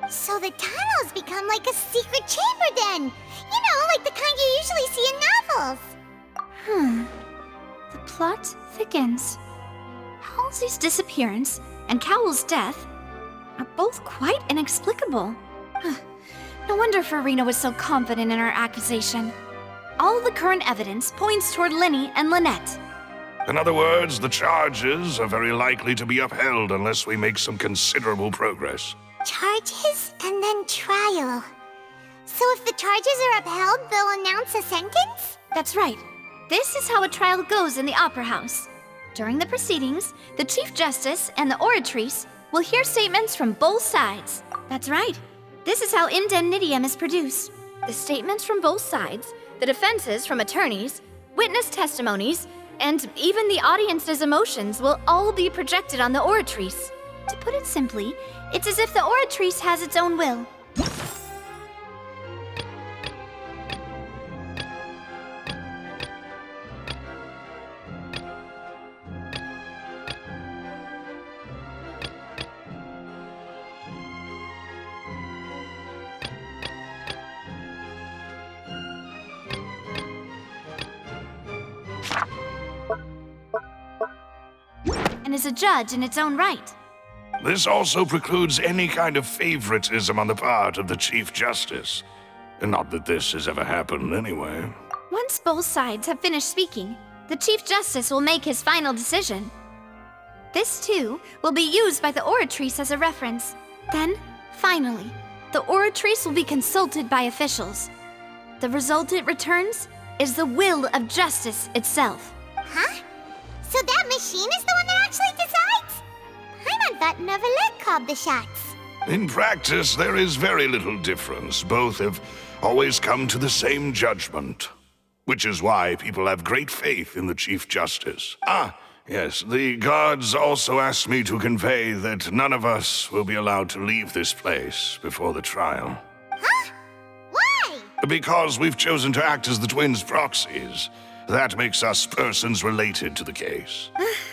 So the tunnels become like a secret chamber then! You know, like the kind you usually see in novels! The plot thickens. Halsey's disappearance and Cowell's death are both quite inexplicable. No wonder Furina was so confident in her accusation. All the current evidence points toward Lyney and Lynette. In other words, the charges are very likely to be upheld unless we make some considerable progress. Charges and then trial. So if the charges are upheld, they'll announce a sentence? That's right. This is how a trial goes in the Opera House. During the proceedings, the Chief Justice and the Oratrice will hear statements from both sides. That's right. This is how indemnitium is produced. The statements from both sides, the defenses from attorneys, witness testimonies, and even the audience's emotions will all be projected on the Oratrice. To put it simply, it's as if the Oratrice has its own will. And is a judge in its own right. This also precludes any kind of favoritism on the part of the Chief Justice. Not that this has ever happened anyway. Once both sides have finished speaking, the Chief Justice will make his final decision. This, too, will be used by the Oratrice as a reference. Then, finally, the Oratrice will be consulted by officials. The result it returns is the will of justice itself. Huh? So that machine is the one that actually decides? Paimon thought Neuvillette called the shots. In practice, there is very little difference. Both have always come to the same judgment. Which is why people have great faith in the Chief Justice. Ah, yes, the guards also asked me to convey that none of us will be allowed to leave this place before the trial. Huh? Why? Because we've chosen to act as the twins' proxies. That makes us persons related to the case.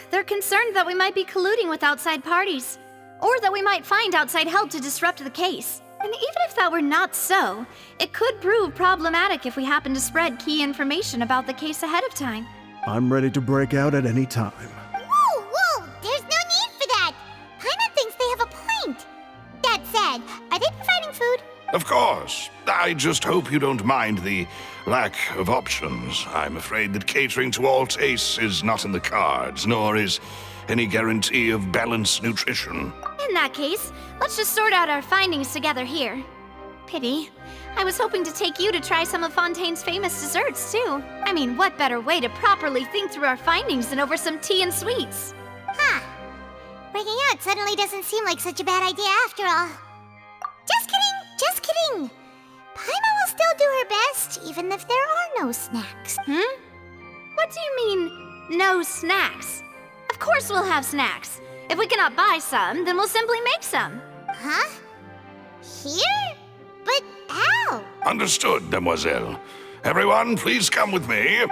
They're concerned that we might be colluding with outside parties. or that we might find outside help to disrupt the case. And even if that were not so, it could prove problematic if we happen to spread key information about the case ahead of time. I'm ready to break out at any time. Whoa, whoa! There's no need for that! Paimon thinks they have a point. That said, are they providing food? Of course. I just hope you don't mind the lack of options. I'm afraid that catering to all tastes is not in the cards, nor is any guarantee of balanced nutrition. In that case, let's just sort out our findings together here. Pity. I was hoping to take you to try some of Fontaine's famous desserts, too. I mean, what better way to properly think through our findings than over some tea and sweets? Huh. Breaking out suddenly doesn't seem like such a bad idea after all. Just kidding! Just kidding! Paimon will still do her best, even if there are no snacks. What do you mean, no snacks? Of course we'll have snacks. If we cannot buy some, then we'll simply make some. Huh? Here? But how? Understood, Demoiselle. Everyone, please come with me.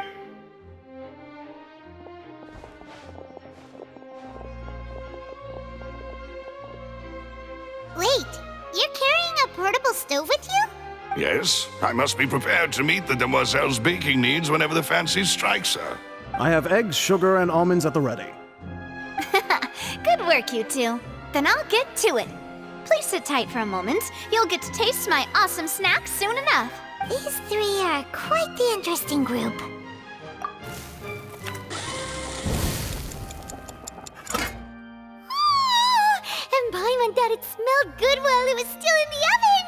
Wait, you're carrying a portable stove with you? Yes, I must be prepared to meet the Demoiselle's baking needs whenever the fancy strikes her. I have eggs, sugar, and almonds at the ready. Good work, you two. Then I'll get to it. Please sit tight for a moment. You'll get to taste my awesome snacks soon enough. These three are quite the interesting group. And Paimon thought it smelled good while it was still in the oven.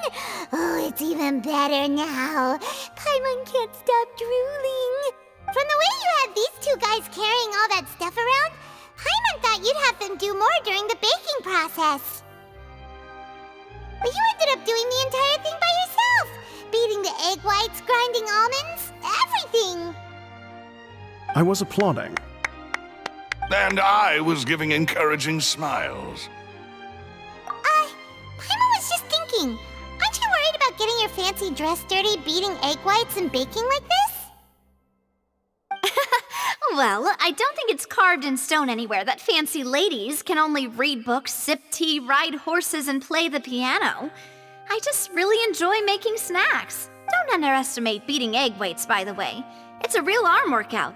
Oh, it's even better now. Paimon can't stop drooling. From the way you had these two guys carrying all that stuff around, Paimon thought you'd have them do more during the baking process. But you ended up doing the entire thing by yourself. Beating the egg whites, grinding almonds, everything. I was applauding. And I was giving encouraging smiles. Paimon was just thinking, aren't you worried about getting your fancy dress dirty beating egg whites and baking like this? Well, I don't think it's carved in stone anywhere that fancy ladies can only read books, sip tea, ride horses, and play the piano. I just really enjoy making snacks. Don't underestimate beating egg whites, by the way. It's a real arm workout.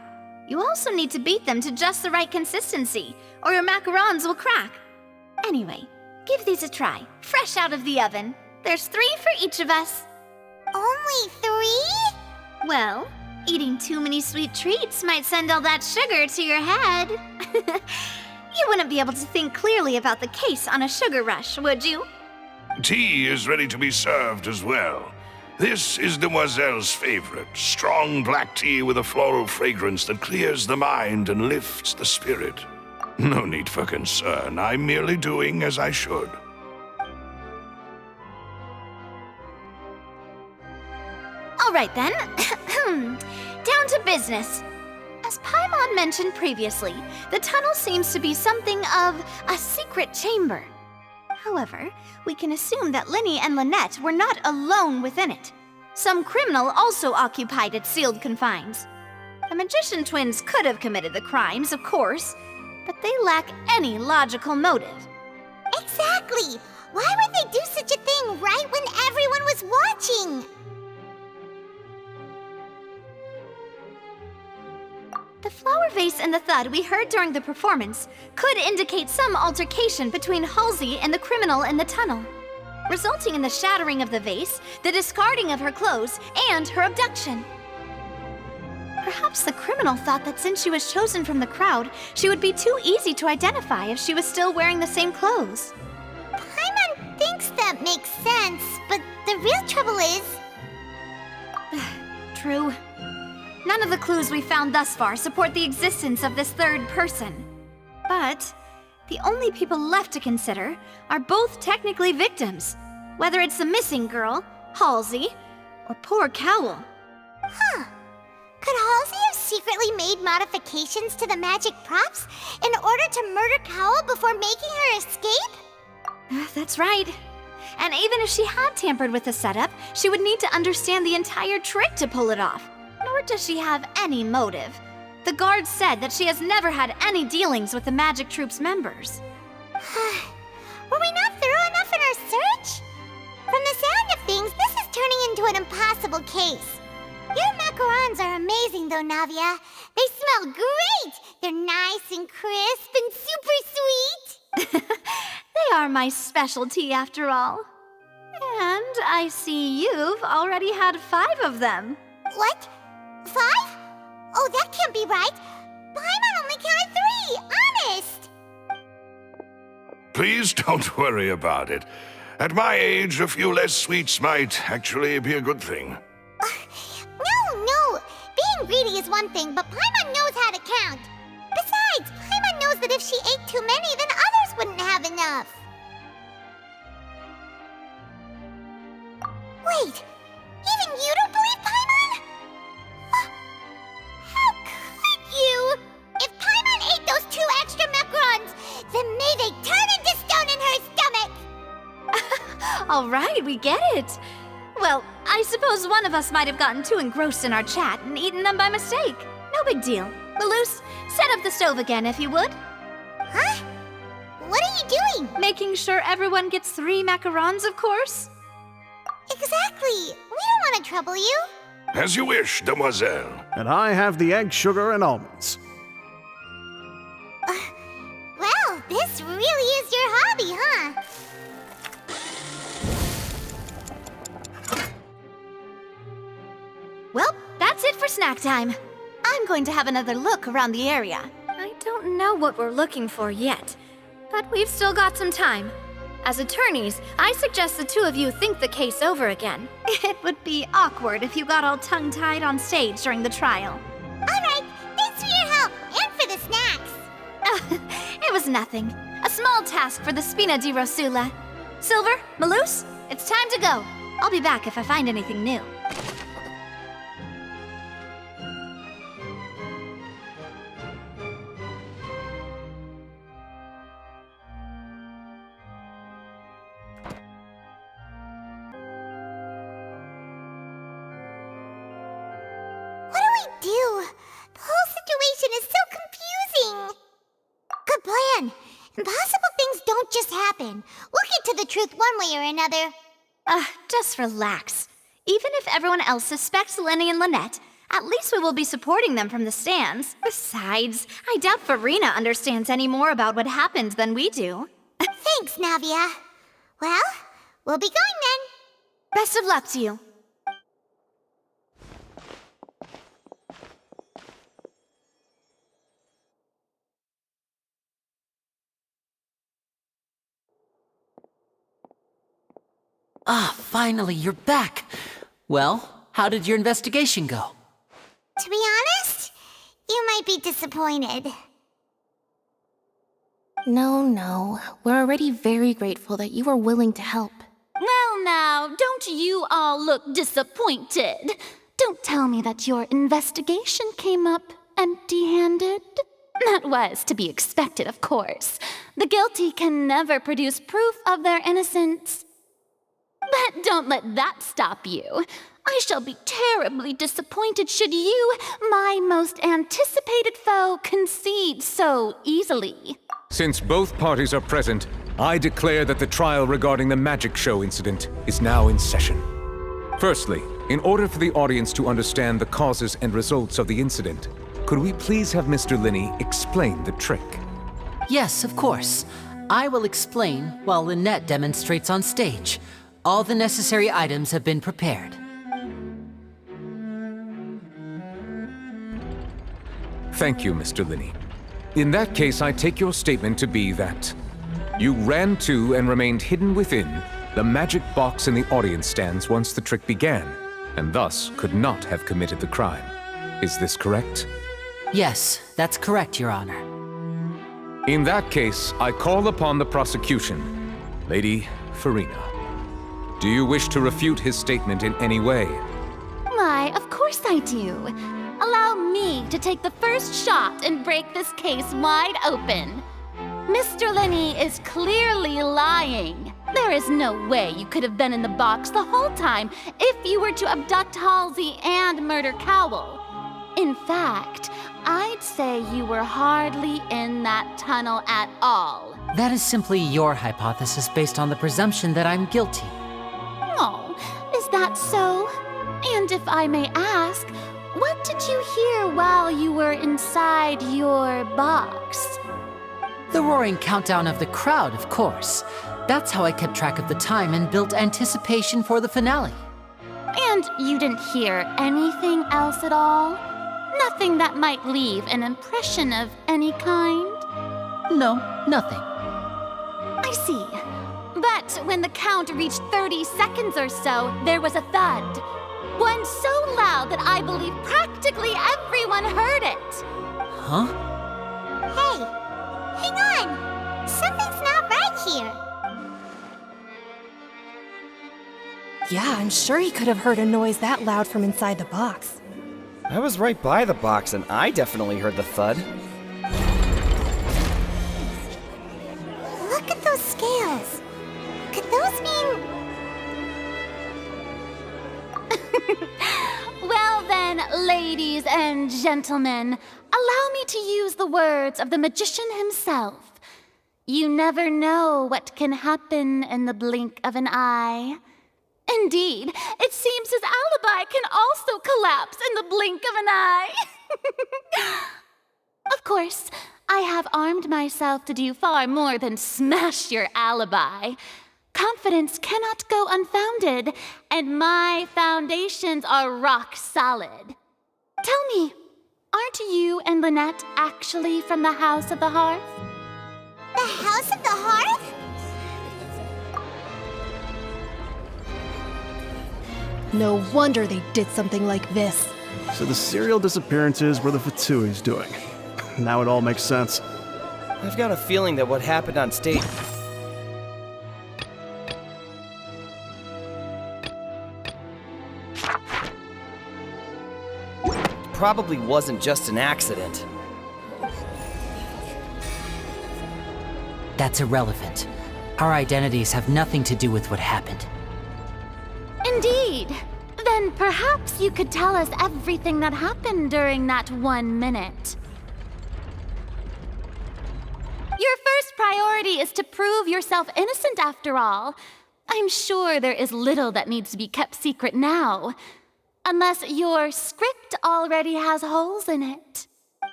You also need to beat them to just the right consistency, or your macarons will crack. Anyway, give these a try, fresh out of the oven. There's 3 for each of us. Only 3? Well, eating too many sweet treats might send all that sugar to your head. You wouldn't be able to think clearly about the case on a sugar rush, would you? Tea is ready to be served as well. This is Demoiselle's favorite, strong black tea with a floral fragrance that clears the mind and lifts the spirit. No need for concern, I'm merely doing as I should. All right then, down to business. As Paimon mentioned previously, the tunnel seems to be something of a secret chamber. However, we can assume that Lyney and Lynette were not alone within it. Some criminal also occupied its sealed confines. The magician twins could have committed the crimes, of course, but they lack any logical motive. Exactly! Why would they do such a thing right when everyone was watching? The flower vase and the thud we heard during the performance could indicate some altercation between Halsey and the criminal in the tunnel, resulting in the shattering of the vase, the discarding of her clothes, and her abduction. Perhaps the criminal thought that since she was chosen from the crowd, she would be too easy to identify if she was still wearing the same clothes. Paimon thinks that makes sense, but the real trouble is... True. None of the clues we found thus far support the existence of this third person. But the only people left to consider are both technically victims, whether it's the missing girl, Halsey, or poor Cowl. Huh. Could Halsey have secretly made modifications to the magic props in order to murder Cowl before making her escape? That's right. And even if she had tampered with the setup, she would need to understand the entire trick to pull it off. Nor does she have any motive. The guards said that she has never had any dealings with the magic troop's members. We're Were we not thorough enough in our search? From the sound of things, this is turning into an impossible case. Your macarons are amazing though, Navia. They smell great! They're nice and crisp and super sweet! They are my specialty after all. And I see you've already had 5 of them. What? 5? Oh, that can't be right. Paimon only counted 3, honest! Please don't worry about it. At my age, a few less sweets might actually be a good thing. No. Being greedy is one thing, but Paimon knows how to count. Besides, Paimon knows that if she ate too many, then others wouldn't have enough. Wait, even you don't believe Paimon? How could you? If Paimon ate those 2 extra macarons, then may they turn into stone in her stomach! All right, we get it. Well, I suppose one of us might have gotten too engrossed in our chat and eaten them by mistake. No big deal. Maloose, set up the stove again if you would. Huh? What are you doing? Making sure everyone gets 3 macarons, of course. Exactly. We don't want to trouble you. As you wish, demoiselle. And I have the egg, sugar, and almonds. Well, this really is your hobby, huh? Well, that's it for snack time. I'm going to have another look around the area. I don't know what we're looking for yet, but we've still got some time. As attorneys, I suggest the 2 of you think the case over again. It would be awkward if you got all tongue-tied on stage during the trial. All right, thanks for your help and for the snacks. It was nothing. A small task for the Spina di Rosula. Silver, Maloose, it's time to go. I'll be back if I find anything new. The whole situation is so confusing. Good plan. Impossible things don't just happen. We'll get to the truth one way or another. Just relax. Even if everyone else suspects Lyney and Lynette, at least we will be supporting them from the stands. Besides, I doubt Furina understands any more about what happened than we do. Thanks, Navia. Well, we'll be going then. Best of luck to you. Ah, finally, you're back. Well, how did your investigation go? To be honest, you might be disappointed. No. We're already very grateful that you were willing to help. Well now, don't you all look disappointed? Don't tell me that your investigation came up empty-handed. That was to be expected, of course. The guilty can never produce proof of their innocence. But don't let that stop you. I shall be terribly disappointed should you, my most anticipated foe, concede so easily. Since both parties are present, I declare that the trial regarding the magic show incident is now in session. Firstly, in order for the audience to understand the causes and results of the incident, could we please have Mr. Lyney explain the trick? Yes, of course. I will explain while Lynette demonstrates on stage. All the necessary items have been prepared. Thank you, Mr. Lyney. In that case, I take your statement to be that you ran to and remained hidden within the magic box in the audience stands once the trick began, and thus could not have committed the crime. Is this correct? Yes, that's correct, Your Honor. In that case, I call upon the prosecution. Lady Furina, do you wish to refute his statement in any way? Why, of course I do. Allow me to take the first shot and break this case wide open. Mr. Lyney is clearly lying. There is no way you could have been in the box the whole time if you were to abduct Halsey and murder Cowell. In fact, I'd say you were hardly in that tunnel at all. That is simply your hypothesis based on the presumption that I'm guilty. Oh, is that so? And if I may ask, what did you hear while you were inside your box? The roaring countdown of the crowd, of course. That's how I kept track of the time and built anticipation for the finale. And you didn't hear anything else at all? Nothing that might leave an impression of any kind? No, nothing. I see. But when the count reached 30 seconds or so, there was a thud. One so loud that I believe practically everyone heard it. Huh? Hey, hang on! Something's not right here. Yeah, I'm sure he could have heard a noise that loud from inside the box. I was right by the box and I definitely heard the thud. Look at those scales. Could those mean... Well then, ladies and gentlemen, allow me to use the words of the magician himself. You never know what can happen in the blink of an eye. Indeed, it seems his alibi can also collapse in the blink of an eye. Of course, I have armed myself to do far more than smash your alibi. Confidence cannot go unfounded, and my foundations are rock solid. Tell me, aren't you and Lynette actually from the House of the Hearth? The House of the Hearth? No wonder they did something like this. So the serial disappearances were the Fatsui's doing. Now it all makes sense. I've got a feeling that what happened on stage... probably wasn't just an accident. That's irrelevant. Our identities have nothing to do with what happened. Indeed. Then perhaps you could tell us everything that happened during that 1 minute. Your first priority is to prove yourself innocent after all. I'm sure there is little that needs to be kept secret now. Unless your script already has holes in it.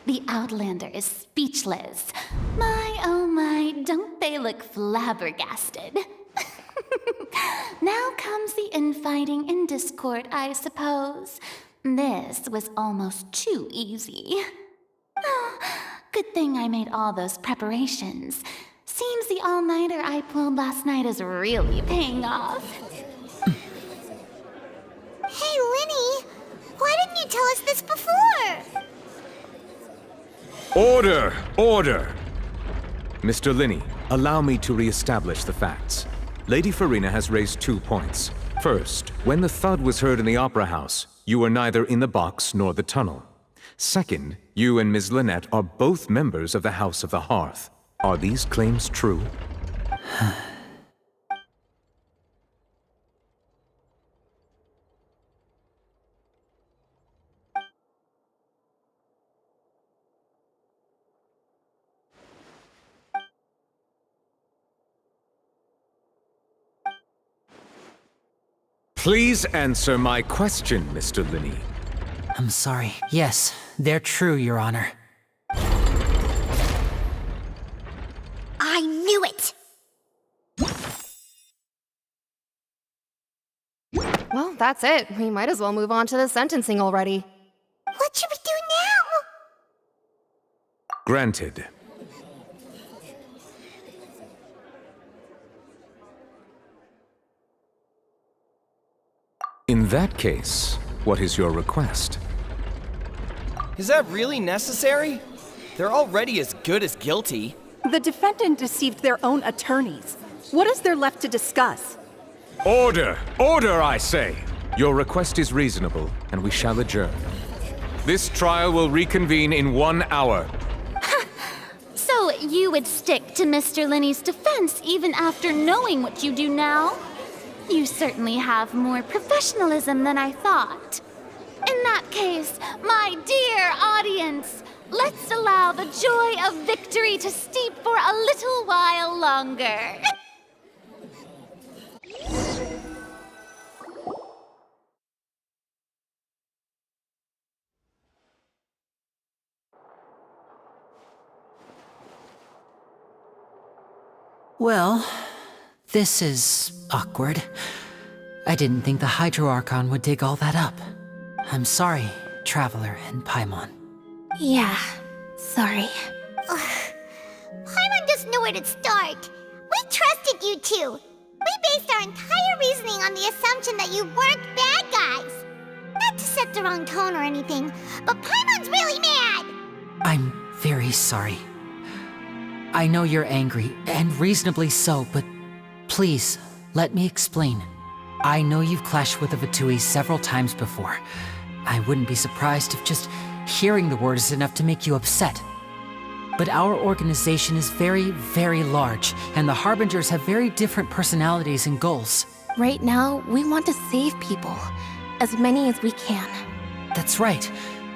The Outlander is speechless. My, oh my, don't they look flabbergasted? Now comes the infighting and discord, I suppose. This was almost too easy. Good thing I made all those preparations. Seems the all-nighter I pulled last night is really paying off. Hey, Lyney! Why didn't you tell us this before? Order! Order! Mr. Lyney, allow me to re-establish the facts. Lady Furina has raised 2 points. First, when the thud was heard in the Opera House, you were neither in the box nor the tunnel. Second, you and Ms. Lynette are both members of the House of the Hearth. Are these claims true? Please answer my question, Mr. Lyney. I'm sorry. Yes, they're true, Your Honor. I knew it! Well, that's it. We might as well move on to the sentencing already. What should we do now? Granted. In that case, what is your request? Is that really necessary? They're already as good as guilty. The defendant deceived their own attorneys. What is there left to discuss? Order! Order, I say! Your request is reasonable, and we shall adjourn. This trial will reconvene in 1 hour. So you would stick to Mr. Lyney's defense even after knowing what you do now? You certainly have more professionalism than I thought. In that case, my dear audience, Let's allow the joy of victory to steep for a little while longer. Well, this is awkward. I didn't think the Hydro Archon would dig all that up. I'm sorry, Traveler and Paimon. Yeah, sorry. Paimon doesn't know where to start. We trusted you two. We based our entire reasoning on the assumption that you weren't bad guys. Not to set the wrong tone or anything, but Paimon's really mad. I'm very sorry. I know you're angry, and reasonably so, but please, let me explain. I know you've clashed with the Fatui several times before. I wouldn't be surprised if just hearing the word is enough to make you upset. But our organization is very, very large, and the Harbingers have very different personalities and goals. Right now, we want to save people. As many as we can. That's right.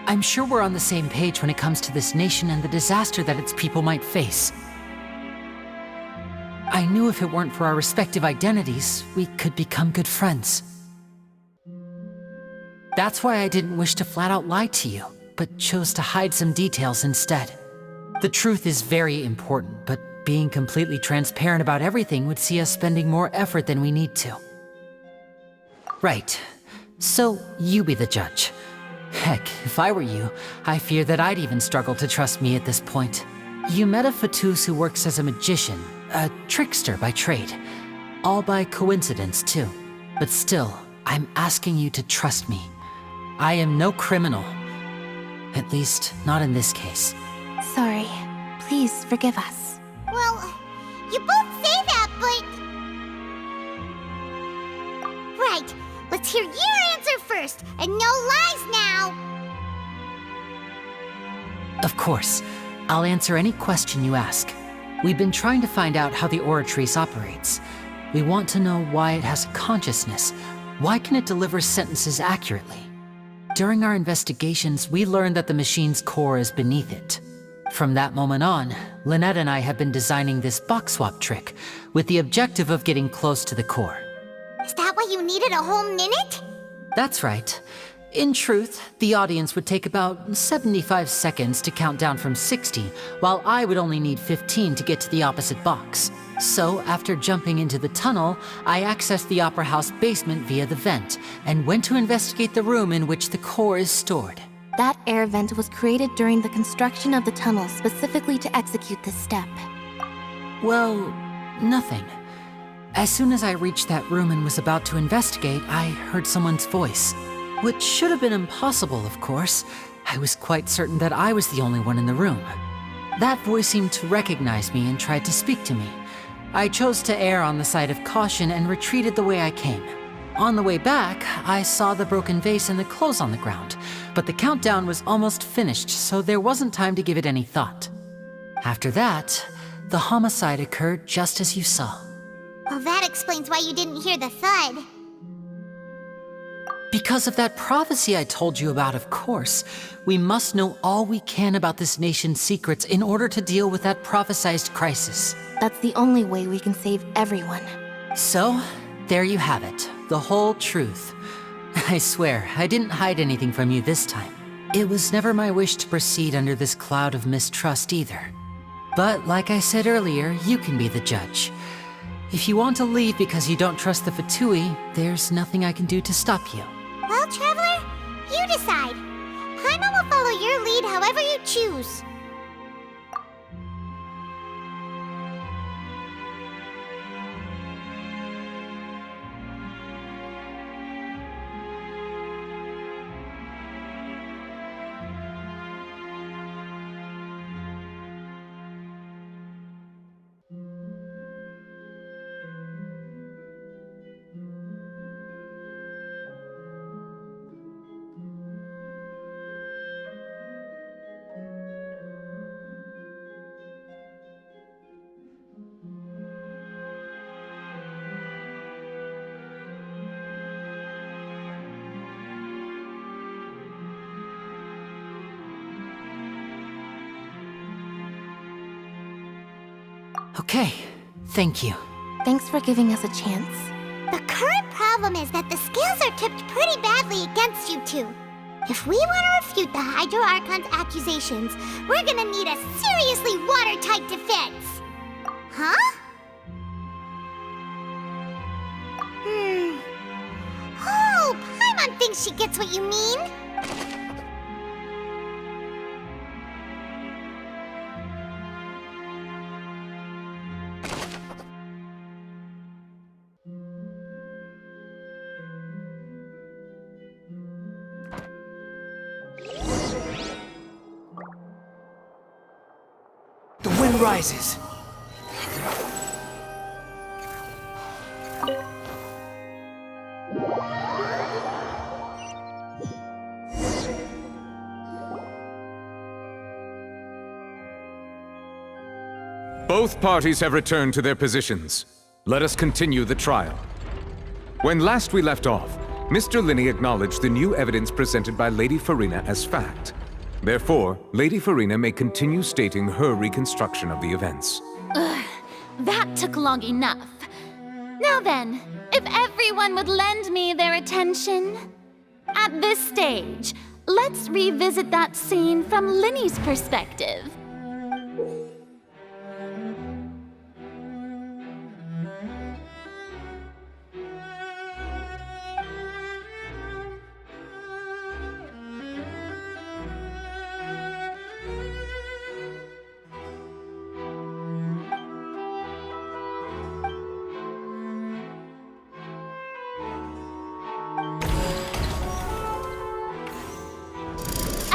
I'm sure we're on the same page when it comes to this nation and the disaster that its people might face. I knew if it weren't for our respective identities, we could become good friends. That's why I didn't wish to flat out lie to you, but chose to hide some details instead. The truth is very important, but being completely transparent about everything would see us spending more effort than we need to. Right. So, you be the judge. Heck, if I were you, I fear that I'd even struggle to trust me at this point. You met a Fatus who works as a magician, a trickster by trade. All by coincidence, too. But still, I'm asking you to trust me. I am no criminal. At least, not in this case. Sorry. Please forgive us. Well, you both say that, but... Right. Let's hear your answer first, and no lies now! Of course. I'll answer any question you ask. We've been trying to find out how the Oratrice operates. We want to know why it has a consciousness. Why can it deliver sentences accurately? During our investigations, we learned that the machine's core is beneath it. From that moment on, Lynette and I have been designing this box swap trick, with the objective of getting close to the core. Is that why you needed a whole minute? That's right. In truth, the audience would take about 75 seconds to count down from 60, while I would only need 15 to get to the opposite box. So, after jumping into the tunnel, I accessed the Opera House basement via the vent, and went to investigate the room in which the core is stored. That air vent was created during the construction of the tunnel specifically to execute this step. Well, nothing. As soon as I reached that room and was about to investigate, I heard someone's voice. Which should have been impossible, of course. I was quite certain that I was the only one in the room. That voice seemed to recognize me and tried to speak to me. I chose to err on the side of caution and retreated the way I came. On the way back, I saw the broken vase and the clothes on the ground, but the countdown was almost finished, so there wasn't time to give it any thought. After that, the homicide occurred just as you saw. Well, that explains why you didn't hear the thud. Because of that prophecy I told you about, of course. We must know all we can about this nation's secrets in order to deal with that prophesized crisis. That's the only way we can save everyone. So, there you have it. The whole truth. I swear, I didn't hide anything from you this time. It was never my wish to proceed under this cloud of mistrust either. But like I said earlier, you can be the judge. If you want to leave because you don't trust the Fatui, there's nothing I can do to stop you. Well, Traveler, you decide. Paimon will follow your lead however you choose. Okay, thank you. Thanks for giving us a chance. The current problem is that the scales are tipped pretty badly against you two. If we want to refute the Hydro Archon's accusations, we're gonna need a seriously watertight defense. Huh? Oh, Paimon thinks she gets what you mean. The wind rises. Both parties have returned to their positions. Let us continue the trial. When last we left off, Mr. Lyney acknowledged the new evidence presented by Lady Furina as fact. Therefore, Lady Furina may continue stating her reconstruction of the events. Ugh, that took long enough. Now then, if everyone would lend me their attention. At this stage, let's revisit that scene from Lyney's perspective.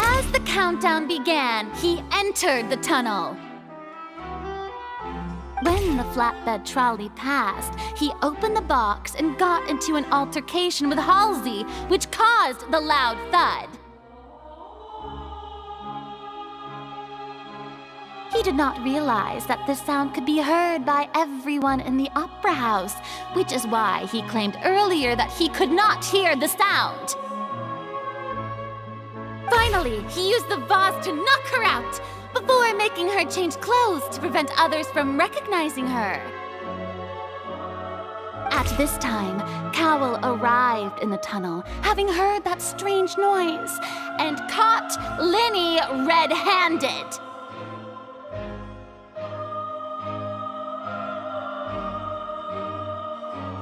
As the countdown began, he entered the tunnel. When the flatbed trolley passed, he opened the box and got into an altercation with Halsey, which caused the loud thud. He did not realize that this sound could be heard by everyone in the opera house, which is why he claimed earlier that he could not hear the sound. Finally, he used the vase to knock her out, before making her change clothes to prevent others from recognizing her. At this time, Cowell arrived in the tunnel, having heard that strange noise, and caught Lyney red-handed.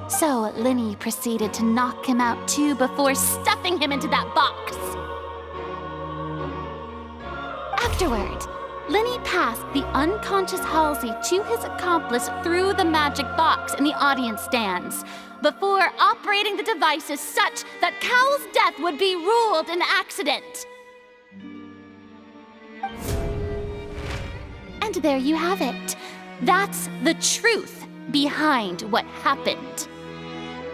So Lyney proceeded to knock him out too before stuffing him into that box. Afterward, Lyney passed the unconscious Halsey to his accomplice through the magic box in the audience stands, before operating the devices such that Cowell's death would be ruled an accident. And there you have it. That's the truth behind what happened.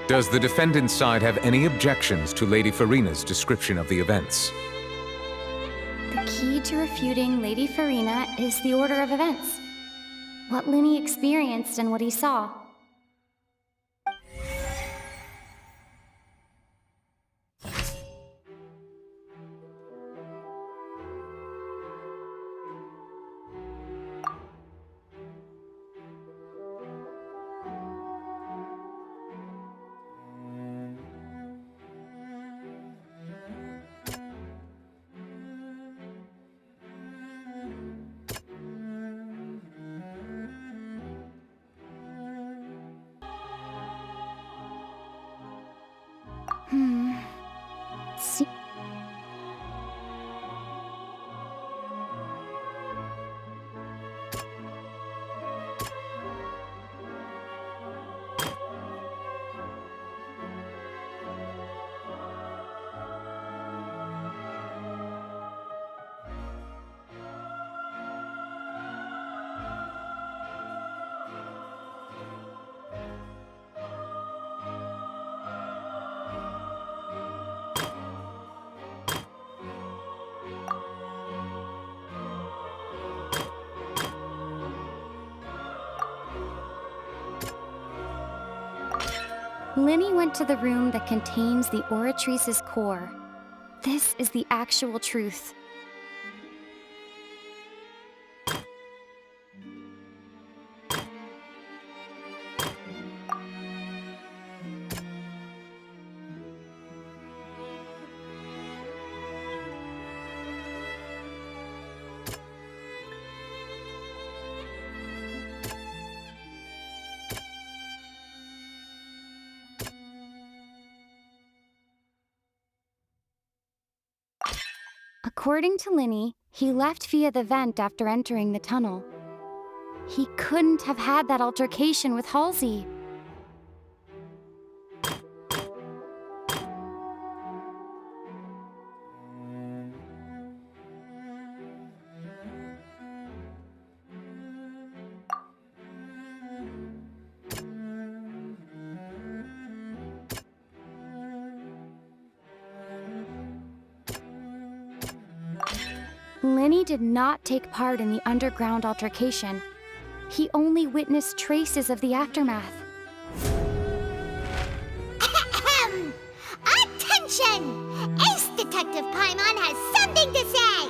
Does the defendant's side have any objections to Lady Furina's description of the events? The key to refuting Lady Furina is the order of events. What Lyney experienced and what he saw. Lyney went to the room that contains the Oratrice's core. This is the actual truth. According to Lyney, he left via the vent after entering the tunnel. He couldn't have had that altercation with Halsey. Lyney did not take part in the underground altercation. He only witnessed traces of the aftermath. Attention! Ace Detective Paimon has something to say!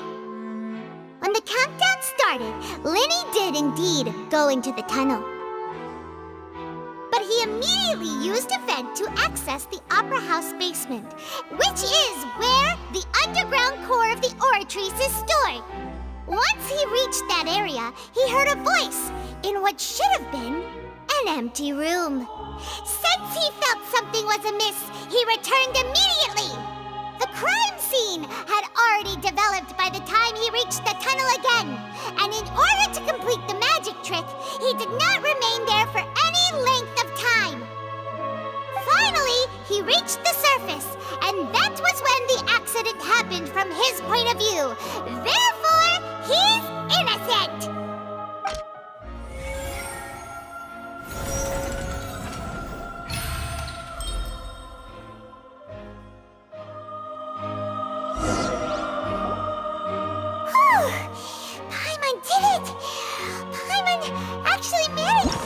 When the countdown started, Lyney did indeed go into the tunnel. But he immediately used a vent to access the Opera House basement, which is where the underground core of the Oratrice is stored. Once he reached that area, he heard a voice in what should have been an empty room. Since he felt something was amiss, he returned immediately. The crime scene had already developed by the time he reached the tunnel again, and in order to complete the magic trick, he did not remain there for any length of time. Finally, he reached the surface, and that was when the accident happened from his point of view. Therefore, he's innocent! Paimon did it! Paimon actually managed...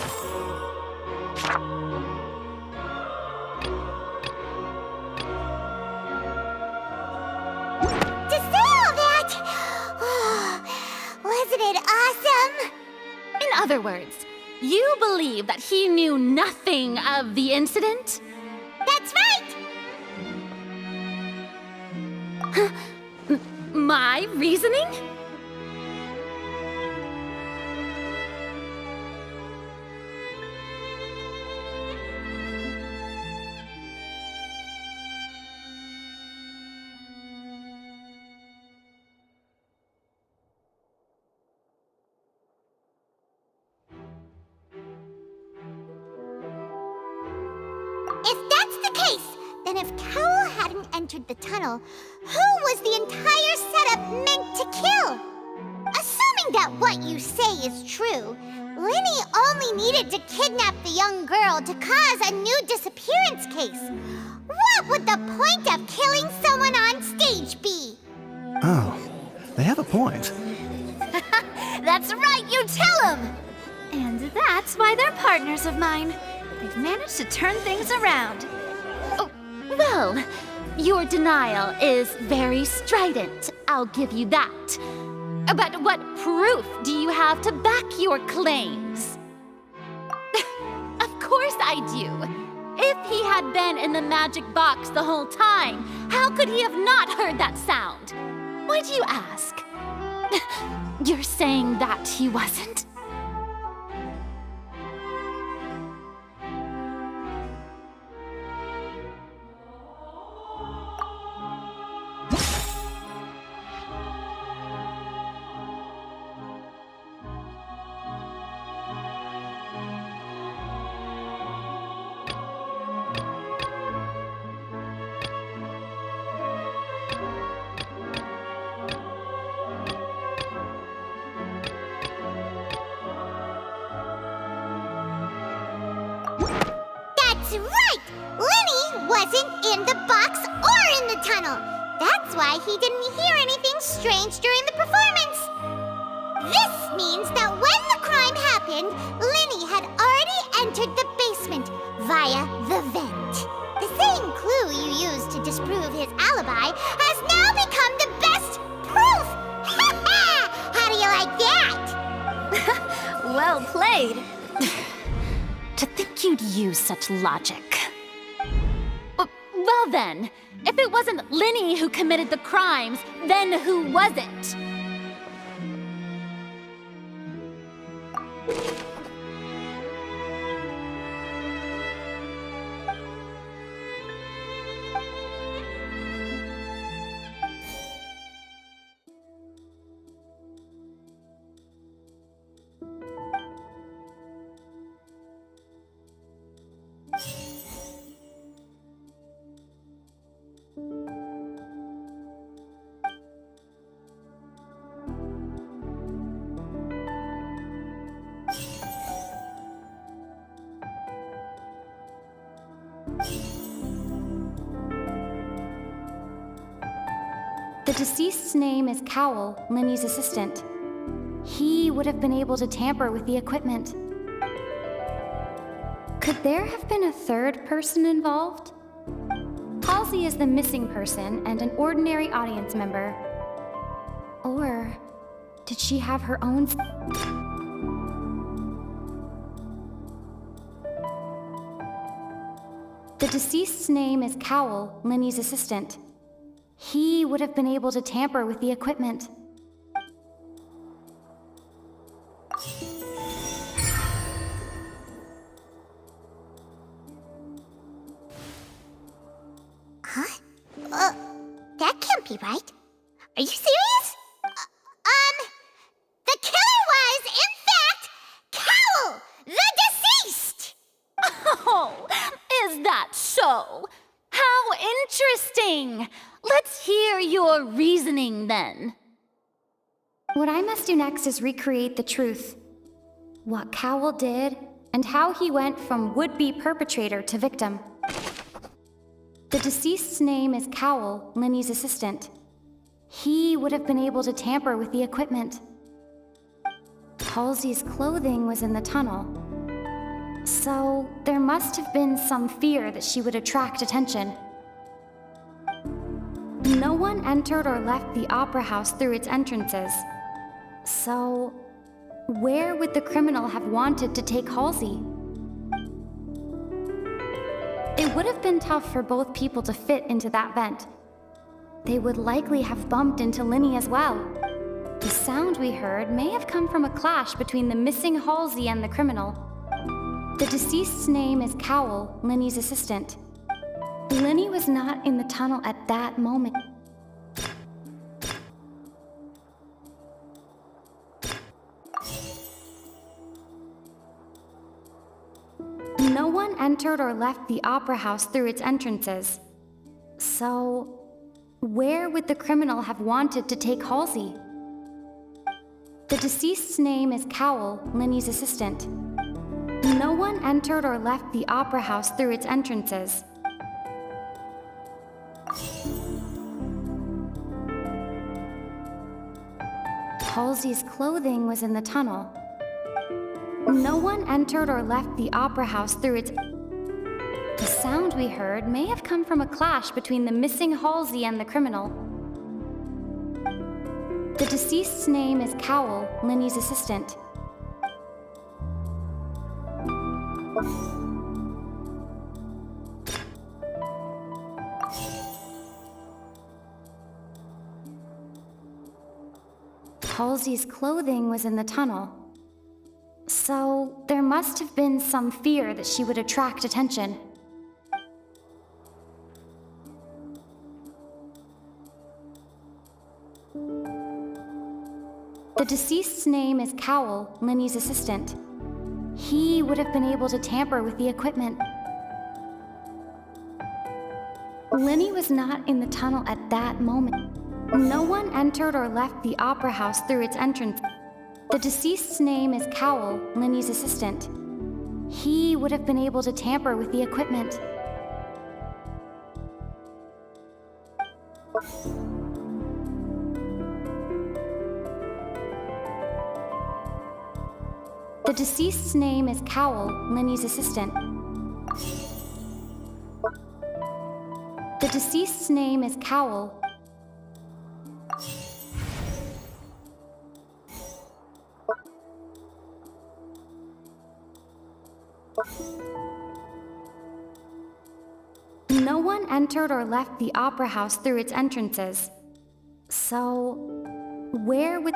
to say all that! Oh, wasn't it awesome? In other words, you believe that he knew nothing of the incident? That's right! My reasoning? If that's the case, then if Cowell hadn't entered the tunnel, who was the entire setup meant to kill? Assuming that what you say is true, Lyney only needed to kidnap the young girl to cause a new disappearance case. What would the point of killing someone on stage be? Oh, they have a point. That's right, you tell them! And that's why they're partners of mine. They've managed to turn things around. Oh, well, your denial is very strident, I'll give you that. But what proof do you have to back your claims? Of course I do. If he had been in the magic box the whole time, how could he have not heard that sound? Why do you ask? You're saying that he wasn't? That's right! Lyney wasn't in the box or in the tunnel. That's why he didn't hear anything strange during the performance. This means that when the crime happened, Lyney had already entered the basement via the vent. The same clue you used to disprove his alibi has now become the best proof! How do you like that? Well played. To think you'd use such logic. Well then, if it wasn't Lyney who committed the crimes, then who was it? The deceased's name is Cowell, Lyney's assistant. He would have been able to tamper with the equipment. Could there have been a third person involved? Halsey is the missing person and an ordinary audience member. Or did she have her own... The deceased's name is Cowell, Lyney's assistant. He would have been able to tamper with the equipment. Huh? That can't be right. Are you serious? The killer was, in fact, Cowell, the deceased! Oh, is that so? How interesting! Let's hear your reasoning then. What I must do next is recreate the truth. What Cowell did, and how he went from would-be perpetrator to victim. The deceased's name is Cowell, Lyney's assistant. He would have been able to tamper with the equipment. Halsey's clothing was in the tunnel. So, there must have been some fear that she would attract attention. No one entered or left the opera house through its entrances. So, where would the criminal have wanted to take Halsey? It would have been tough for both people to fit into that vent. They would likely have bumped into Lyney as well. The sound we heard may have come from a clash between the missing Halsey and the criminal. The deceased's name is Cowell, Lyney's assistant. Lyney was not in the tunnel at that moment. No one entered or left the opera house through its entrances. So, where would the criminal have wanted to take Halsey? The deceased's name is Cowell, Lyney's assistant. No one entered or left the opera house through its entrances. Halsey's clothing was in the tunnel. No one entered or left the opera house through its... The sound we heard may have come from a clash between the missing Halsey and the criminal. The deceased's name is Cowell, Lyney's assistant. Halsey's clothing was in the tunnel. So, there must have been some fear that she would attract attention. The deceased's name is Cowell, Lyney's assistant. He would have been able to tamper with the equipment. Lyney was not in the tunnel at that moment. No one entered or left the opera house through its entrance. The deceased's name is Cowell, Lyney's assistant. He would have been able to tamper with the equipment. The deceased's name is Cowell, Lyney's assistant. The deceased's name is Cowell. No one entered or left the opera house through its entrances. So, where would...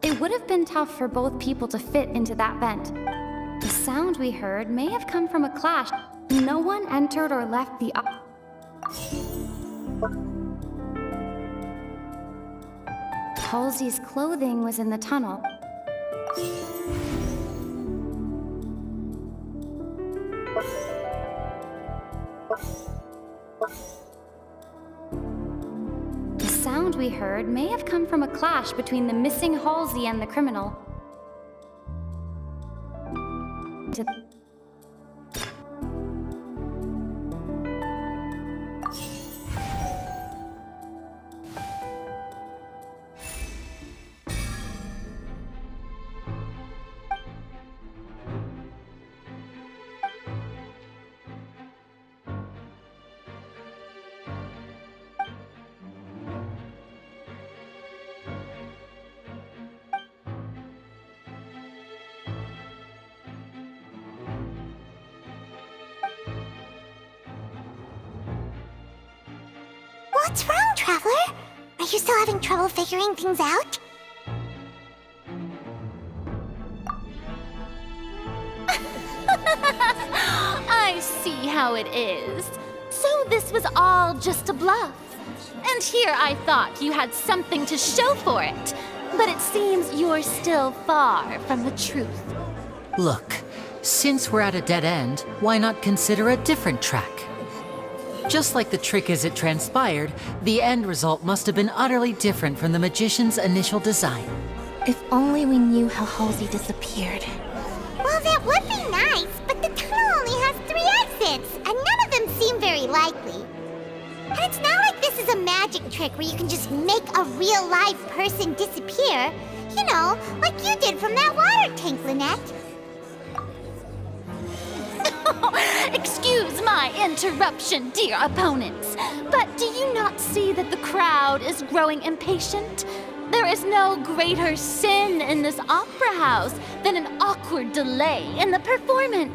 It would have been tough for both people to fit into that vent. The sound we heard may have come from a clash. No one entered or left the Halsey's clothing was in the tunnel. The sound we heard may have come from a clash between the missing Halsey and the criminal. What's wrong, Traveler? Are you still having trouble figuring things out? I see how it is. So this was all just a bluff. And here I thought you had something to show for it. But it seems you're still far from the truth. Look, since we're at a dead end, why not consider a different track? Just like the trick as it transpired, the end result must have been utterly different from the magician's initial design. If only we knew how Halsey disappeared. Well, that would be nice, but the tunnel only has 3 exits, and none of them seem very likely. And it's not like this is a magic trick where you can just make a real live person disappear. You know, like you did from that water tank, Lynette. Excuse my interruption, dear opponents, but do you not see that the crowd is growing impatient? There is no greater sin in this opera house than an awkward delay in the performance.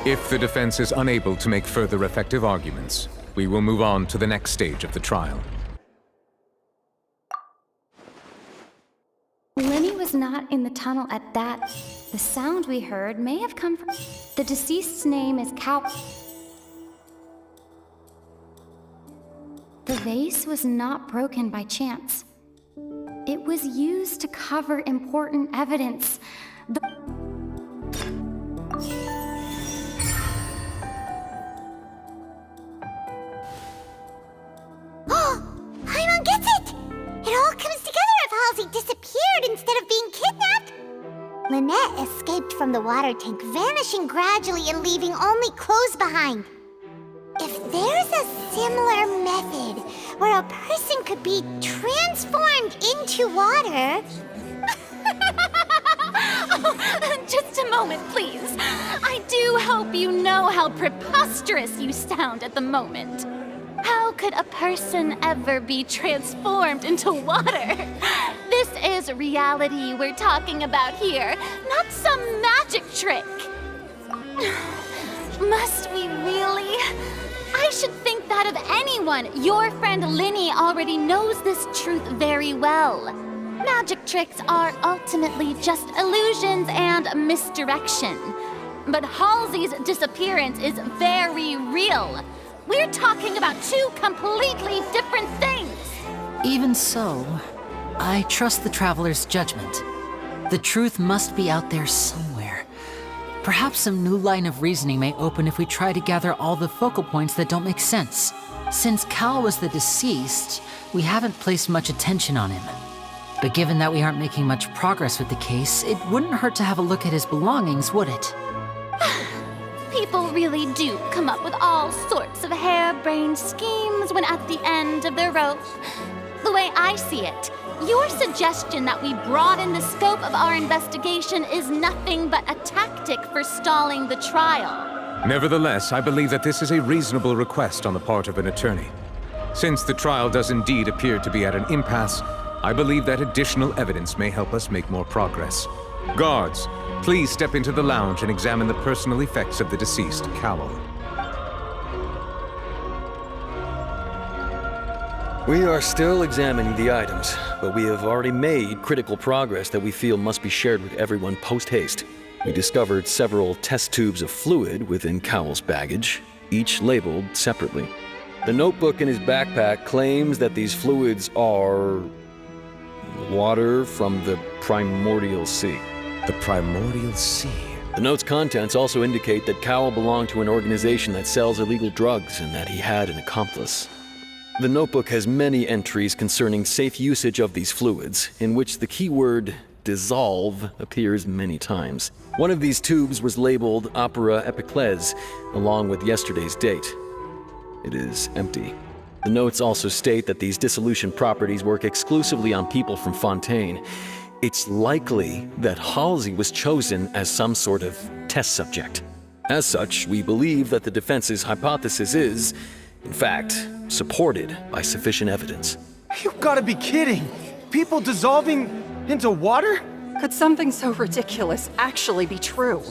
If the defense is unable to make further effective arguments, we will move on to the next stage of the trial. Lyney was not in the tunnel at that. The sound we heard may have come from... The deceased's name is Cal... The vase was not broken by chance. It was used to cover important evidence. Paimon gets it! It all comes together if Halsey disappeared instead of being kidnapped. Lynette escaped from the water tank, vanishing gradually and leaving only clothes behind. If there's a similar method where a person could be transformed into water... Just a moment, please. I do hope you know how preposterous you sound at the moment. How could a person ever be transformed into water? This is reality we're talking about here, not some magic trick. Must we really? I should think that of anyone. Your friend Lyney already knows this truth very well. Magic tricks are ultimately just illusions and misdirection. But Halsey's disappearance is very real. We're talking about 2 completely different things. Even so, I trust the Traveler's judgment. The truth must be out there somewhere. Perhaps some new line of reasoning may open if we try to gather all the focal points that don't make sense. Since Cal was the deceased, we haven't placed much attention on him. But given that we aren't making much progress with the case, it wouldn't hurt to have a look at his belongings, would it? People really do come up with all sorts of harebrained schemes when at the end of their rope. The way I see it, your suggestion that we broaden the scope of our investigation is nothing but a tactic for stalling the trial. Nevertheless, I believe that this is a reasonable request on the part of an attorney. Since the trial does indeed appear to be at an impasse, I believe that additional evidence may help us make more progress. Guards, please step into the lounge and examine the personal effects of the deceased, Cowell. We are still examining the items, but we have already made critical progress that we feel must be shared with everyone post-haste. We discovered several test tubes of fluid within Cowell's baggage, each labeled separately. The notebook in his backpack claims that these fluids are... water from the primordial sea. The primordial sea? The note's contents also indicate that Cowell belonged to an organization that sells illegal drugs and that he had an accomplice. The notebook has many entries concerning safe usage of these fluids, in which the keyword dissolve appears many times. One of these tubes was labeled Opera Epiclese, along with yesterday's date. It is empty. The notes also state that these dissolution properties work exclusively on people from Fontaine. It's likely that Halsey was chosen as some sort of test subject. As such, we believe that the defense's hypothesis is, in fact, supported by sufficient evidence. You've got to be kidding! People dissolving into water? Could something so ridiculous actually be true?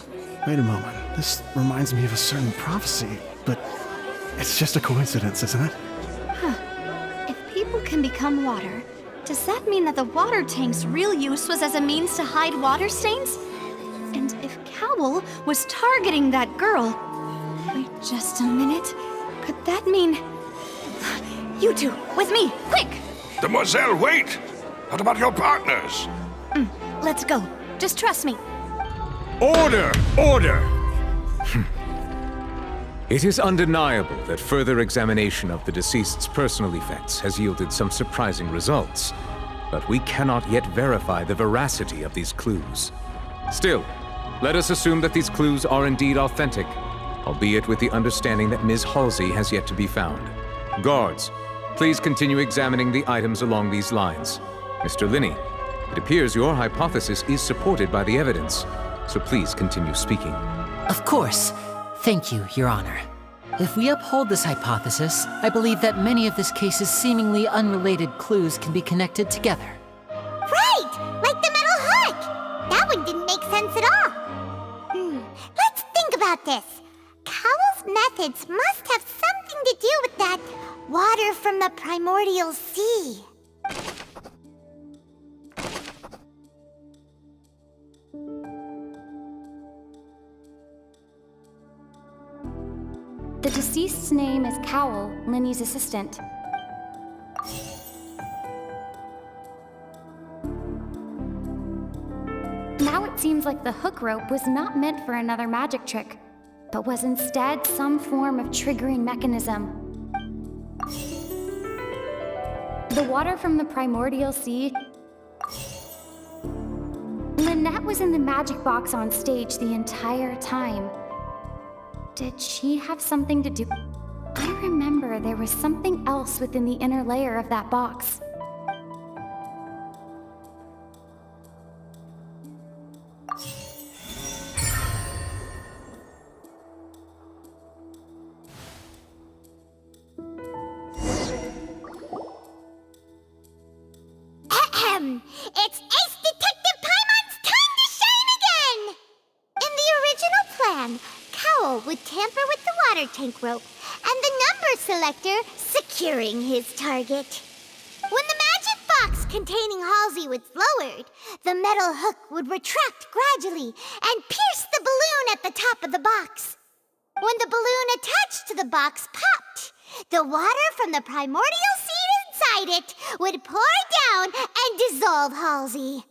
Wait a moment. This reminds me of a certain prophecy, but it's just a coincidence, isn't it? Huh. If people can become water, does that mean that the water tank's real use was as a means to hide water stains? And if Cowl was targeting that girl... Wait just a minute. Could that mean... You two, with me, quick! Demoiselle, wait! What about your partners? Let's go. Just trust me. Order! Order! It is undeniable that further examination of the deceased's personal effects has yielded some surprising results, but we cannot yet verify the veracity of these clues. Still, let us assume that these clues are indeed authentic, albeit with the understanding that Ms. Halsey has yet to be found. Guards, please continue examining the items along these lines. Mr. Lyney, it appears your hypothesis is supported by the evidence, so please continue speaking. Of course. Thank you, Your Honor. If we uphold this hypothesis, I believe that many of this case's seemingly unrelated clues can be connected together. Right! Like the metal hook! That one didn't make sense at all. Let's think about this. Cowell's methods must have something to do with that water from the primordial sea. The deceased's name is Cowl, Lyney's assistant. Now it seems like the hook rope was not meant for another magic trick, but was instead some form of triggering mechanism. The water from the primordial sea... Lynette was in the magic box on stage the entire time. Did she have something to do? I remember there was something else within the inner layer of that box. It's Ace Detective Paimon's time to shine again! In the original plan, Cowl would tamper with the water tank rope and the number selector securing his target. When the magic box containing Halsey was lowered, the metal hook would retract gradually and pierce the balloon at the top of the box. When the balloon attached to the box popped, the water from the primordial seed inside it would pour down and dissolve Halsey.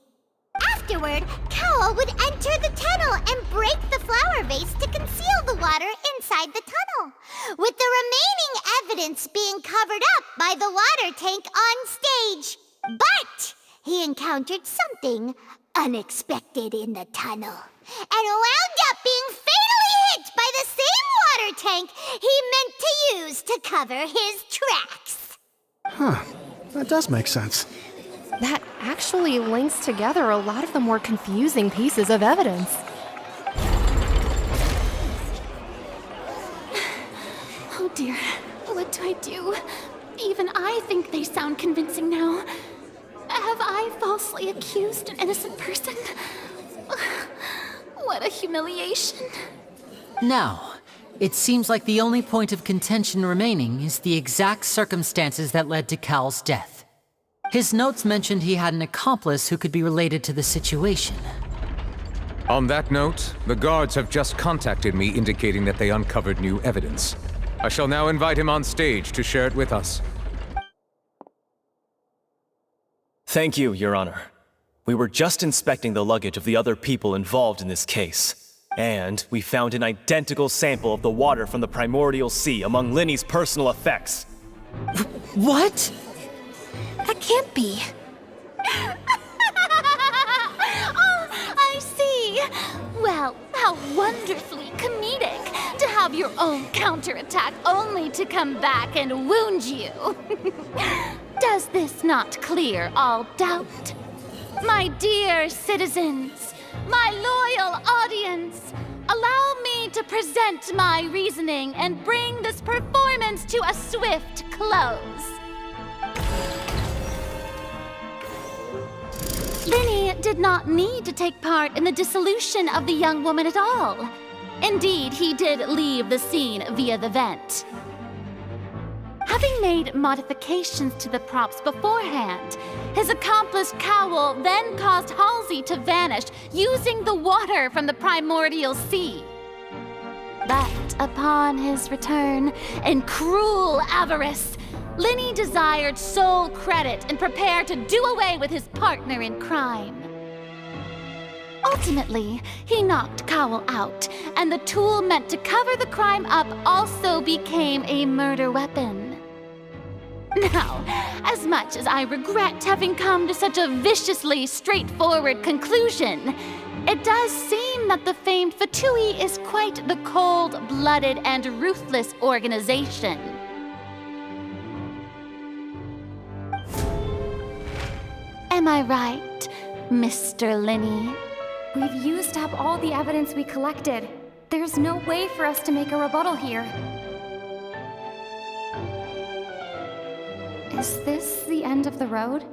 Afterward, Cowl would enter the tunnel and break the flower vase to conceal the water inside the tunnel, with the remaining evidence being covered up by the water tank on stage. But he encountered something unexpected in the tunnel, and wound up being fatally hit by the same water tank he meant to use to cover his tracks. Huh. That does make sense. That actually links together a lot of the more confusing pieces of evidence. Oh dear, what do I do? Even I think they sound convincing now. Have I falsely accused an innocent person? What a humiliation. Now, it seems like the only point of contention remaining is the exact circumstances that led to Cowl's death. His notes mentioned he had an accomplice who could be related to the situation. On that note, the guards have just contacted me indicating that they uncovered new evidence. I shall now invite him on stage to share it with us. Thank you, Your Honor. We were just inspecting the luggage of the other people involved in this case, and we found an identical sample of the water from the primordial sea among Lyney's personal effects. What? That can't be. Oh, I see. Well, how wonderfully comedic to have your own counterattack only to come back and wound you. Does this not clear all doubt? My dear citizens, my loyal audience, allow me to present my reasoning and bring this performance to a swift close. Lyney did not need to take part in the dissolution of the young woman at all. Indeed, he did leave the scene via the vent. Having made modifications to the props beforehand, his accomplice Cowl then caused Halsey to vanish using the water from the primordial sea. But upon his return, in cruel avarice, Lyney desired sole credit and prepared to do away with his partner in crime. Ultimately, he knocked Cowl out, and the tool meant to cover the crime up also became a murder weapon. Now, as much as I regret having come to such a viciously straightforward conclusion, it does seem that the famed Fatui is quite the cold-blooded and ruthless organization. Am I right, Mr. Lyney? We've used up all the evidence we collected. There's no way for us to make a rebuttal here. Is this the end of the road?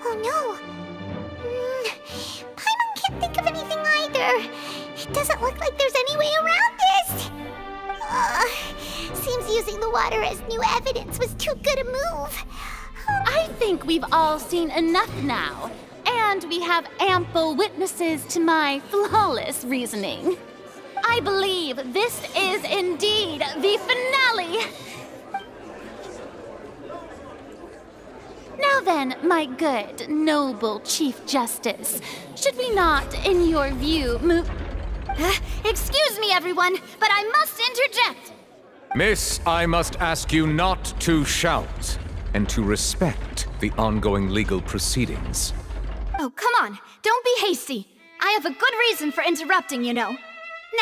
Oh no! Paimon can't think of anything either. It doesn't look like there's any way around this. Seems using the water as new evidence was too good a move. I think we've all seen enough now, and we have ample witnesses to my flawless reasoning. I believe this is indeed the finale! Now then, my good, noble Chief Justice, should we not, in your view, move... Excuse me, everyone, but I must interject! Miss, I must ask you not to shout, and to respect the ongoing legal proceedings. Oh, come on, don't be hasty. I have a good reason for interrupting, you know.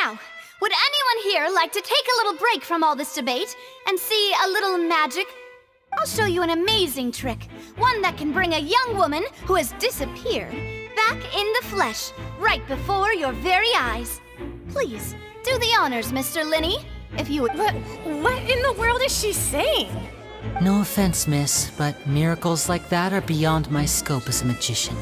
Now, would anyone here like to take a little break from all this debate and see a little magic? I'll show you an amazing trick, one that can bring a young woman who has disappeared back in the flesh, right before your very eyes. Please, do the honors, Mr. Lyney, if you would... What in the world is she saying? No offense, miss, but miracles like that are beyond my scope as a magician.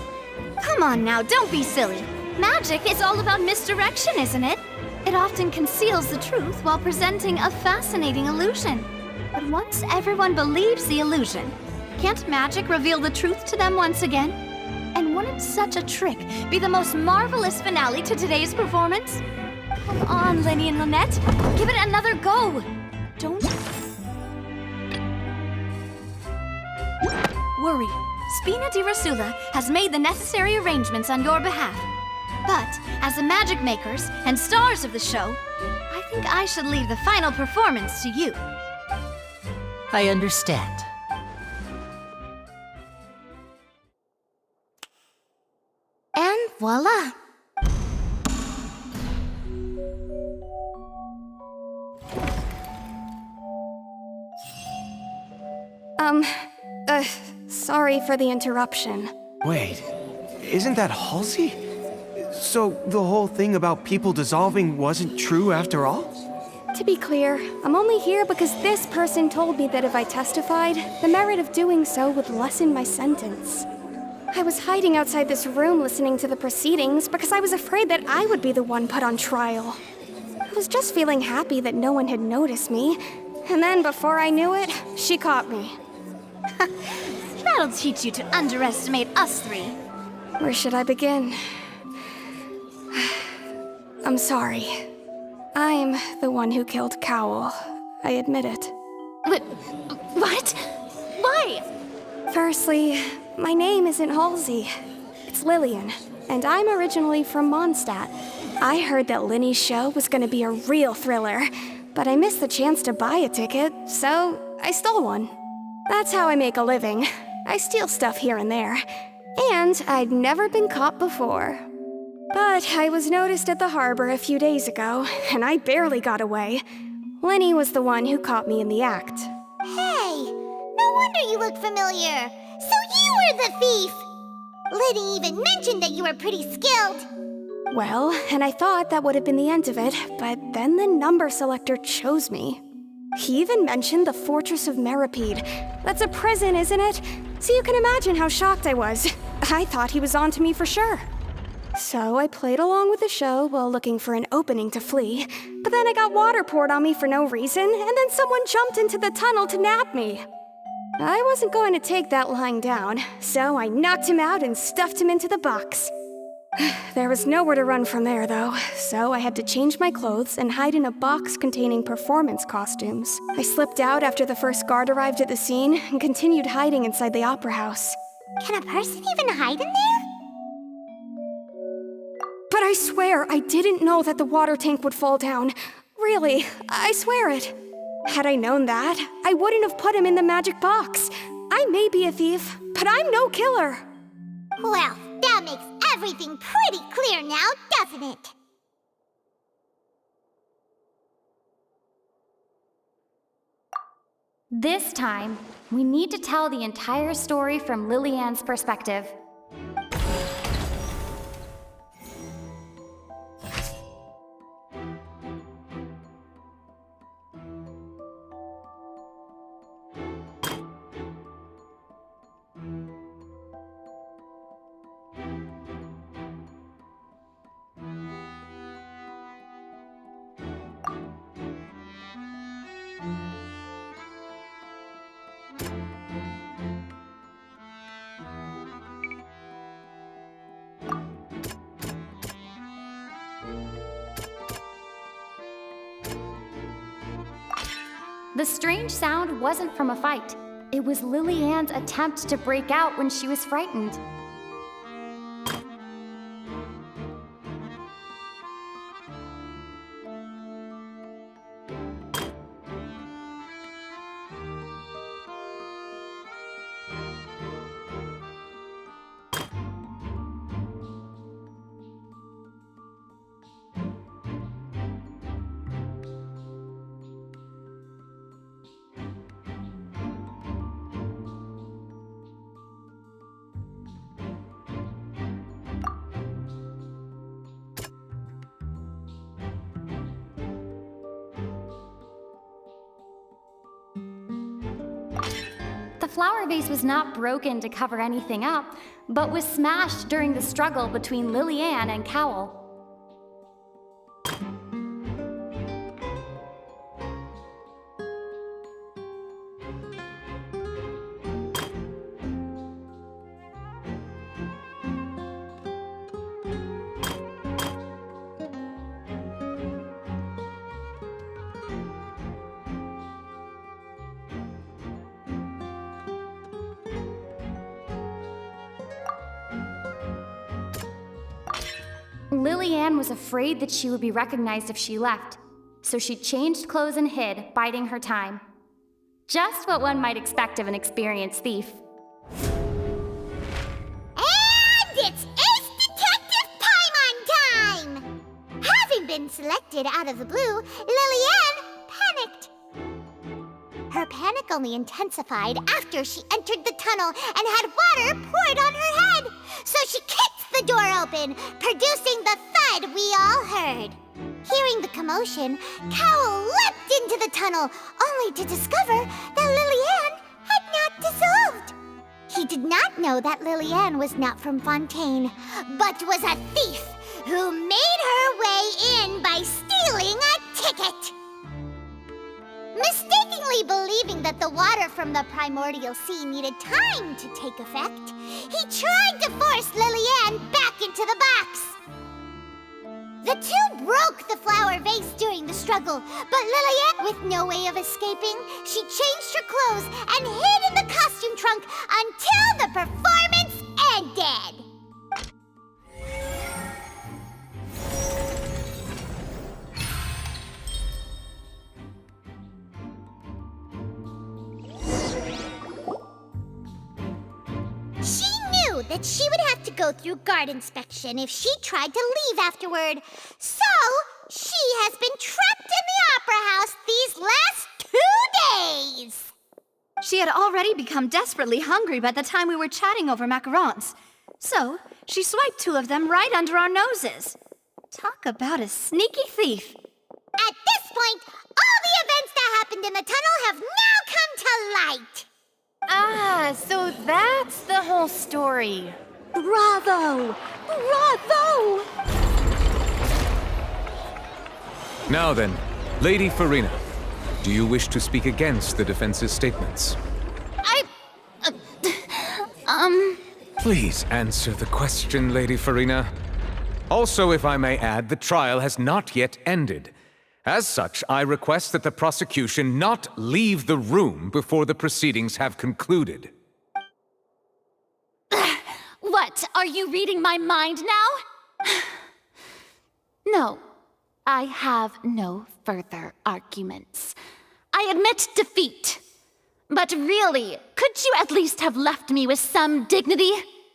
Come on now, don't be silly. Magic is all about misdirection, isn't it? It often conceals the truth while presenting a fascinating illusion. But once everyone believes the illusion, can't magic reveal the truth to them once again? And wouldn't such a trick be the most marvelous finale to today's performance? Come on, Lyney and Lynette, give it another go. Don't worry. Spina di Rasula has made the necessary arrangements on your behalf. But, as the magic makers and stars of the show, I think I should leave the final performance to you. I understand. And voila! Sorry for the interruption. Wait, isn't that Halsey? So the whole thing about people dissolving wasn't true after all? To be clear, I'm only here because this person told me that if I testified, the merit of doing so would lessen my sentence. I was hiding outside this room listening to the proceedings because I was afraid that I would be the one put on trial. I was just feeling happy that no one had noticed me, and then before I knew it, she caught me. That'll teach you to underestimate us three. Where should I begin? I'm sorry. I'm the one who killed Cowl. I admit it. What? Why? Firstly, my name isn't Halsey. It's Lillian, and I'm originally from Mondstadt. I heard that Lyney's show was gonna be a real thriller, but I missed the chance to buy a ticket, so I stole one. That's how I make a living. I steal stuff here and there. And I'd never been caught before. But I was noticed at the harbor a few days ago, and I barely got away. Lyney was the one who caught me in the act. Hey, no wonder you look familiar. So you were the thief! Lyney even mentioned that you were pretty skilled. Well, and I thought that would have been the end of it, but then the number selector chose me. He even mentioned the Fortress of Meripede. That's a prison, isn't it? So you can imagine how shocked I was. I thought he was on to me for sure. So I played along with the show while looking for an opening to flee, but then I got water poured on me for no reason, and then someone jumped into the tunnel to nab me. I wasn't going to take that lying down, so I knocked him out and stuffed him into the box. There was nowhere to run from there, though, so I had to change my clothes and hide in a box containing performance costumes. I slipped out after the first guard arrived at the scene and continued hiding inside the opera house. Can a person even hide in there? But I swear I didn't know that the water tank would fall down. Really, I swear it. Had I known that, I wouldn't have put him in the magic box. I may be a thief, but I'm no killer. Well, that makes everything pretty clear now, doesn't it? This time, we need to tell the entire story from Lillian's perspective. The strange sound wasn't from a fight. It was Lillian's attempt to break out when she was frightened. The flower vase was not broken to cover anything up, but was smashed during the struggle between Lillian and Cowell. Lillian was afraid that she would be recognized if she left, so she changed clothes and hid, biding her time. Just what one might expect of an experienced thief. And it's Ace Detective Paimon time! Having been selected out of the blue, Lillian panicked. Her panic only intensified after she entered the tunnel and had water poured on her head. So she kicked the door open, producing the thud we all heard. Hearing the commotion, Cowell leapt into the tunnel, only to discover that Lillian had not dissolved. He did not know that Lillian was not from Fontaine, but was a thief who made her way in by stealing a ticket. Mistakenly believing that the water from the primordial sea needed time to take effect, he tried to force Lillian back into the box. The two broke the flower vase during the struggle, but Lillian, with no way of escaping, she changed her clothes and hid in the costume trunk until the performance ended. She knew that she would have to go through guard inspection if she tried to leave afterward. So, she has been trapped in the opera house these last 2 days. She had already become desperately hungry by the time we were chatting over macarons. So, she swiped 2 of them right under our noses. Talk about a sneaky thief. At this point, all the events that happened in the tunnel have now come to light. Ah, so that's the whole story. Bravo! Bravo! Now then, Lady Furina, do you wish to speak against the defense's statements? Please answer the question, Lady Furina. Also, if I may add, the trial has not yet ended. As such, I request that the prosecution not leave the room before the proceedings have concluded. What, are you reading my mind now? No, I have no further arguments. I admit defeat. But really, could you at least have left me with some dignity?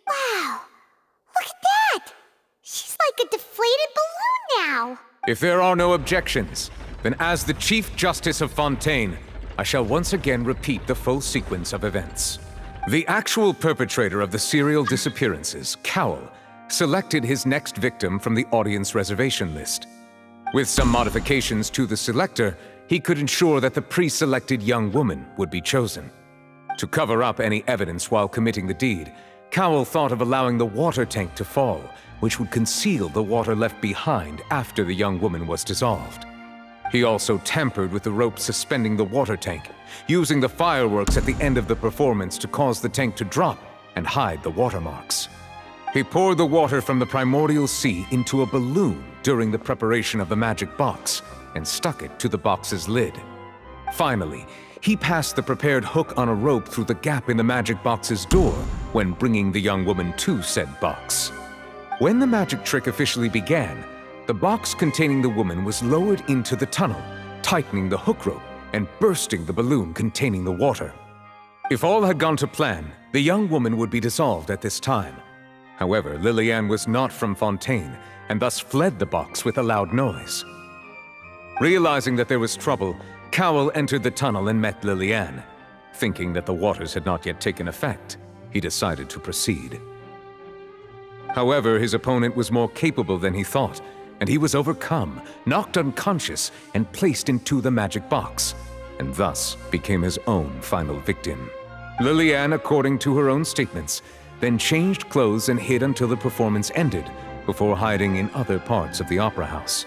Wow, look at that! She's like a deflated balloon now! If there are no objections, then as the Chief Justice of Fontaine, I shall once again repeat the full sequence of events. The actual perpetrator of the serial disappearances, Cowell, selected his next victim from the audience reservation list. With some modifications to the selector, he could ensure that the pre-selected young woman would be chosen. To cover up any evidence while committing the deed, Cowell thought of allowing the water tank to fall, which would conceal the water left behind after the young woman was dissolved. He also tampered with the rope suspending the water tank, using the fireworks at the end of the performance to cause the tank to drop and hide the watermarks. He poured the water from the primordial sea into a balloon during the preparation of the magic box and stuck it to the box's lid. Finally, he passed the prepared hook on a rope through the gap in the magic box's door when bringing the young woman to said box. When the magic trick officially began, the box containing the woman was lowered into the tunnel, tightening the hook rope and bursting the balloon containing the water. If all had gone to plan, the young woman would be dissolved at this time. However, Lillian was not from Fontaine and thus fled the box with a loud noise. Realizing that there was trouble, Cowell entered the tunnel and met Lillian. Thinking that the waters had not yet taken effect, he decided to proceed. However, his opponent was more capable than he thought, and he was overcome, knocked unconscious, and placed into the magic box, and thus became his own final victim. Lillian, according to her own statements, then changed clothes and hid until the performance ended, before hiding in other parts of the opera house.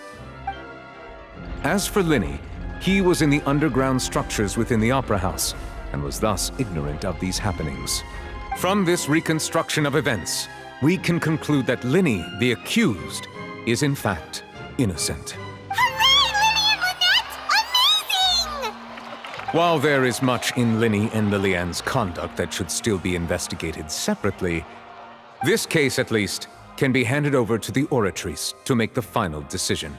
As for Lyney, he was in the underground structures within the opera house, and was thus ignorant of these happenings. From this reconstruction of events, we can conclude that Lyney, the accused, is in fact innocent. While there is much in Lyney and Lillian's conduct that should still be investigated separately, this case, at least, can be handed over to the Oratrice to make the final decision.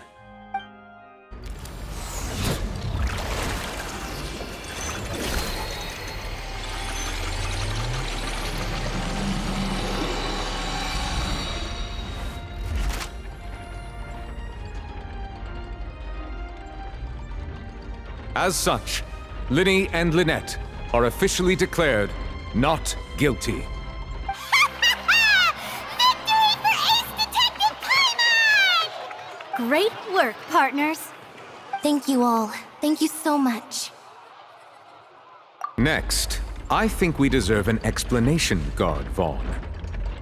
As such, Lyney and Lynette are officially declared not guilty. Great work, partners. Thank you all. Thank you so much. Next, I think we deserve an explanation, Guard Vaughn.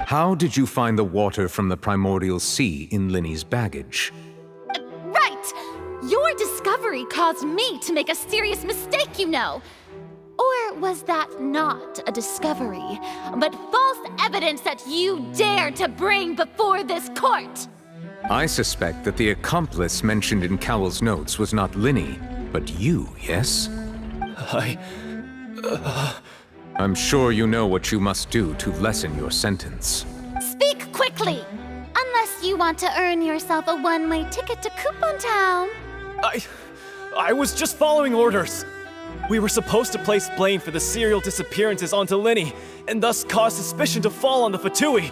How did you find the water from the primordial sea in Lyney's baggage? Right! Your discovery caused me to make a serious mistake, you know. Or was that not a discovery, but false evidence that you dared to bring before this court? I suspect that the accomplice mentioned in Cowell's notes was not Lyney, but you, yes? I'm sure you know what you must do to lessen your sentence. Speak quickly! Unless you want to earn yourself a one-way ticket to Coupon Town. I was just following orders. We were supposed to place blame for the serial disappearances onto Lyney, and thus cause suspicion to fall on the Fatui.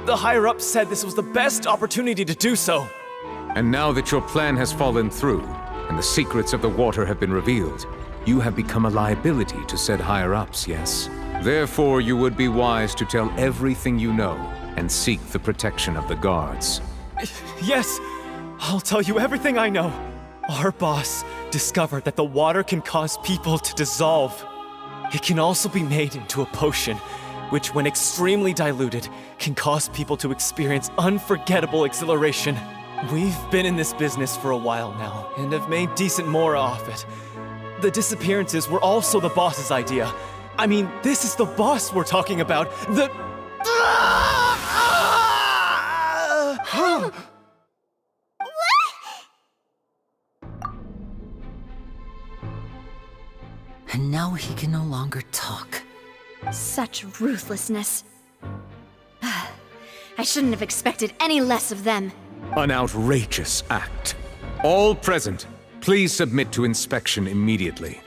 The higher-ups said this was the best opportunity to do so. And now that your plan has fallen through, and the secrets of the water have been revealed, you have become a liability to said higher-ups, yes? Therefore, you would be wise to tell everything you know, and seek the protection of the guards. Yes, I'll tell you everything I know. Our boss discovered that the water can cause people to dissolve. It can also be made into a potion, which when extremely diluted, can cause people to experience unforgettable exhilaration. We've been in this business for a while now, and have made decent mora off it. The disappearances were also the boss's idea. I mean, this is the boss we're talking about. The... And now he can no longer talk. Such ruthlessness. I shouldn't have expected any less of them. An outrageous act. All present, please submit to inspection immediately.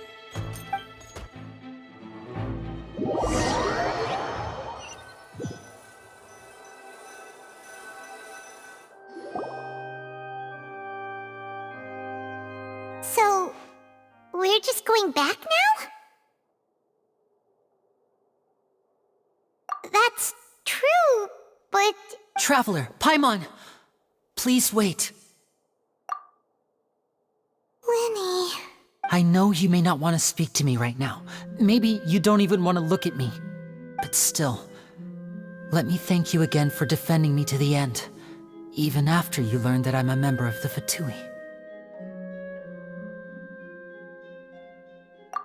So, we're just going back now? That's true, but... Traveler, Paimon! Please wait. Lyney... I know you may not want to speak to me right now. Maybe you don't even want to look at me. But still, let me thank you again for defending me to the end, even after you learned that I'm a member of the Fatui.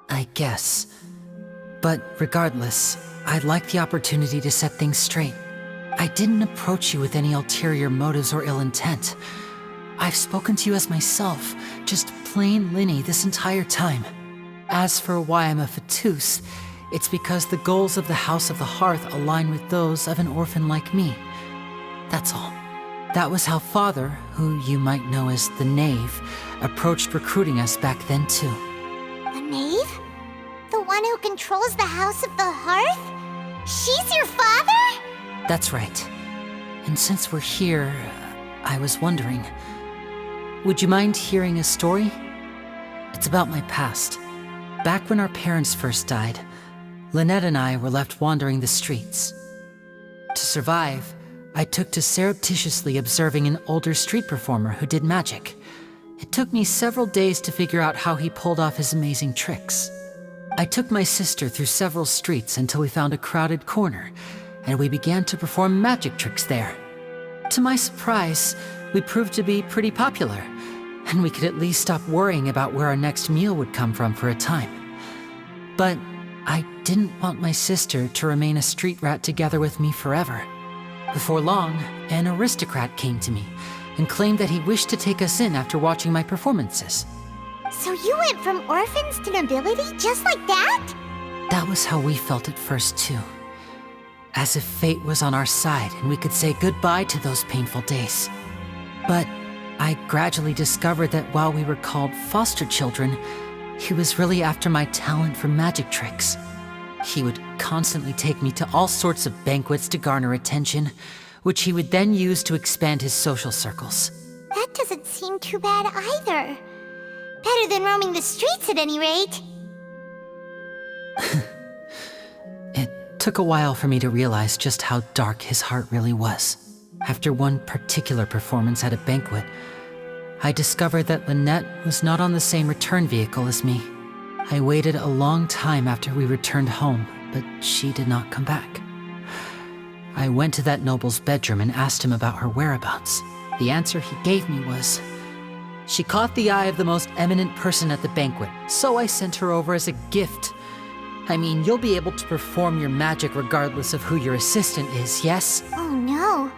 I guess. But regardless, I'd like the opportunity to set things straight. I didn't approach you with any ulterior motives or ill intent. I've spoken to you as myself, just plain Lyney this entire time. As for why I'm a Fatus, it's because the goals of the House of the Hearth align with those of an orphan like me. That's all. That was how Father, who you might know as the Knave, approached recruiting us back then too. The Knave? The one who controls the House of the Hearth? She's your father? That's right. And since we're here, I was wondering, would you mind hearing a story? It's about my past. Back when our parents first died, Lynette and I were left wandering the streets. To survive, I took to surreptitiously observing an older street performer who did magic. It took me several days to figure out how he pulled off his amazing tricks. I took my sister through several streets until we found a crowded corner, and we began to perform magic tricks there. To my surprise, we proved to be pretty popular, and we could at least stop worrying about where our next meal would come from for a time. But I didn't want my sister to remain a street rat together with me forever. Before long, an aristocrat came to me and claimed that he wished to take us in after watching my performances. So you went from orphans to nobility just like that? That was how we felt at first too. As if fate was on our side and we could say goodbye to those painful days. But I gradually discovered that while we were called foster children, he was really after my talent for magic tricks. He would constantly take me to all sorts of banquets to garner attention, which he would then use to expand his social circles. That doesn't seem too bad either. Better than roaming the streets at any rate. It took a while for me to realize just how dark his heart really was. After one particular performance at a banquet, I discovered that Lynette was not on the same return vehicle as me. I waited a long time after we returned home, but she did not come back. I went to that noble's bedroom and asked him about her whereabouts. The answer he gave me was, she caught the eye of the most eminent person at the banquet, so I sent her over as a gift. I mean, you'll be able to perform your magic regardless of who your assistant is, yes? Oh no.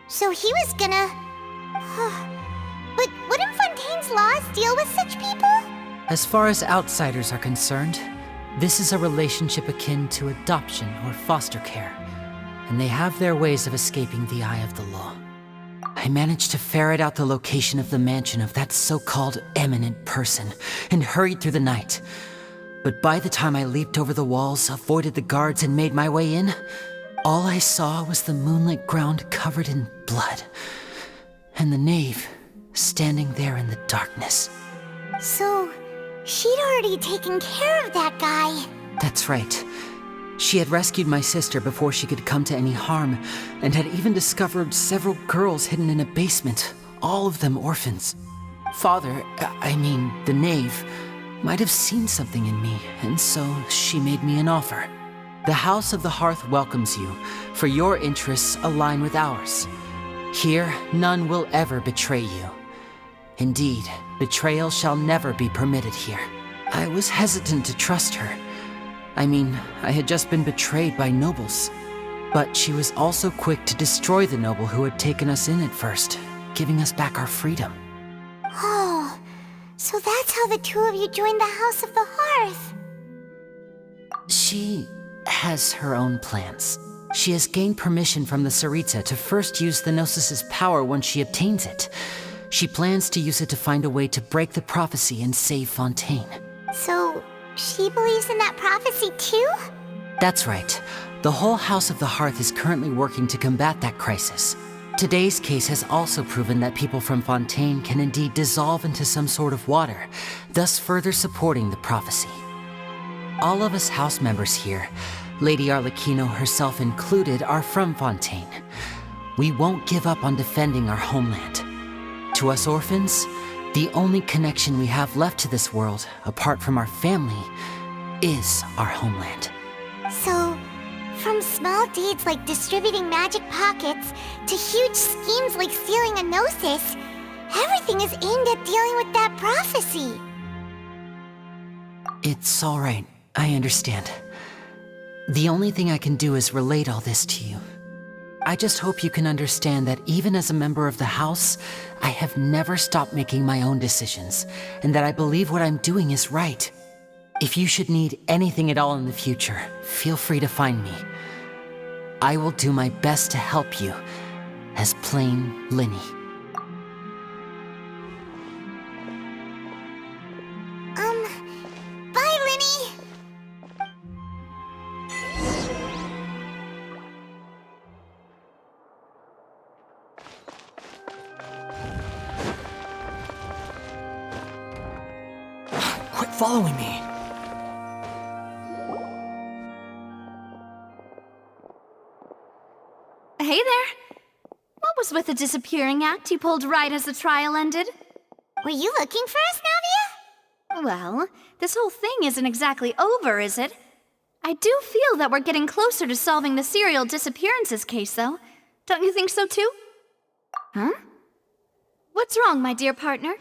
So he was gonna... But wouldn't Fontaine's laws deal with such people? As far as outsiders are concerned, this is a relationship akin to adoption or foster care, and they have their ways of escaping the eye of the law. I managed to ferret out the location of the mansion of that so-called eminent person and hurried through the night. But by the time I leaped over the walls, avoided the guards, and made my way in, all I saw was the moonlit ground covered in blood, and the knave standing there in the darkness. So, she'd already taken care of that guy. That's right. She had rescued my sister before she could come to any harm, and had even discovered several girls hidden in a basement, all of them orphans. Father, the knave, might have seen something in me, and so she made me an offer. The House of the Hearth welcomes you, for your interests align with ours. Here, none will ever betray you. Indeed, betrayal shall never be permitted here. I was hesitant to trust her. I mean, I had just been betrayed by nobles. But she was also quick to destroy the noble who had taken us in at first, giving us back our freedom. Oh, so that's how the two of you joined the House of the Hearth. She has her own plans. She has gained permission from the Tsaritsa to first use the Gnosis' power once she obtains it. She plans to use it to find a way to break the prophecy and save Fontaine. So, she believes in that prophecy too? That's right. The whole House of the Hearth is currently working to combat that crisis. Today's case has also proven that people from Fontaine can indeed dissolve into some sort of water, thus further supporting the prophecy. All of us house members here, Lady Arlecchino herself included, are from Fontaine. We won't give up on defending our homeland. To us orphans, the only connection we have left to this world, apart from our family, is our homeland. So, from small deeds like distributing magic pockets to huge schemes like stealing a Gnosis, everything is aimed at dealing with that prophecy. It's all right. I understand. The only thing I can do is relate all this to you. I just hope you can understand that even as a member of the House, I have never stopped making my own decisions, and that I believe what I'm doing is right. If you should need anything at all in the future, feel free to find me. I will do my best to help you, as plain Lyney. Bye, Lyney! Quit following me! Hey there! What was with the disappearing act you pulled right as the trial ended? Were you looking for us, Navia? Well, this whole thing isn't exactly over, is it? I do feel that we're getting closer to solving the serial disappearances case, though. Don't you think so, too? Huh? What's wrong, my dear partner?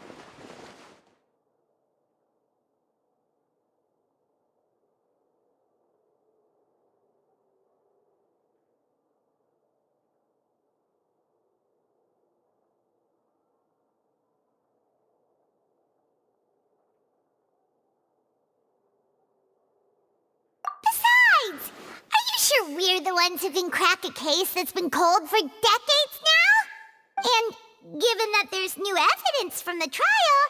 Besides, are you sure we're the ones who can crack a case that's been cold for decades now? And given that there's new evidence from the trial,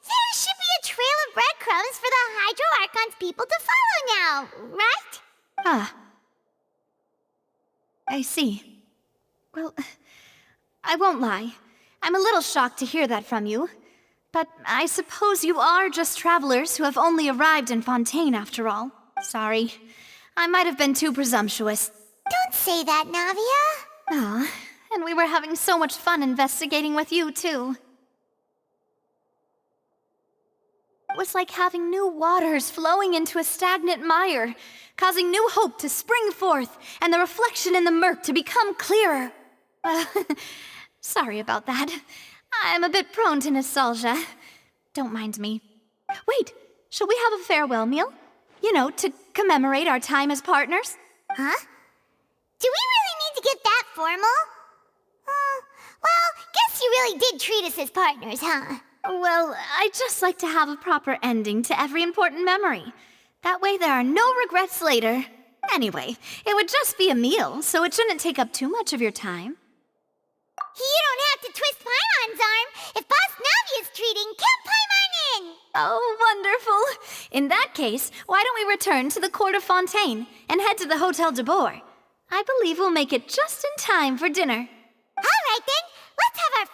there should be a trail of breadcrumbs for the Hydro Archon's people to follow now, right? Ah. I see. Well, I won't lie. I'm a little shocked to hear that from you. But I suppose you are just travelers who have only arrived in Fontaine after all. Sorry. I might have been too presumptuous. Don't say that, Navia. Ah, and we were having so much fun investigating with you, too. It was like having new waters flowing into a stagnant mire, causing new hope to spring forth, and the reflection in the murk to become clearer. Sorry about that. I'm a bit prone to nostalgia. Don't mind me. Wait, shall we have a farewell meal? You know, to commemorate our time as partners? Huh? Do we really need to get that formal? Well, guess you really did treat us as partners, huh? Well, I'd just like to have a proper ending to every important memory. That way there are no regrets later. Anyway, it would just be a meal, so it shouldn't take up too much of your time. You don't have to twist Paimon's arm. If Boss Navi is treating, count Paimon in! Oh, wonderful. In that case, why don't we return to the court of Fontaine and head to the Hotel de Boer? I believe we'll make it just in time for dinner. All right then, let's have our